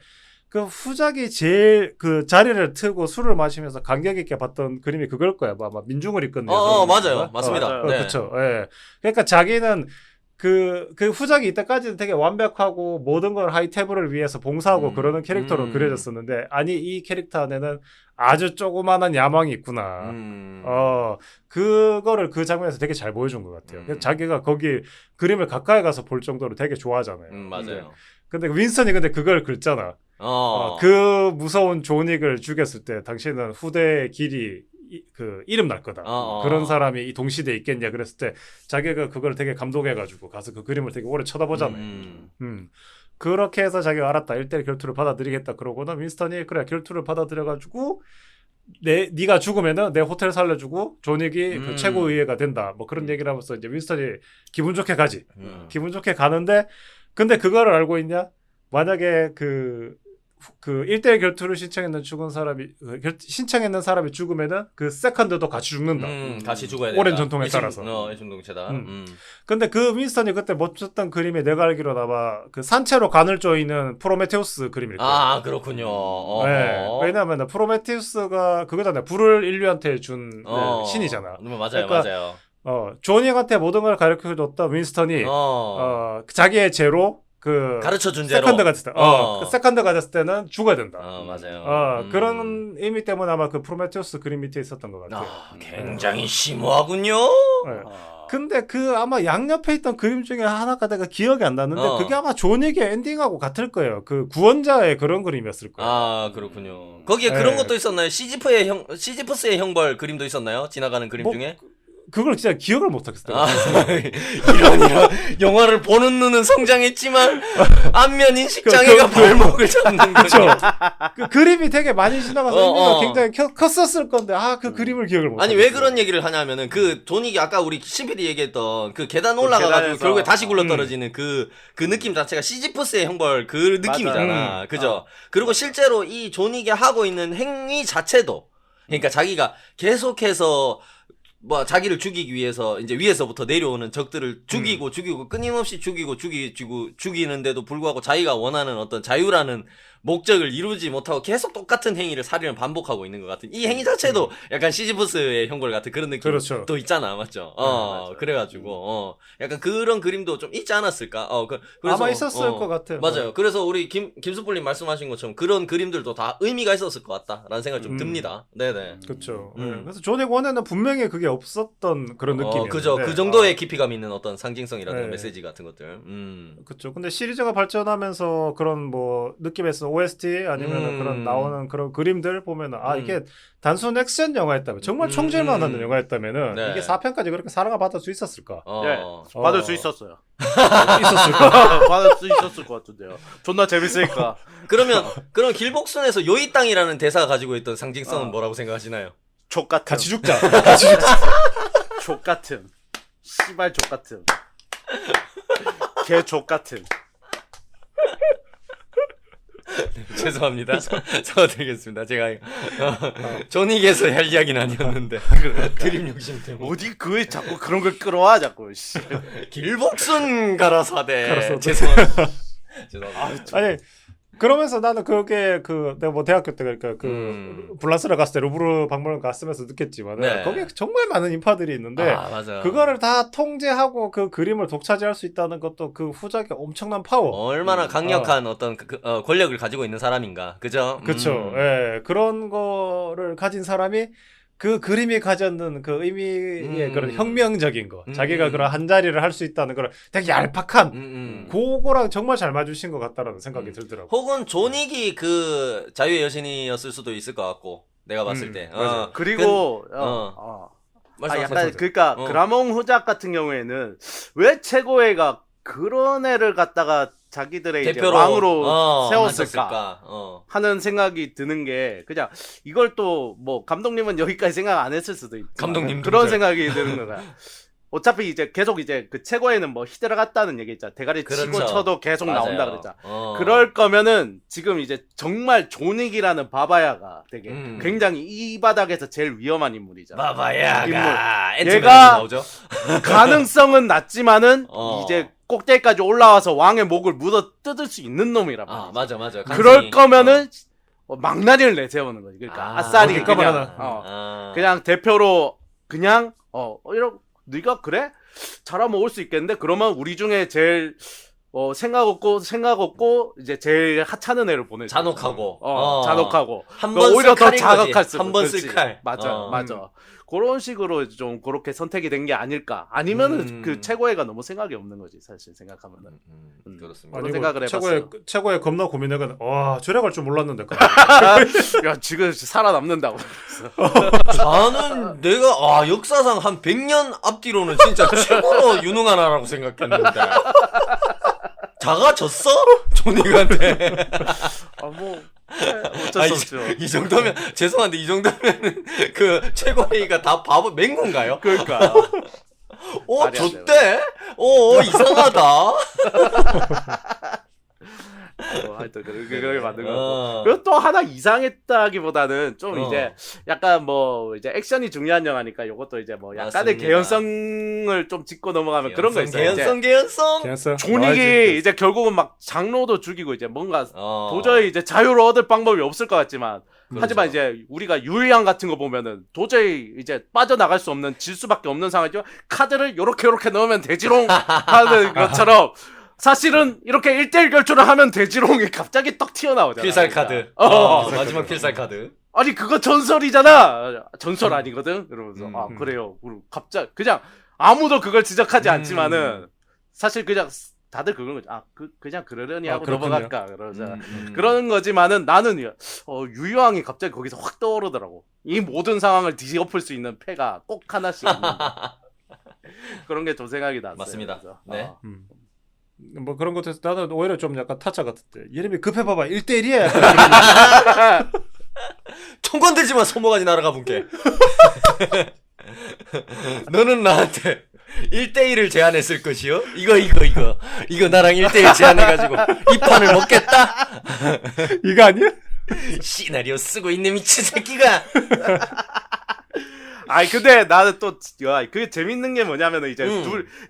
그 후작이 제일 그 자리를 트고 술을 마시면서 감격 있게 봤던 그림이 그걸 거야. 아마 민중을 이끈 맞아요. 맞습니다. 네. 그렇죠. 예. 그러니까 자기는 그 후작이 이때까지는 되게 완벽하고 모든 걸 하이테블을 위해서 봉사하고 그러는 캐릭터로 그려졌었는데 아니 이 캐릭터 안에는 아주 조그마한 야망이 있구나. 그거를 그 장면에서 되게 잘 보여준 것 같아요. 그래서 자기가 거기 그림을 가까이 가서 볼 정도로 되게 좋아하잖아요. 맞아요. 근데 윈스턴이 근데 그걸 긁잖아. 그 무서운 존윅을 죽였을 때 당신은 후대의 길이 그 이름 날 거다. 그런 사람이 이 동시대에 있겠냐 그랬을 때 자기가 그걸 되게 감동해가지고 가서 그 그림을 되게 오래 쳐다보잖아요. 그렇게 해서 자기가 알았다. 1대1 결투를 받아들이겠다. 그러고는 윈스턴이 그래 결투를 받아들여가지고 네가 죽으면은 내 호텔 살려주고 존윅이 그 최고 의회가 된다. 뭐 그런 얘기를 하면서 이제 윈스턴이 기분 좋게 가지. 기분 좋게 가는데 근데 그거를 알고 있냐? 만약에 그 1대1 결투를 신청했는 죽은 사람이 신청했는 사람이 죽으면은 그 세컨드도 같이 죽는다. 같이 죽어야 된다. 오랜 전통에 따라서. 일심동체다. 근데 그 윈스턴이 그때 멋졌던 그림이 내가 알기로 아마 그 산채로 간을 쪼이는 프로메테우스 그림일 거야. 그렇군요. 네. 왜냐하면 프로메테우스가 그거잖아요. 불을 인류한테 준 신이잖아. 맞아요, 그러니까, 맞아요. 존윅한테 모든 걸 가르쳐줬던 윈스턴이 자기의 죄로 그 가르쳐준 죄로 세컨드가 됐을 때, 그 세컨드가 됐을 때는 죽어야 된다. 맞아요. 그런 의미 때문에 아마 그 프로메테우스 그림 밑에 있었던 것 같아요. 굉장히 심오하군요. 네. 근데 그 아마 양옆에 있던 그림 중에 하나가 내가 기억이 안 나는데 그게 아마 존윅의 엔딩하고 같을 거예요. 그 구원자의 그런 그림이었을 거예요. 그렇군요. 거기에 그런 것도 있었나요? 시지프스의 형벌 그림도 있었나요? 지나가는 그림 중에? 그걸 진짜 기억을 못 하겠어요. 이런 영화를 보는 눈은 성장했지만 안면 인식 장애가 발목을 잡는 거죠. 그 그림이 되게 많이 지나가서 의미가 굉장히 컸었을 건데 그 그림을 기억을 못. 아니 왜 그런 얘기를 하냐면은 그 존윅이 아까 우리 신PD 얘기했던 그 계단 올라가가지고 결국에 다시 굴러 떨어지는 그 느낌 자체가 시지프스의 형벌 그 느낌이잖아. 그죠? 그리고 실제로 이 존윅이 하고 있는 행위 자체도 그러니까 자기가 계속해서 뭐 자기를 죽이기 위해서 이제 위에서부터 내려오는 적들을 죽이고 끊임없이 죽이는데도 불구하고 자기가 원하는 어떤 자유라는 목적을 이루지 못하고 계속 똑같은 행위를 살인을 반복하고 있는 것 같은 이 행위 자체도 약간 시지프스의 형벌 같은 그런 느낌도 그렇죠. 있잖아, 맞죠? 맞아요. 그래가지고 약간 그런 그림도 좀 있지 않았을까? 그래서 아마 있었을 것 같아요. 맞아요. 그래서 우리 김수풀님 말씀하신 것처럼 그런 그림들도 다 의미가 있었을 것 같다라는 생각이 좀 듭니다. 네네. 그렇죠. 음. 그래서 조닉 1에는 분명히 그게 없었던 그런 느낌이에요. 그죠. 그 정도의 깊이감 있는 어떤 상징성이라든가 네. 메시지 같은 것들. 그렇죠. 근데 시리즈가 발전하면서 그런 뭐 느낌에서 OST 아니면 그런 나오는 그런 그림들 보면은 이게 단순 액션 영화였다면 정말 총질만 하는 영화였다면은 네. 이게 4편까지 그렇게 사랑을 받을 수 있었을까? 네, 받을 수 있었어요. 있었을까? 받을 수 있었을 것 같은데요. 존나 재밌으니까. 그럼 길복순에서 요이 땅이라는 대사가 가지고 있던 상징성은 뭐라고 생각하시나요? 족 같은. 같이 죽자. 같이 죽자. 족 같은. 씨발 족 같은. 개 족 같은. 죄송합니다. 사과드리겠습니다. 제가 조닉에서 할 이야기는 아니었는데 그림 욕심 때문에. 어디 그에 자꾸 그런 걸 끌어와 자꾸. 씨. 길복순 가라사대. 가라사대. 죄송합니다. 죄송합니다. 아니 그러면서 나는 그게 내가 뭐 대학교 때 그러니까 블란스를 갔을 때 루브르 박물관 갔으면서 느꼈지만 네. 거기에 정말 많은 인파들이 있는데 맞아. 그거를 다 통제하고 그 그림을 독차지할 수 있다는 것도 그 후작의 엄청난 파워. 얼마나 강력한 어떤 권력을 가지고 있는 사람인가, 그죠? 그렇죠. 예, 그런 거를 가진 사람이 그 그림이 가졌는 그 의미의 그런 혁명적인 거, 자기가 그런 한 자리를 할 수 있다는 그런 되게 얄팍한 그거랑 정말 잘 맞으신 것 같다라는 생각이 들더라고. 혹은 조닉이 그 자유의 여신이었을 수도 있을 것 같고, 내가 봤을 때. 맞아. 그리고 약간 그러니까 그라몽 후작 같은 경우에는 왜 최고애가 그런 애를 갖다가 자기들의 이제 대표로 왕으로 세웠을까 만졌을까? 하는 생각이 드는 게 그냥 이걸 또 뭐 감독님은 여기까지 생각 안 했을 수도 있고 감독님도 그런 이제. 생각이 드는 거야. 어차피 이제 계속 이제 그 최고에는 뭐 히드라 같다는 얘기 있잖아. 대가리 치고 그렇죠. 쳐도 계속 맞아요. 나온다 그랬잖아. 그럴 거면은 지금 이제 정말 조닉이라는 바바야가 되게 굉장히 이 바닥에서 제일 위험한 인물이잖아. 바바야가 얘가 나오죠? 가능성은 낮지만은 이제 꼭대기까지 올라와서 왕의 목을 물어 뜯을 수 있는 놈이란 말이야. 맞아. 그럴 거면은 망나니를 내세우는 거지. 그러니까 아싸리 그냥 대표로 그냥 이런 네가 그래? 잘하면 올 수 있겠는데 그러면 우리 중에 제일 생각 없고 이제 제일 하찮은 애를 보내줘. 잔혹하고 잔혹하고 한번 오히려 더 쓸 칼인 자극할 거지. 수 한번 쓸 칼. 맞아. 그런 식으로 좀 그렇게 선택이 된 게 아닐까. 아니면은 그 최고애가 너무 생각이 없는 거지 사실 생각하면은. 그렇습니다. 그런 생각을 해봤어요. 최고의 겁나 고민해가 저래갈 줄 몰랐는데. 야 지금 살아남는다고. 나는 내가 역사상 한 100년 앞뒤로는 진짜 최고로 유능한 아라고 생각했는데 작아졌어? 조닉한테. 어쩔 수 없죠. 이 정도면 죄송한데 이 정도면 그 최고위가 다 바보 맹구인가요? 그러니까. 좆대? 이상하다. 하여튼 그걸 만든 거. 그리고 또 하나 이상했다기보다는 좀 이제 약간 뭐 이제 액션이 중요한 영화니까 이것도 이제 뭐 약간의 맞습니다. 개연성을 좀 짚고 넘어가면 그런 거 있어요. 개연성. 조닉이 이제 결국은 막 장로도 죽이고 이제 뭔가 도저히 이제 자유를 얻을 방법이 없을 것 같지만 하지만 이제 우리가 유리왕 같은 거 보면은 도저히 이제 빠져나갈 수 없는 질 수밖에 없는 상황이죠. 카드를 요렇게 넣으면 되지롱 하는 것처럼 사실은 이렇게 1대1 결투를 하면 되지롱이 갑자기 떡 튀어나오잖아. 필살 카드. 마지막 필살 카드. 아니 그거 전설이잖아. 전설 아니거든. 이러면서 그래요. 갑자기 그냥 아무도 그걸 지적하지 않지만은 사실 그냥 다들 그런 거지. 그냥 그러려니 하고 넘어갈까 그러잖아. 그러는 거지만은 나는 유유왕이 갑자기 거기서 확 떠오르더라고. 이 모든 상황을 뒤엎을 수 있는 패가 꼭 하나씩 있는 그런 게 좀 생각이 났어요. 맞습니다. 그래서. 네. 뭐 그런 것에서 나는 오히려 좀 약간 타짜 같았대. 이름이 급해봐봐 1대1이야. 총 건들지만 소모가지 날아가 본게. 너는 나한테 1대1을 제안했을 것이요? 이거 나랑 1대1 제안해가지고 이 판을 먹겠다? 이거 아니야? 시나리오 쓰고 있는 미친 새끼가. 아니 근데 나는 또 그게 재밌는 게 뭐냐면은 이제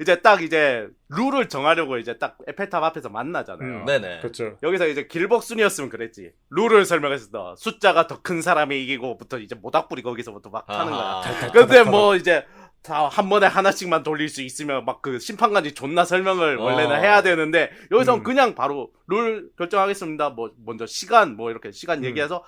이제 딱 이제 룰을 정하려고 이제 딱 에펠탑 앞에서 만나잖아요. 네네. 그렇죠. 여기서 이제 길복순이었으면 그랬지. 룰을 설명했어. 숫자가 더 큰 사람이 이기고부터 이제 모닥불이 거기서부터 막 하는 거야. 근데 뭐 이제 다 한 번에 하나씩만 돌릴 수 있으면 막 그 심판관이 존나 설명을 원래는 해야 되는데 여기서는 그냥 바로 룰 결정하겠습니다. 뭐 먼저 시간 뭐 이렇게 시간 얘기해서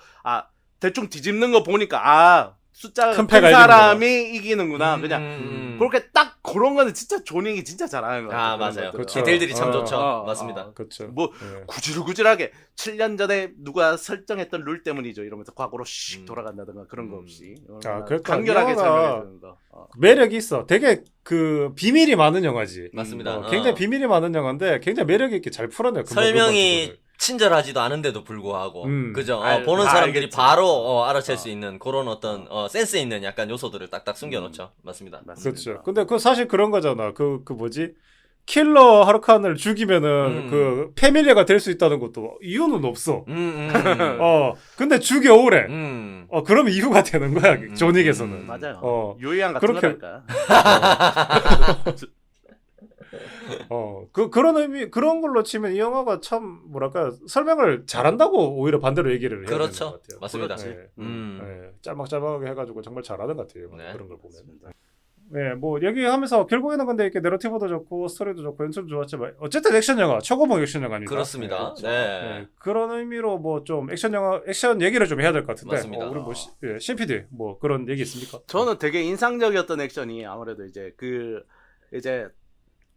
대충 뒤집는 거 보니까 숫자가 큰 사람이 이기는구나. 그냥 그렇게 딱 그런 거는 진짜 조닉이 진짜 잘하는 거 같아요. 맞아요. 그렇죠. 디테일들이 참 좋죠. 맞습니다. 그렇죠. 뭐 구질구질하게 7년 전에 누가 설정했던 룰 때문이죠. 이러면서 과거로 씩 돌아간다든가 그런 거 없이 그러니까 간결하게 설명해 주는 거. 매력이 있어. 되게 그 비밀이 많은 영화지. 맞습니다. 굉장히 비밀이 많은 영화인데 굉장히 매력 있게 잘 풀어내요. 설명이 친절하지도 않은데도 불구하고 그죠? 보는 사람들이 알겠지. 바로 알아챌 수 있는 그런 어떤 센스 있는 약간 요소들을 딱딱 숨겨놓죠. 맞습니다. 그렇죠. 근데 그 사실 그런 거잖아. 그 뭐지? 킬러 하르칸을 죽이면은 그 패밀리가 될 수 있다는 것도 이유는 없어. 근데 죽여오래. 그럼 이유가 되는 거야. 조닉에서는. 맞아요. 요이안 같은 그렇게- 거랄까. 그런 의미, 그런 걸로 치면 이 영화가 참, 뭐랄까, 설명을 잘한다고 오히려 반대로 얘기를 해야 되는 그렇죠. 것 같아요. 맞습니다. 네, 짤막짤막하게 해가지고 정말 잘하는 것 같아요. 네. 그런 걸 보면. 네, 뭐, 얘기하면서 결국에는 근데 이렇게 내러티브도 좋고, 스토리도 좋고, 연출도 좋았지만, 어쨌든 액션 영화, 초고봉 액션 영화입니다. 그렇습니다. 네. 네. 그런 의미로 뭐 좀 액션 영화, 액션 얘기를 좀 해야 될 것 같은데. 맞습니다. 우리 뭐, 신PD, 뭐 그런 얘기 있습니까? 저는 되게 인상적이었던 액션이 아무래도 이제 이제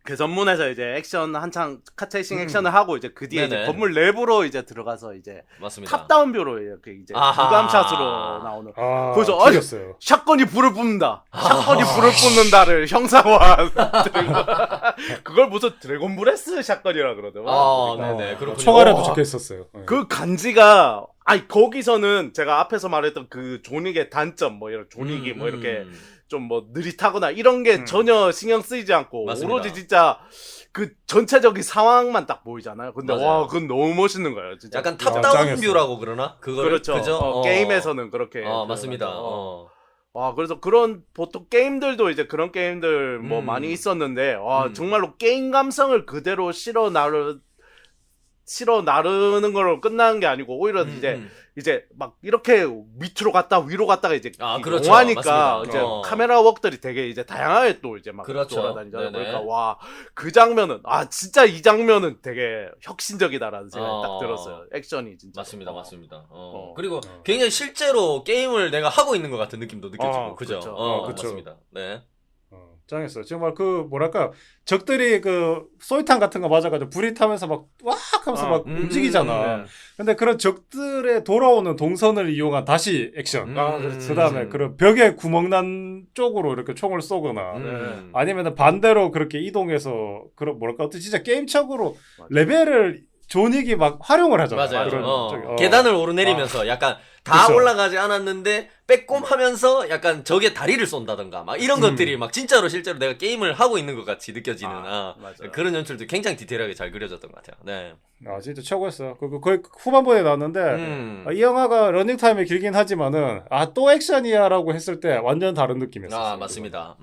개선문에서 이제 액션 한창 카체이싱 액션을 하고 이제 그 뒤에 이제 네네. 건물 내부로 이제 들어가서 이제 맞습니다. 탑다운 뷰로 이렇게 이제 부감샷으로 나오는 그래서 틀렸어요. 샷건이 불을 뿜는다. 샷건이 불을 뿜는다를 형상화 그걸 무슨 드래곤 브레스 샷건이라 그러더라고요. 네네. 그렇군요. 총알에도 적혀 있었어요. 네. 그 간지가 거기서는 제가 앞에서 말했던 그 조닉의 단점 뭐 이런 조닉이 뭐 이렇게 좀 뭐 느릿하거나 이런 게 전혀 신경 쓰이지 않고 맞습니다. 오로지 진짜 그 전체적인 상황만 딱 보이잖아요. 근데 맞아요. 와 그건 너무 멋있는 거예요. 진짜. 약간 짱이었어. 탑다운 뷰라고 그러나? 그거를 그렇죠. 그죠? 게임에서는 그렇게 맞습니다. 그래서 그런 보통 게임들도 이제 그런 게임들 뭐 많이 있었는데 정말로 게임 감성을 그대로 실어 나르는 걸로 끝나는 게 아니고 오히려 이제 막 이렇게 밑으로 갔다 위로 갔다가 이제 그렇죠. 영화니까 맞습니다. 이제 카메라 웍들이 되게 이제 다양하게 또 이제 막 그렇죠. 돌아다니잖아요. 네네. 그러니까 와 그 장면은 진짜 이 장면은 되게 혁신적이다라는 생각이 딱 들었어요. 액션이 진짜 맞습니다. 그리고 굉장히 실제로 게임을 내가 하고 있는 것 같은 느낌도 느껴지고 그죠? 그렇죠. 맞습니다. 네. 짱했어요. 정말 그 뭐랄까 적들이 그 소이탄 같은 거 맞아가지고 불이 타면서 막 왁 하면서 막 움직이잖아. 근데 그런 적들의 돌아오는 동선을 이용한 다시 액션. 그다음에 그런 벽에 구멍 난 쪽으로 이렇게 총을 쏘거나 아니면 반대로 그렇게 이동해서 그런 뭐랄까 어떤 진짜 게임적으로 레벨을 조닉이 막 활용을 하잖아. 맞아요. 그런 계단을 오르내리면서 약간 다 그쵸. 올라가지 않았는데 빼꼼하면서 약간 적의 다리를 쏜다던가 막 이런 것들이 막 진짜로 실제로 내가 게임을 하고 있는 것 같이 느껴지는 그런 연출도 굉장히 디테일하게 잘 그려졌던 것 같아요. 네. 진짜 최고였어. 거의 후반부에 나왔는데 이 영화가 러닝 타임이 길긴 하지만은 또 액션이야라고 했을 때 완전 다른 느낌이었어요. 맞습니다.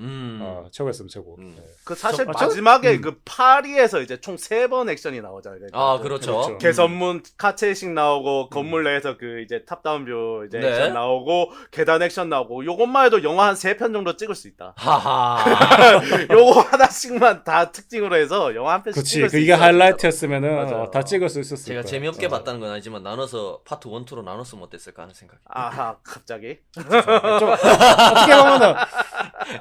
최고였으면 최고. 그 사실 마지막에 그 파리에서 이제 총 3번 액션이 나오잖아요. 그렇죠. 개선문 카체식 나오고 건물 내에서 그 이제 탑다운 뷰 이제 네. 액션 나오고 계단 액션 나오고 요것만 해도 영화 한 3편 정도 찍을 수 있다. 하하. 요거 하나씩만 다 특징으로 해서 영화 한 편씩 그치. 찍을 수 이게 있어요. 하이라이트였으면은 맞아요. 다 찍을 수 있었을 제가 거야. 재미없게 봤다는 건 아니지만 나눠서 파트 1, 2로 나눴으면 어땠을까 하는 생각이. 갑자기? 좀 어떻게 보면은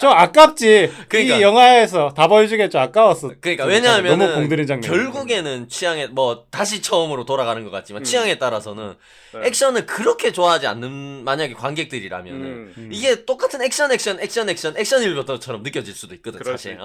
좀 아깝지. 그러니까. 이 영화에서 다 보여주기 좀 아까웠어. 그러니까 좀 왜냐하면 너무 공들인 장면. 결국에는 취향에 뭐 다시 처음으로 돌아가는 것 같지만 취향에 따라서는 액션을 그렇게 좋아하지 않는 만약에 관객들이라면은 이게 똑같은 액션 1부터처럼 느껴질 수도 있거든 사실.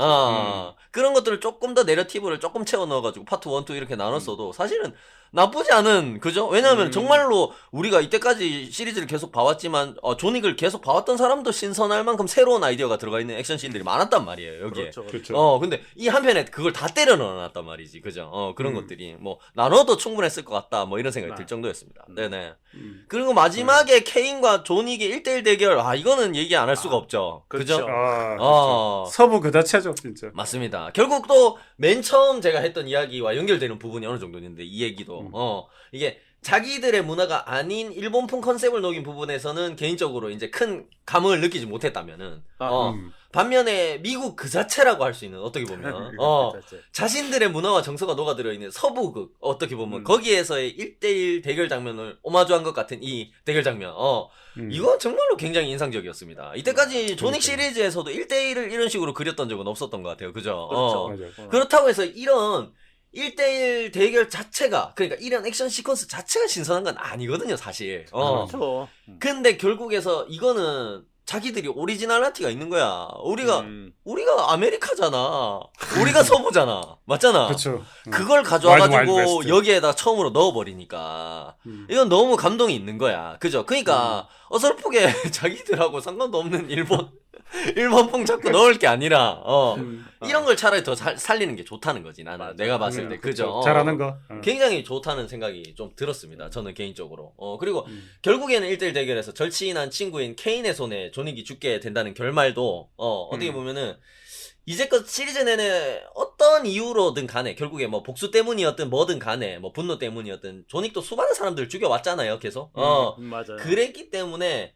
그런 것들을 조금 더 내러티브를 조금 채워 넣어가지고 파트 1, 2 이렇게 나눴어도 사실은 나쁘지 않은, 그죠? 왜냐면 정말로 우리가 이때까지 시리즈를 계속 봐왔지만, 존윅을 계속 봐왔던 사람도 신선할 만큼 새로운 아이디어가 들어가 있는 액션씬들이 많았단 말이에요, 여기에. 그렇죠. 그렇죠. 근데 이 한 편에 그걸 다 때려 넣어놨단 말이지, 그죠? 그런 것들이. 뭐, 나눠도 충분했을 것 같다, 뭐 이런 생각이 들 정도였습니다. 네네. 그리고 마지막에 케인과 존윅의 1대1 대결, 이거는 얘기 안 할 수가 없죠. 그죠? 그렇죠. 그렇죠. 서부 그 자체죠, 진짜. 맞습니다. 결국 또 맨 처음 제가 했던 이야기와 연결되는 부분이 어느 정도 있는데 이 얘기도 이게 자기들의 문화가 아닌 일본풍 컨셉을 녹인 부분에서는 개인적으로 이제 큰 감흥을 느끼지 못했다면은 반면에 미국 그 자체라고 할 수 있는 어떻게 보면 자신들의 문화와 정서가 녹아들어 있는 서부극 어떻게 보면 거기에서의 1대1 대결 장면을 오마주한 것 같은 이 대결 장면 이건 정말로 굉장히 인상적이었습니다. 이때까지 존윅 시리즈에서도 1대1을 이런 식으로 그렸던 적은 없었던 것 같아요. 그죠? 그렇죠. 맞아요. 그렇다고 해서 이런 1대1 대결 자체가 그러니까 이런 액션 시퀀스 자체가 신선한 건 아니거든요, 사실. 그렇죠. 근데 결국에서 이거는 자기들이 오리지널리티가 있는 거야. 우리가 아메리카잖아. 우리가 서부잖아. 맞잖아. 그렇죠. 그걸 와일드 가져와가지고 웨스트. 여기에다 처음으로 넣어버리니까 이건 너무 감동이 있는 거야. 그죠? 그러니까 어설프게 자기들하고 상관도 없는 일본풍 자꾸 넣을 게 아니라 이런 걸 차라리 더 살리는 게 좋다는 거지 나는. 맞아. 내가 봤을 때. 그죠? 잘하는 거. 굉장히 좋다는 생각이 좀 들었습니다. 저는 개인적으로. 그리고 결국에는 1대1 대결에서 절친한 친구인 케인의 손에 존윅이 죽게 된다는 결말도 어떻게 보면은 이제껏 시리즈 내내 어떤 이유로든 간에 결국에 뭐 복수 때문이었든 뭐든 간에 뭐 분노 때문이었든 존윅도 수많은 사람들 죽여왔잖아요. 계속. 맞아요. 그랬기 때문에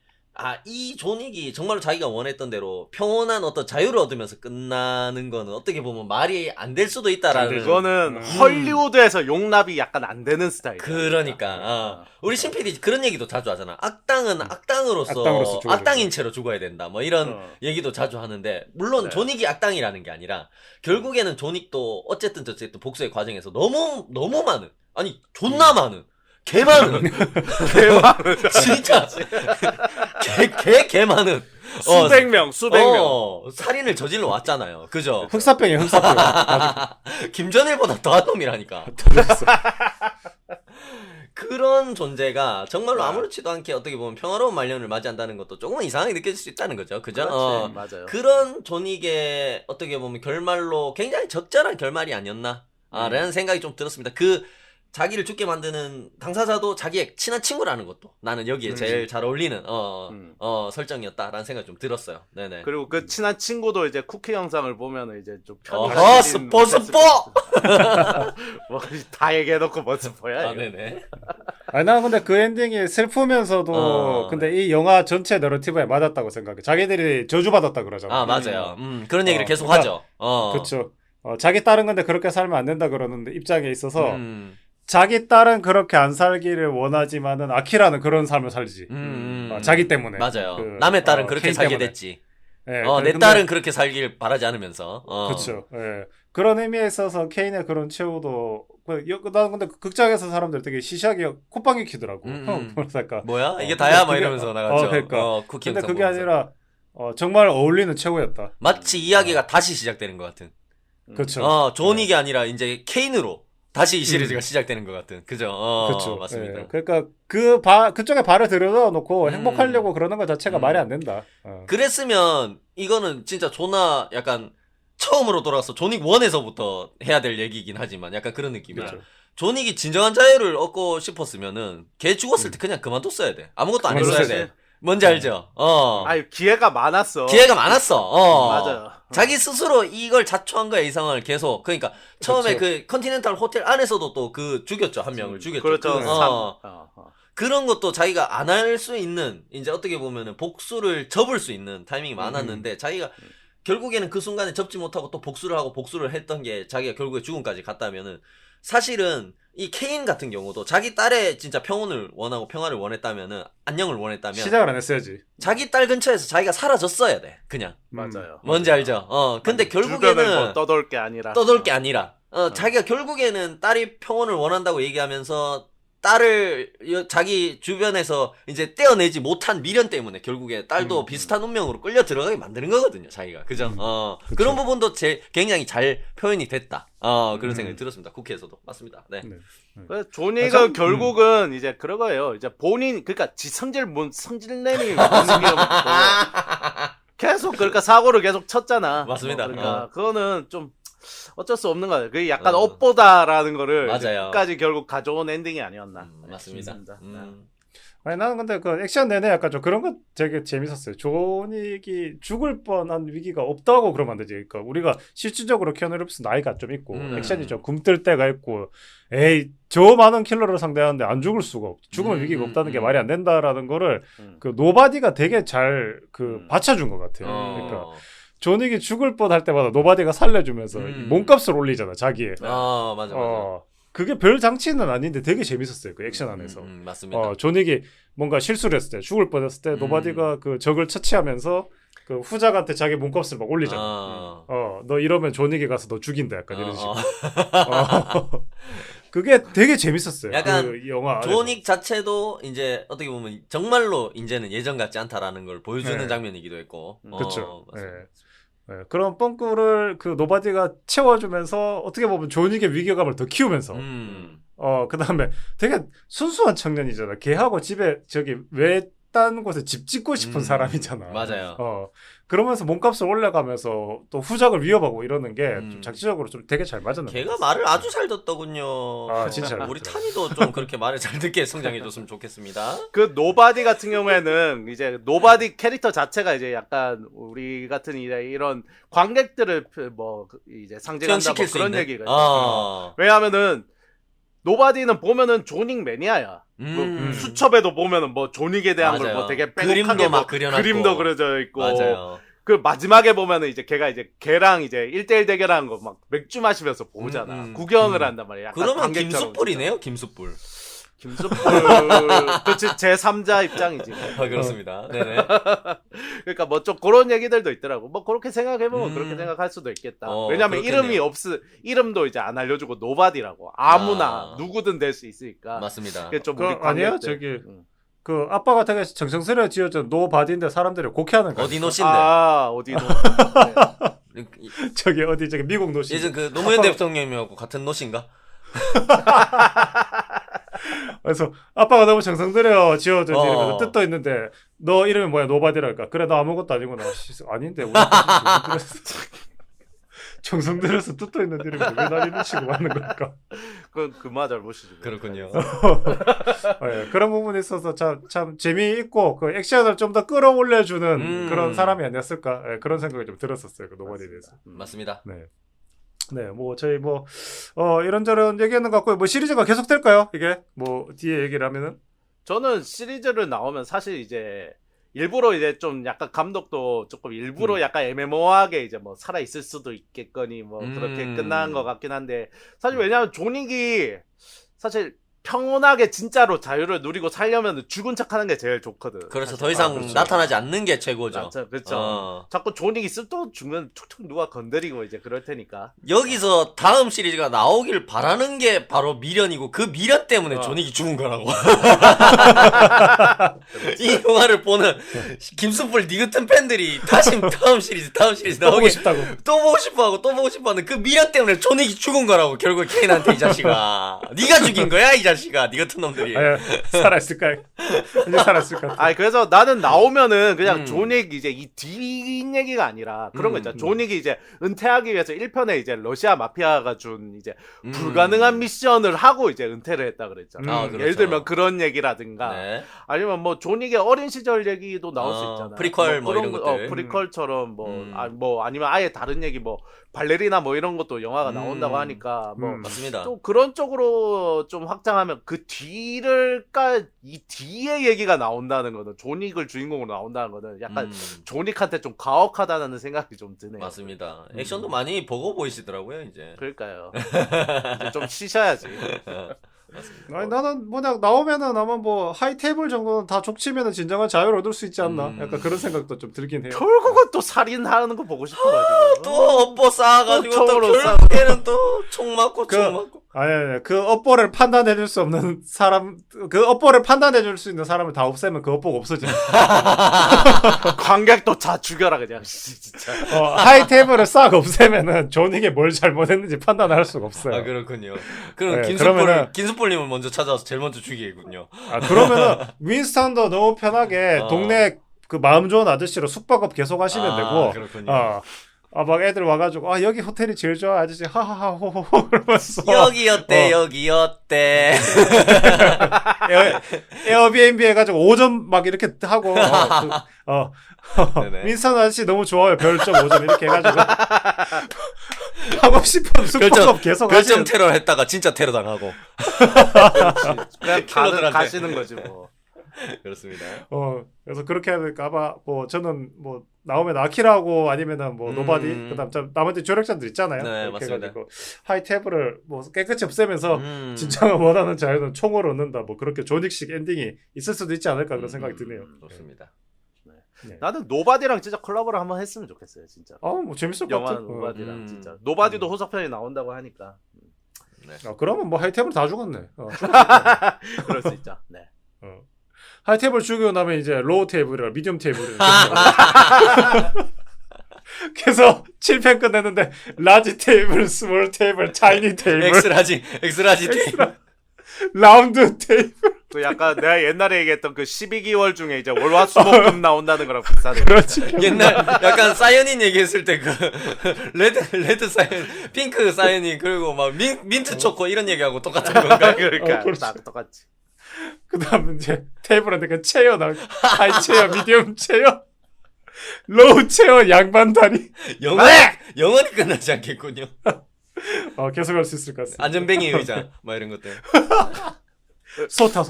이 존윅이 정말로 자기가 원했던 대로 평온한 어떤 자유를 얻으면서 끝나는 거는 어떻게 보면 말이 안 될 수도 있다라는. 그거는 헐리우드에서 용납이 약간 안 되는 스타일. 그러니까 우리 신PD 그런 얘기도 자주 하잖아. 악당은 악당으로서 악당으로서 죽어야 악당인 채로 죽어야 된다. 뭐 이런 얘기도 자주 하는데 물론 네. 존윅이 악당이라는 게 아니라 결국에는 존윅도 어쨌든 복수의 과정에서 너무 많은 존나 많은 개 많은 진짜 개 많은 수백 명 살인을 저질러 왔잖아요. 그죠? 흑사병이에요, 흑사병. 김전일보다 더한 놈이라니까. 그런 존재가 정말로 아무렇지도 않게 어떻게 보면 평화로운 말년을 맞이한다는 것도 조금은 이상하게 느껴질 수 있다는 거죠. 그죠? 그렇지, 맞아요. 그런 존윅의 어떻게 보면 결말로 굉장히 적절한 결말이 아니었나? 라는 생각이 좀 들었습니다. 자기를 죽게 만드는 당사자도 자기의 친한 친구라는 것도 나는 여기에 제일 잘 어울리는 설정이었다라는 생각이 좀 들었어요. 네네. 그리고 그 친한 친구도 이제 쿠키 영상을 보면 이제 좀 스포 다 얘기해놓고 뭐 스포야. 네네. 난 근데 그 엔딩이 슬프면서도 근데 이 영화 전체 너러티브에 맞았다고 생각해. 자기들이 저주받았다 그러잖아. 맞아요. 그런 얘기를 계속 그러니까, 하죠. 그렇죠. 자기 딸은 근데 그렇게 살면 안 된다 그러는데 입장에 있어서 자기 딸은 그렇게 안 살기를 원하지만은 아키라는 그런 삶을 살지. 자기 때문에. 맞아요. 남의 딸은 그렇게 케인 살게 때문에. 됐지. 네, 내 근데- 딸은 그렇게 살길 바라지 않으면서. 그렇죠. 예. 그런 의미에 있어서 케인의 그런 최후도 난 근데 극장에서 사람들 되게 시시하게 콧방귀 키더라고. 뭐랄까. 뭐야? 이게 다야? 막 그게- 이러면서 나갔죠. 그러니까. 쿠키 근데 영상 그게 보면서. 아니라 정말 어울리는 최후였다. 마치 이야기가 다시 시작되는 것 같은. 그렇죠. 존윅이 아니라 이제 케인으로 다시 이 시리즈가 시작되는 것 같은. 그죠? 그렇죠. 맞습니다. 예. 그러니까 그쪽에 발을 들여놓고 행복하려고 그러는 것 자체가 말이 안 된다. 그랬으면 이거는 진짜 존나 약간 처음으로 돌아가서 존윅 1에서부터 해야 될 얘기긴 하지만 약간 그런 느낌이야. 그렇죠. 존윅이 진정한 자유를 얻고 싶었으면은 걔 죽었을 때 그냥 그만뒀어야 돼. 아무것도 안 했어야 돼. 뭔지 알죠? 기회가 많았어. 기회가 많았어. 맞아요. 자기 스스로 이걸 자초한 거야, 이상을 계속. 그러니까 처음에 그 컨티넨탈 호텔 안에서도 또 죽였죠. 한 명을 죽였죠. 그렇죠. 그런 것도 자기가 안 할 수 있는 이제 어떻게 보면은 복수를 접을 수 있는 타이밍이 많았는데 자기가 결국에는 그 순간에 접지 못하고 또 복수를 하고 복수를 했던 게 자기가 결국에 죽음까지 갔다면은 사실은 이 케인 같은 경우도 자기 딸의 진짜 평온을 원하고 평화를 원했다면은 안녕을 원했다면 시작을 안 했어야지. 자기 딸 근처에서 자기가 사라졌어야 돼. 그냥. 맞아요. 뭔지 알죠? 근데 주변을 결국에는 뭐 떠돌 게 아니라. 떠돌 게 아니라 자기가 결국에는 딸이 평온을 원한다고 얘기하면서 딸을 자기 주변에서 이제 떼어내지 못한 미련 때문에 결국에 딸도 비슷한 운명으로 끌려 들어가게 만드는 거거든요, 자기가. 그죠? 그런 부분도 굉장히 잘 표현이 됐다. 그런 생각이 들었습니다. 국회에서도. 맞습니다. 네. 그래서 조니가 결국은 이제 그런 거예요. 이제 본인, 그러니까 지 성질내미 계속 그러니까 사고를 계속 쳤잖아. 맞습니다. 그러니까 그거는 좀 어쩔 수 없는 거예요. 그게 약간 업보다라는 거를 맞아요. 끝까지 결국 가져온 엔딩이 아니었나. 맞습니다. 아니 나는 근데 그 액션 내내 약간 좀 그런 거 되게 재밌었어요. 조닉이 죽을 뻔한 위기가 없다고 그러면 안 되지. 그러니까 우리가 실질적으로 키아누 리브스 나이가 좀 있고 액션이 좀 굼뜰 때가 있고 에이 저 많은 킬러를 상대하는데 안 죽을 수가 없. 죽으면 위기가 없다는 게 말이 안 된다라는 거를 그 노바디가 되게 잘 그 받쳐준 것 같아요. 그러니까 조닉이 죽을 뻔할 때마다 노바디가 살려주면서 몸값을 올리잖아 자기의. 맞아. 그게 별 장치는 아닌데 되게 재밌었어요 그 액션 안에서. 맞습니다. 조닉이 뭔가 실수를 했을 때 죽을 뻔했을 때 노바디가 그 적을 처치하면서 그 후작한테 자기 몸값을 막 올리잖아. 너 이러면 조닉이 가서 너 죽인다 약간 이런 식으로. 그게 되게 재밌었어요. 약간 그 영화 조닉 자체도 이제 어떻게 보면 정말로 이제는 예전 같지 않다라는 걸 보여주는 네. 장면이기도 했고. 그렇죠. 그런 뻥꾸를 그 노바디가 채워주면서 어떻게 보면 조닉의 위기감을 더 키우면서 그다음에 되게 순수한 청년이잖아. 걔하고 집에 저기 외딴 곳에 집 짓고 싶은 사람이잖아. 맞아요. 그러면서 몸값을 올려가면서 또 후작을 위협하고 이러는 게 좀 작지적으로 좀 되게 잘 맞았나. 걔가 말을 아주 잘 듣더군요. 진짜 잘 우리 듣더라고요. 타니도 좀 그렇게 말을 잘 듣게 성장해줬으면 좋겠습니다. 그 노바디 같은 경우에는 이제 노바디 캐릭터 자체가 이제 약간 우리 같은 이런 관객들을 뭐 이제 상징한다 뭐 그런 얘기가 왜냐하면은 노바디는 보면은 조닉 매니아야. 뭐 수첩에도 보면은 뭐 조닉에 대한 걸 뭐 되게 빼곡하게 그림도 뭐 막 그려놨고. 그림도 그려져 있고. 맞아요. 그 마지막에 보면은 이제 걔가 이제 걔랑 이제 1대1 대결하는 거 막 맥주 마시면서 보잖아. 구경을 한단 말이야. 약간 그러면 관객처럼 김숯불이네요, 김숯불. 김숯불 그렇지 제3자 입장이지. 그렇습니다. 네네. 그러니까 뭐 좀 그런 얘기들도 있더라고. 뭐 그렇게 생각해보면 그렇게 생각할 수도 있겠다. 왜냐면 그렇겠네요. 이름도 이제 안 알려주고 노바디라고 아무나 누구든 될 수 있으니까. 맞습니다. 그게 좀 아니에요 저기 그 아빠가 되게 정성스레 지어준 노바디인데 사람들이 곡해하는 거. 어디 노신데? 어디 노? 저기 어디 저기 미국 노시. 예전 그 노무현 대통령님하고 같은 노신가? 그래서 아빠가 너무 정성 들여 지어준 이름에서 뜻도 있는데 너 이름이 뭐야 노바디랄까? 그래 나 아무것도 아니구나. 아닌데 우리 정성 들여서 뜻도 있는 이름인데 왜 날 이런 식으로 하는 걸까? 그 맞아 보시죠. 그렇군요. 그런 부분에 있어서 참 재미있고 그 액션을 좀 더 끌어올려주는 그런 사람이 아니었을까? 그런 생각이 좀 들었었어요. 그 노바디에 대해서. 맞습니다. 네, 뭐 저희 뭐 이런저런 얘기하는 것 같고요. 뭐 시리즈가 계속될까요? 이게 뭐 뒤에 얘기를 하면은 저는 시리즈를 나오면 사실 이제 일부러 이제 좀 약간 감독도 조금 일부러 약간 애매모호하게 이제 뭐 살아 있을 수도 있겠거니 뭐 그렇게 끝난 것 같긴 한데 사실 왜냐면 조닉이 사실 평온하게 진짜로 자유를 누리고 살려면 죽은 척하는 게 제일 좋거든. 그렇죠. 사실. 더 이상 나타나지 않는 게 최고죠. 그렇죠. 자꾸 조닉이 또 죽으면 툭툭 누가 건드리고 이제 그럴 테니까. 여기서 다음 시리즈가 나오길 바라는 게 바로 미련이고 그 미련 때문에 조닉이 죽은 거라고. 이 영화를 보는 김순풀 니 같은 팬들이 다시 다음 시리즈 보고 나오기 싶다고. 또 보고 싶어하는 그 미련 때문에 조닉이 죽은 거라고. 결국 케인한테 이 자식아 네가 죽인 거야 이 자식아 니 같은 놈들이. 살아있을까? 이제 살아있을까? 아니 그래서 나는 나오면은 그냥 조닉 이제 이 뒷얘기가 아니라 그런 거 있잖아. 조닉이 이제 은퇴하기 위해서 1편에 이제 러시아 마피아가 준 이제 불가능한 미션을 하고 이제 은퇴를 했다 그랬잖아. 그렇죠. 예를 들면 그런 얘기라든가 네. 아니면 뭐 조닉의 어린 시절 얘기도 나올 수 있잖아. 프리퀄 뭐 이런 것들. 프리퀄처럼 뭐 아니면 아예 다른 얘기 뭐 발레리나 뭐 이런 것도 영화가 나온다고 하니까 뭐 맞습니다. 또 그런 쪽으로 좀 확장하면 그 이 뒤에 얘기가 나온다는 거는 조닉을 주인공으로 나온다는 거는 약간 조닉한테 좀 가혹하다는 생각이 좀 드네요. 맞습니다. 액션도 많이 보고 보이시더라고요 이제. 그러니까요. 이제 좀 쉬셔야지. 아니 나는 뭐냐 나오면은 아마 뭐 하이테이블 정도는 다 족치면은 진정한 자유를 얻을 수 있지 않나? 약간 그런 생각도 좀 들긴 해요. 결국은 또 살인하는 거 보고 싶어가지고. 또 업보 쌓아가지고 또 총으로 결국에는 또 총 맞고 총 맞고. 아니, 그 업보를 판단해줄 수 없는 사람, 그 업보를 판단해줄 수 있는 사람을 다 없애면 그 업보가 없어져. 관객도 다 죽여라 그냥. 진짜. 하이테이블을 싹 없애면은 존윅이 뭘 잘못했는지 판단할 수가 없어요. 아 그렇군요. 그럼 네, 긴숯볼님을 먼저 찾아와서 제일 먼저 죽이겠군요. 아, 그러면은 윈스턴도 너무 편하게 동네 그 마음 좋은 아저씨로 숙박업 계속 하시면 되고. 그렇군요. 막 애들 와가지고 여기 호텔이 제일 좋아 아저씨 하하하 호호호 그러면서 여기였대 여기였대. 에어비앤비 해가지고 5점 막 이렇게 하고 네네. 윈스턴 아저씨 너무 좋아요 별점 5점 이렇게 해가지고 하고 싶은 숙박업 계속 별점 하시는 테러 했다가 진짜 테러 당하고. 그냥 킬러들한테. 가시는 거지 뭐. 그렇습니다. 그래서 그렇게 하니까 아마 뭐 저는 뭐 나오면 아키라고 아니면은 뭐 노바디 그다음 나머지 조력자들 있잖아요. 네, 이렇게 맞습니다. 해가지고 하이테이블을 뭐 깨끗이 없애면서 진짜 원하는 자유는 총으로 얻는다. 뭐 그렇게 조닉식 엔딩이 있을 수도 있지 않을까 그런 생각이 드네요. 좋습니다. 네. 나는 노바디랑 진짜 콜라보를 한번 했으면 좋겠어요, 진짜. 뭐 재밌을 것 영화 같아. 노바디랑 진짜. 노바디도 호석편이 나온다고 하니까. 그러면 뭐 하이테이블 다 죽었네. 그럴 수 있죠. 네. 하이테이블 죽이고 나면 이제 로우 테이블이랑 미디엄 테이블이랑 그래서 7편 끝냈는데 라지 테이블, 스몰 테이블, 타이니 테이블, 엑스라지 테이블. 라운드 테이블. 그 약간 내가 옛날에 얘기했던 그 12개월 중에 이제 월화수목금 나온다는 거랑 비슷하네. 그렇지. 옛날 약간 사이언인 얘기했을 때 그 레드 사이언, 핑크 사이언인 그리고 막 민트 초코 이런 얘기하고 똑같은 건가요? 그러니까 그렇지. 딱 똑같지. 그다음 이제 테이블한테 그 체어 나 하이 체어, 미디엄 체어, 로우 체어, 양반 다리. 영원히 끝나지 않겠군요. 계속 할 수 있을 것 같습니다. 안전뱅이 의자 막 이런 것들. 소타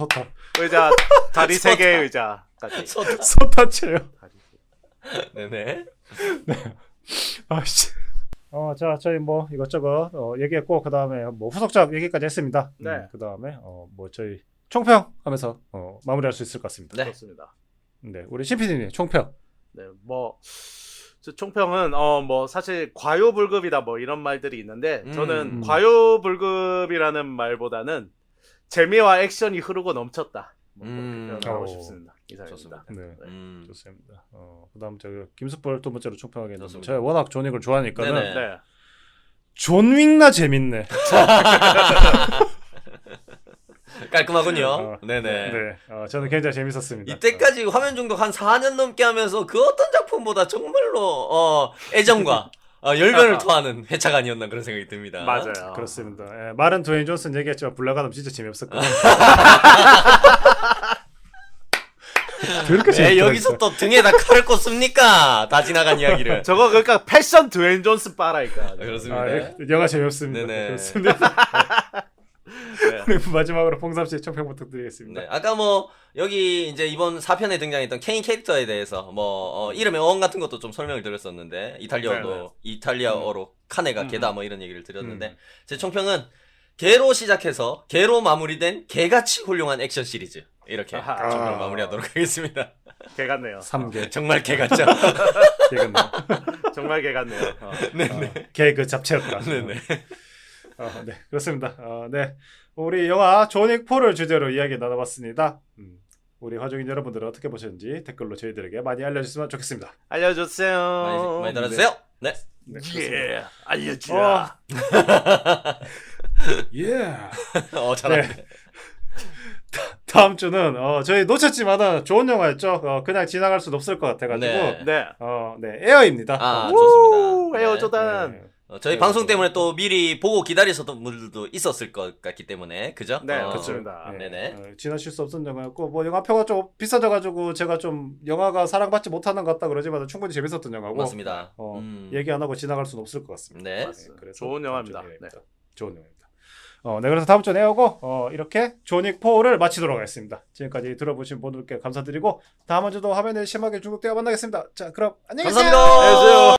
의자 다리 3개의 의자까지. 소타 체어. 네네. 아씨. 자, 저희 뭐 이것저것 얘기했고 그 다음에 뭐 후속작 얘기까지 했습니다. 네. 그 다음에 뭐 저희 총평 하면서 마무리할 수 있을 것 같습니다. 네. 그렇습니다. 네, 우리 신PD님 총평. 네, 뭐 저 총평은 뭐 사실 과요불급이다 뭐 이런 말들이 있는데 저는 과요불급이라는 말보다는 재미와 액션이 흐르고 넘쳤다. 뭐 그렇게 표현하고 싶습니다. 이상입니다. 네, 네. 좋습니다. 그다음 저 김수벌 두 번째로 총평하겠는데 좋습니다. 제가 워낙 존윅을 좋아하니까는 네네. 네. 존윅나 재밌네. 깔끔하군요. 네, 네네. 저는 굉장히 재밌었습니다. 이때까지 화면 중독 한 4년 넘게 하면서 그 어떤 작품보다 정말로 애정과 열변을 토하는 회차가 아니었나 그런 생각이 듭니다. 맞아요. 그렇습니다. 말은 드웨인 존슨 얘기했지만 블랙아담 진짜 재미없었거든요. 왜 여기서 또 등에다 칼을 꽂습니까? 다 지나간 이야기를. 저거 그러니까 패션 드웨인 존스 바라니까. 그렇습니다. 영화 재미없습니다. 네네. 그렇습니다. 네. 우리 마지막으로 봉삼 씨 총평 부탁드리겠습니다. 네, 아까 뭐 여기 이제 이번 4편에 등장했던 케인 캐릭터에 대해서 뭐 이름의 어원 같은 것도 좀 설명을 드렸었는데 이탈리아어로 카네가 개다 뭐 이런 얘기를 드렸는데 제 총평은 개로 시작해서 개로 마무리된 개같이 훌륭한 액션 시리즈 이렇게 총평을 마무리하도록 하겠습니다. 개 같네요. 3개. 정말 개 같죠? 개같네요. 정말 개 같네요. 개 그 잡채였다. 네네. 네, 그렇습니다. 네, 우리 영화 존윅 4를 주제로 이야기 나눠봤습니다. 우리 화중인 여러분들은 어떻게 보셨는지 댓글로 저희들에게 많이 알려주시면 좋겠습니다. 알려주세요. 많이 달아주세요. 네. 네, 예, 알려주라. 예. 잘하네. 네. 다음 주는 저희 놓쳤지만은 좋은 영화였죠. 그냥 지나갈 수는 없을 것 같아가지고 네. 네. 에어입니다. 좋습니다. 에어 네. 조단. 저희 방송 때문에 또 미리 보고 기다리셨던 분들도 있었을 것 같기 때문에 그죠? 네, 그렇습니다. 네네. 지나칠 수 없는 영화였고 뭐 영화표가 좀 비싸져가지고 제가 좀 영화가 사랑받지 못하는 것 같다 그러지만 충분히 재밌었던 영화고 맞습니다. 얘기 안 하고 지나갈 수는 없을 것 같습니다. 네. 그래서 좋은 영화입니다. 좋은 영화입니다. 네, 그래서 다음 주에 에어고 이렇게 존윅 4를 마치도록 하겠습니다. 지금까지 들어보신 분들께 감사드리고 다음 주도 화면에 심하게 중독되어 만나겠습니다. 자, 그럼 안녕히 계세요. 감사합니다. 안녕히 계세요.